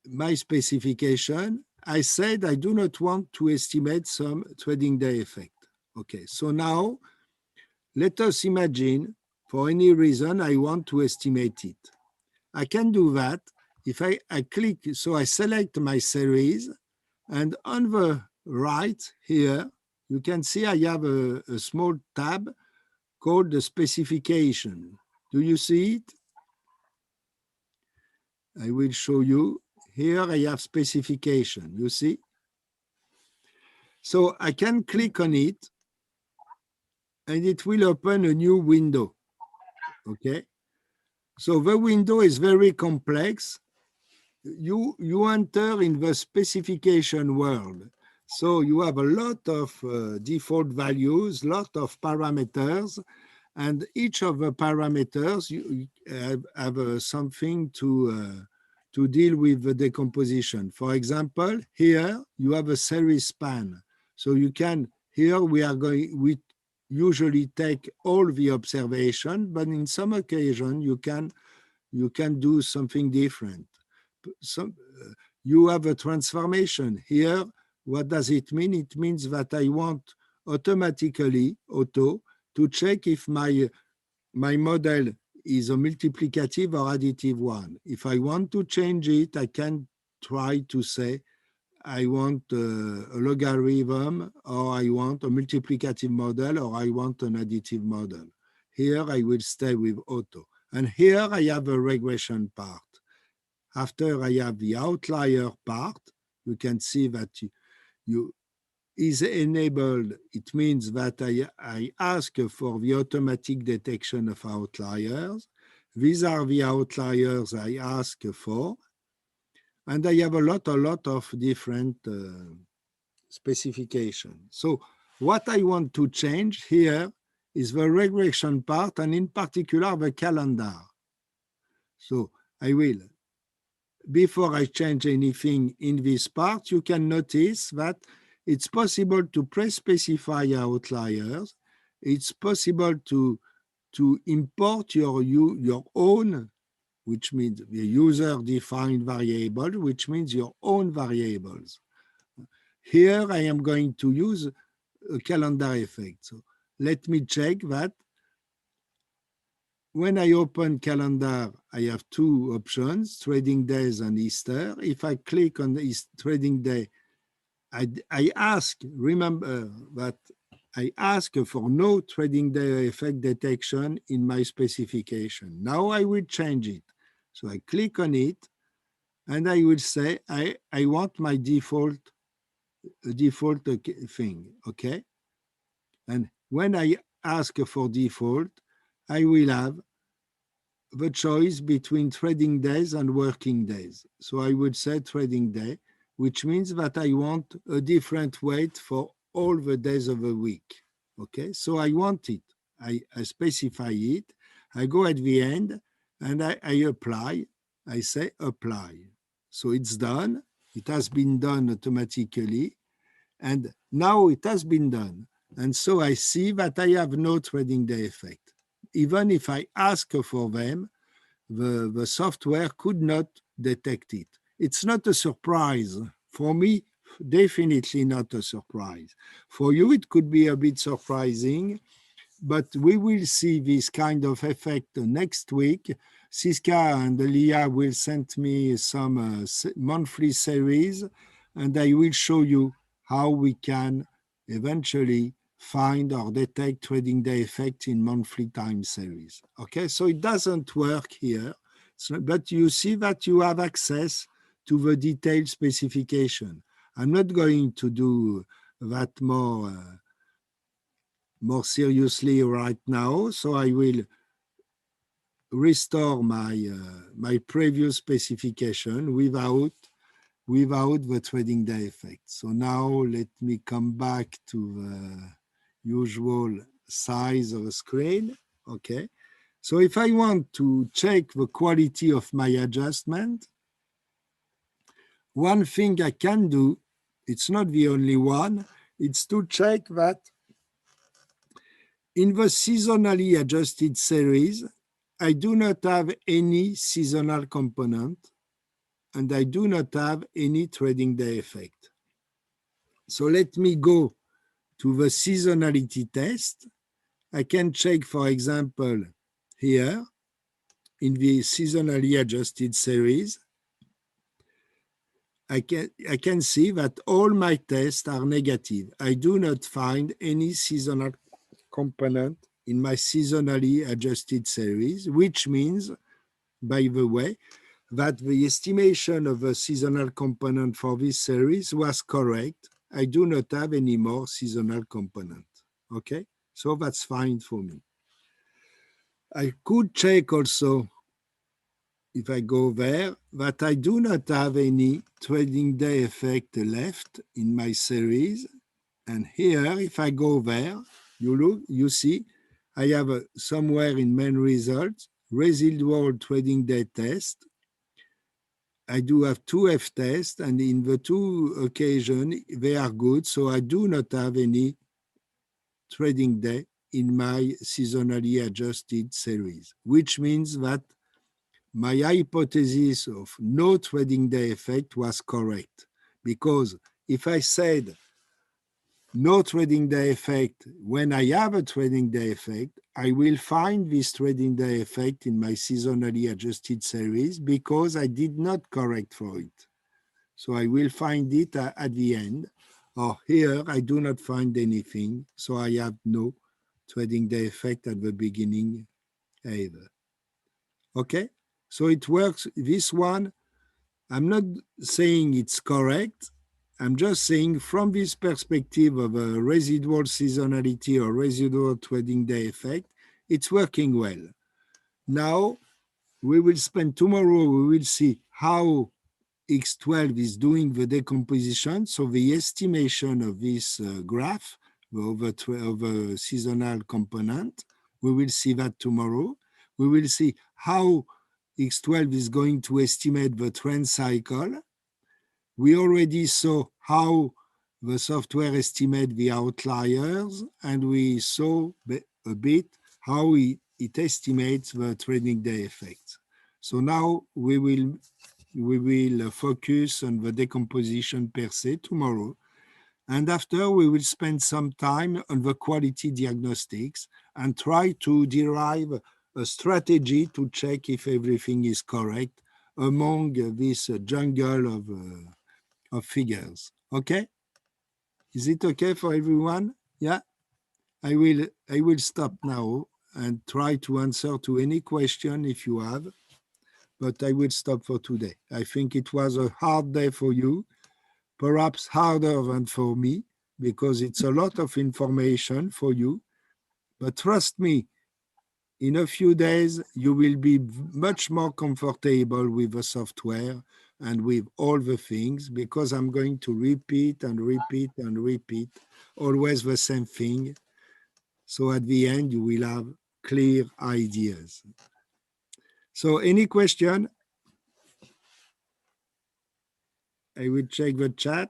my specification, I said I do not want to estimate some trading day effect. Okay, so now let us imagine for any reason I want to estimate it. I can do that if I click, so I select my series, and on the right here, you can see I have a small tab called the specification. Do you see it? I will show you. Here I have specification, you see? So I can click on it and it will open a new window, okay? So the window is very complex. You enter in the specification world. So you have a lot of default values, lot of parameters, and each of the parameters you have something to deal with the decomposition. For example, here you have a series span. So you can, here we usually take all the observation, but in some occasion you can do something different. You have a transformation here. What does it mean? It means that I want automatically, to check if my model is a multiplicative or additive one. If I want to change it, I can try to say, I want a logarithm, or I want a multiplicative model, or I want an additive model. Here I will stay with auto. And here I have a regression part. After I have the outlier part, you can see that you is enabled. It means that I ask for the automatic detection of outliers. These are the outliers I ask for. And I have a lot of different specifications. So what I want to change here is the regression part, and in particular, the calendar. So I will, before I change anything in this part, you can notice that it's possible to pre-specify outliers. It's possible to import your own, which means the user-defined variable, which means your own variables. here I am going to use a calendar effect. So let me check that. When I open calendar, I have two options, trading days and Easter. If I click on the trading day, I ask, remember that I ask for no trading day effect detection in my specification. Now I will change it. So I click on it and I will say, I want my default thing, okay? And when I ask for default, I will have the choice between trading days and working days. So I would say trading day, which means that I want a different weight for all the days of the week. Okay, so I want it. I specify it. I go at the end and I apply. I say apply. So it's done. It has been done automatically. And now it has been done. And so I see that I have no trading day effect. Even if I ask for them, the software could not detect it. It's not a surprise. For me, definitely not a surprise. For you, it could be a bit surprising, but we will see this kind of effect next week. Siska and Leah will send me some monthly series, and I will show you how we can eventually find or detect trading day effect in monthly time series. Okay, so it doesn't work here, but you see that you have access to the detailed specification. I'm not going to do that more seriously right now, so I will restore my previous specification without the trading day effect. So now let me come back to the usual size of the screen. Okay. So if I want to check the quality of my adjustment, one thing I can do, it's not the only one, it's to check that in the seasonally adjusted series, I do not have any seasonal component and I do not have any trading day effect. So let me go to the seasonality test. I can check, for example, here in the seasonally adjusted series, I can see that all my tests are negative. I do not find any seasonal component in my seasonally adjusted series, which means, by the way, that the estimation of a seasonal component for this series was correct. I do not have any more seasonal component. Okay, so that's fine for me. I could check also, if I go there, that I do not have any trading day effect left in my series. And here, if I go there, you look, you see, I have somewhere in main results, residual trading day test. I do have two F tests, and in the two occasions, they are good. So I do not have any trading day in my seasonally adjusted series, which means that my hypothesis of no trading day effect was correct. Because if I said no trading day effect, when I have a trading day effect, I will find this trading day effect in my seasonally adjusted series because I did not correct for it. So I will find it at the end. Or here, I do not find anything, so I have no trading day effect at the beginning either. Okay, so it works. This one, I'm not saying it's correct. I'm just saying from this perspective of a residual seasonality or residual trading day effect, it's working well. Now, we will spend tomorrow, we will see how X12 is doing the decomposition. So the estimation of this graph of a seasonal component, we will see that tomorrow. We will see how X12 is going to estimate the trend cycle. We already saw how the software estimates the outliers, and we saw a bit how it estimates the trading day effect. So now we will focus on the decomposition per se tomorrow. And after, we will spend some time on the quality diagnostics and try to derive a strategy to check if everything is correct among this jungle of figures. Okay? Is it okay for everyone? Yeah? I will stop now and try to answer to any question if you have, but I will stop for today. I think it was a hard day for you, perhaps harder than for me, because it's a lot of information for you. But trust me, in a few days, you will be much more comfortable with the software and with all the things, because I'm going to repeat and repeat and repeat, always the same thing. So at the end, you will have clear ideas. So any question? I will check the chat.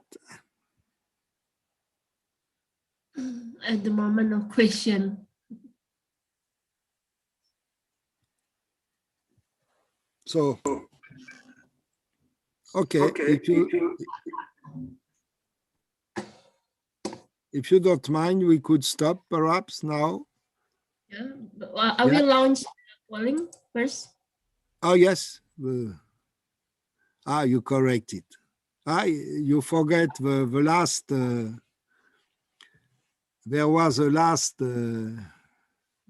At the moment, no question. So, okay, if you don't mind, we could stop perhaps now. Yeah, I will launch polling first. Oh, yes. You correct it. You forget the last, there was a last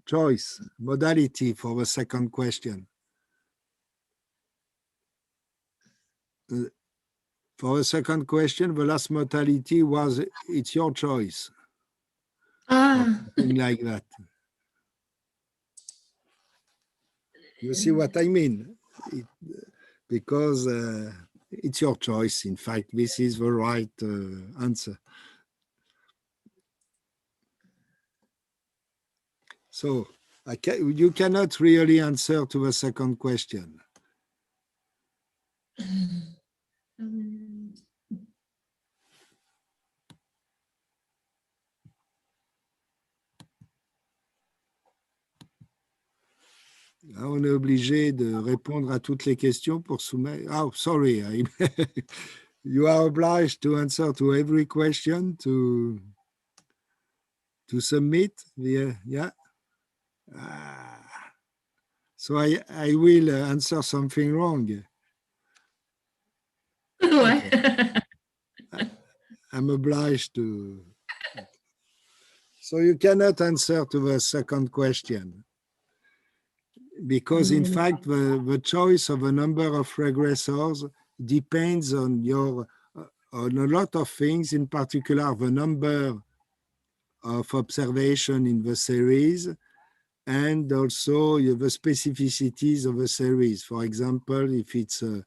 choice, modality for the second question. For the second question, the last modality was, it's your choice. Something like that. You see what I mean? Because it's your choice. In fact, this is the right answer. So you cannot really answer to the second question. On est obligé de répondre à toutes les questions pour soumettre. Oh, sorry. You are obliged to answer to every question to submit. Yeah. So I will answer something wrong. Okay. I'm obliged to. So you cannot answer to the second question, because in fact the choice of a number of regressors depends on on a lot of things, in particular the number of observation in the series, and also the specificities of the series. For example, if it's a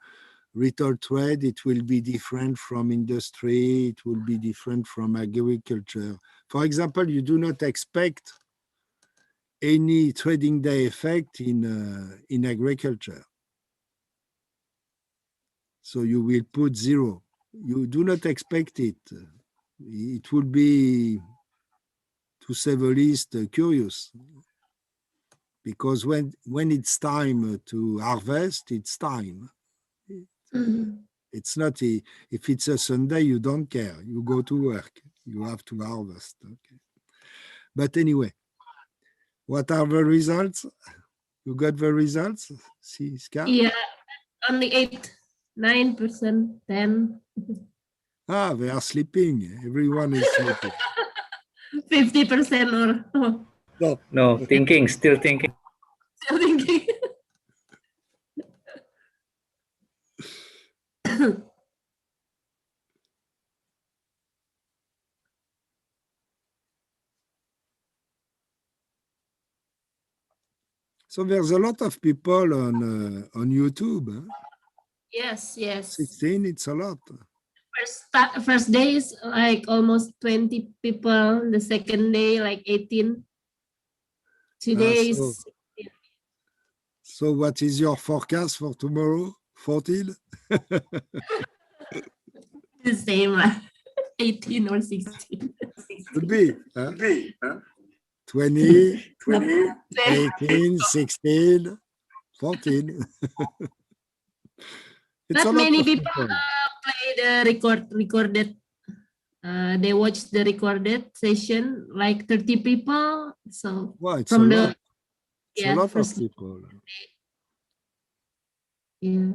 retail trade, it will be different from industry, it will be different from agriculture. For example, you do not expect any trading day effect in agriculture. So you will put 0. You do not expect it. It would be, to say the least, curious. Because when it's time to harvest, it's time. It's not, if it's a Sunday, you don't care. You go to work. You have to harvest. Okay. But anyway, what are the results? You got the results? See, Ska? Yeah, only 9%, 10. They are sleeping. Everyone is sleeping. 50% or no, thinking, still thinking. Still thinking. So there's a lot of people on YouTube. Huh? Yes. 16, it's a lot. First day is like almost 20 people. The second day, like 18. Today is. So what is your forecast for tomorrow? 14? The same, like 18 or 16. Could be. Huh? 20, 18, 16, 14. Not many people play the recorded they watch the recorded session, like 30 people. So Well, it's from a lot. It's a yeah, lot of first, people. yeah.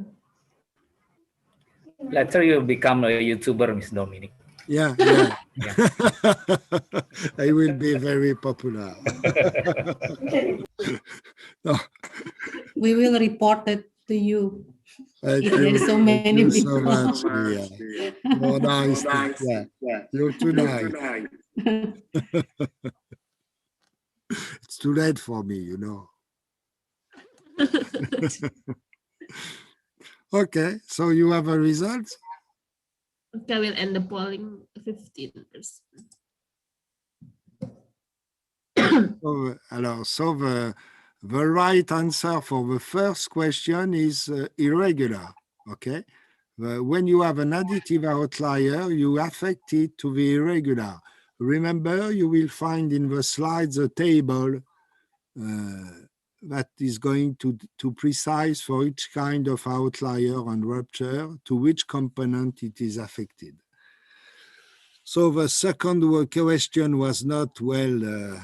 Later you become a YouTuber, Miss Dominique. Yeah. I will be very popular. No. We will report it to you. Thank If there's so many you people. so much. Yeah. Oh, nice. Yeah. You're too nice. It's too late for me, you know. Okay, so you have a result? Okay, we'll end the polling 15%. So the right answer for the first question is irregular, okay? When you have an additive outlier, you affect it to the irregular. Remember, you will find in the slides a table that is going to precise for each kind of outlier and rupture to which component it is affected. So the second question was not well,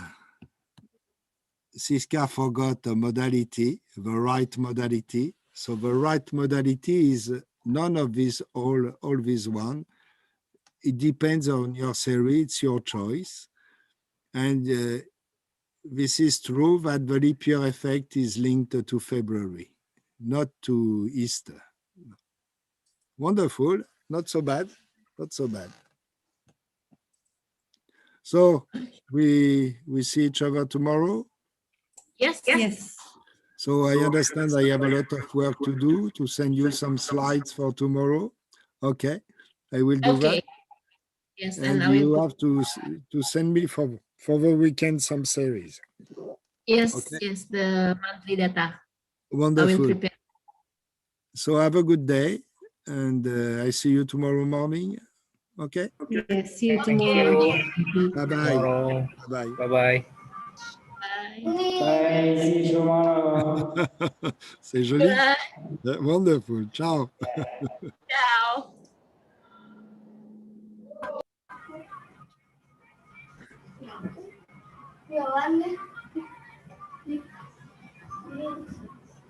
Siska forgot a modality, the right modality. So the right modality is none of these, all these one. It depends on your series, it's your choice. And this is true that the leap year effect is linked to February, not to Easter. Wonderful, not so bad, not so bad. So we see each other tomorrow? Yes. So I understand I have a lot of work to do to send you some slides for tomorrow. Okay, I will do that. Yes, And I will you have to send me for the weekend some series. Yes, okay? Yes, the monthly data. Wonderful. I will prepare. So have a good day, and I see you tomorrow morning. Okay. Yes, see you tomorrow. Bye bye. Tomorrow. Bye bye. Bye bye. Bye, see you tomorrow. C'est joli. Bye. Wonderful. Ciao. Ciao.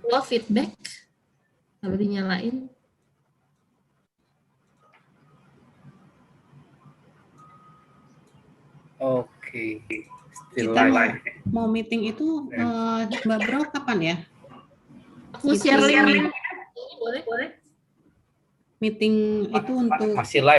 Lo feedback. Kalau dinyalain. Oke. Still Kita live. mau meeting itu Mbak Bro kapan ya? Aku share link. Boleh. Meeting itu untuk Masih live.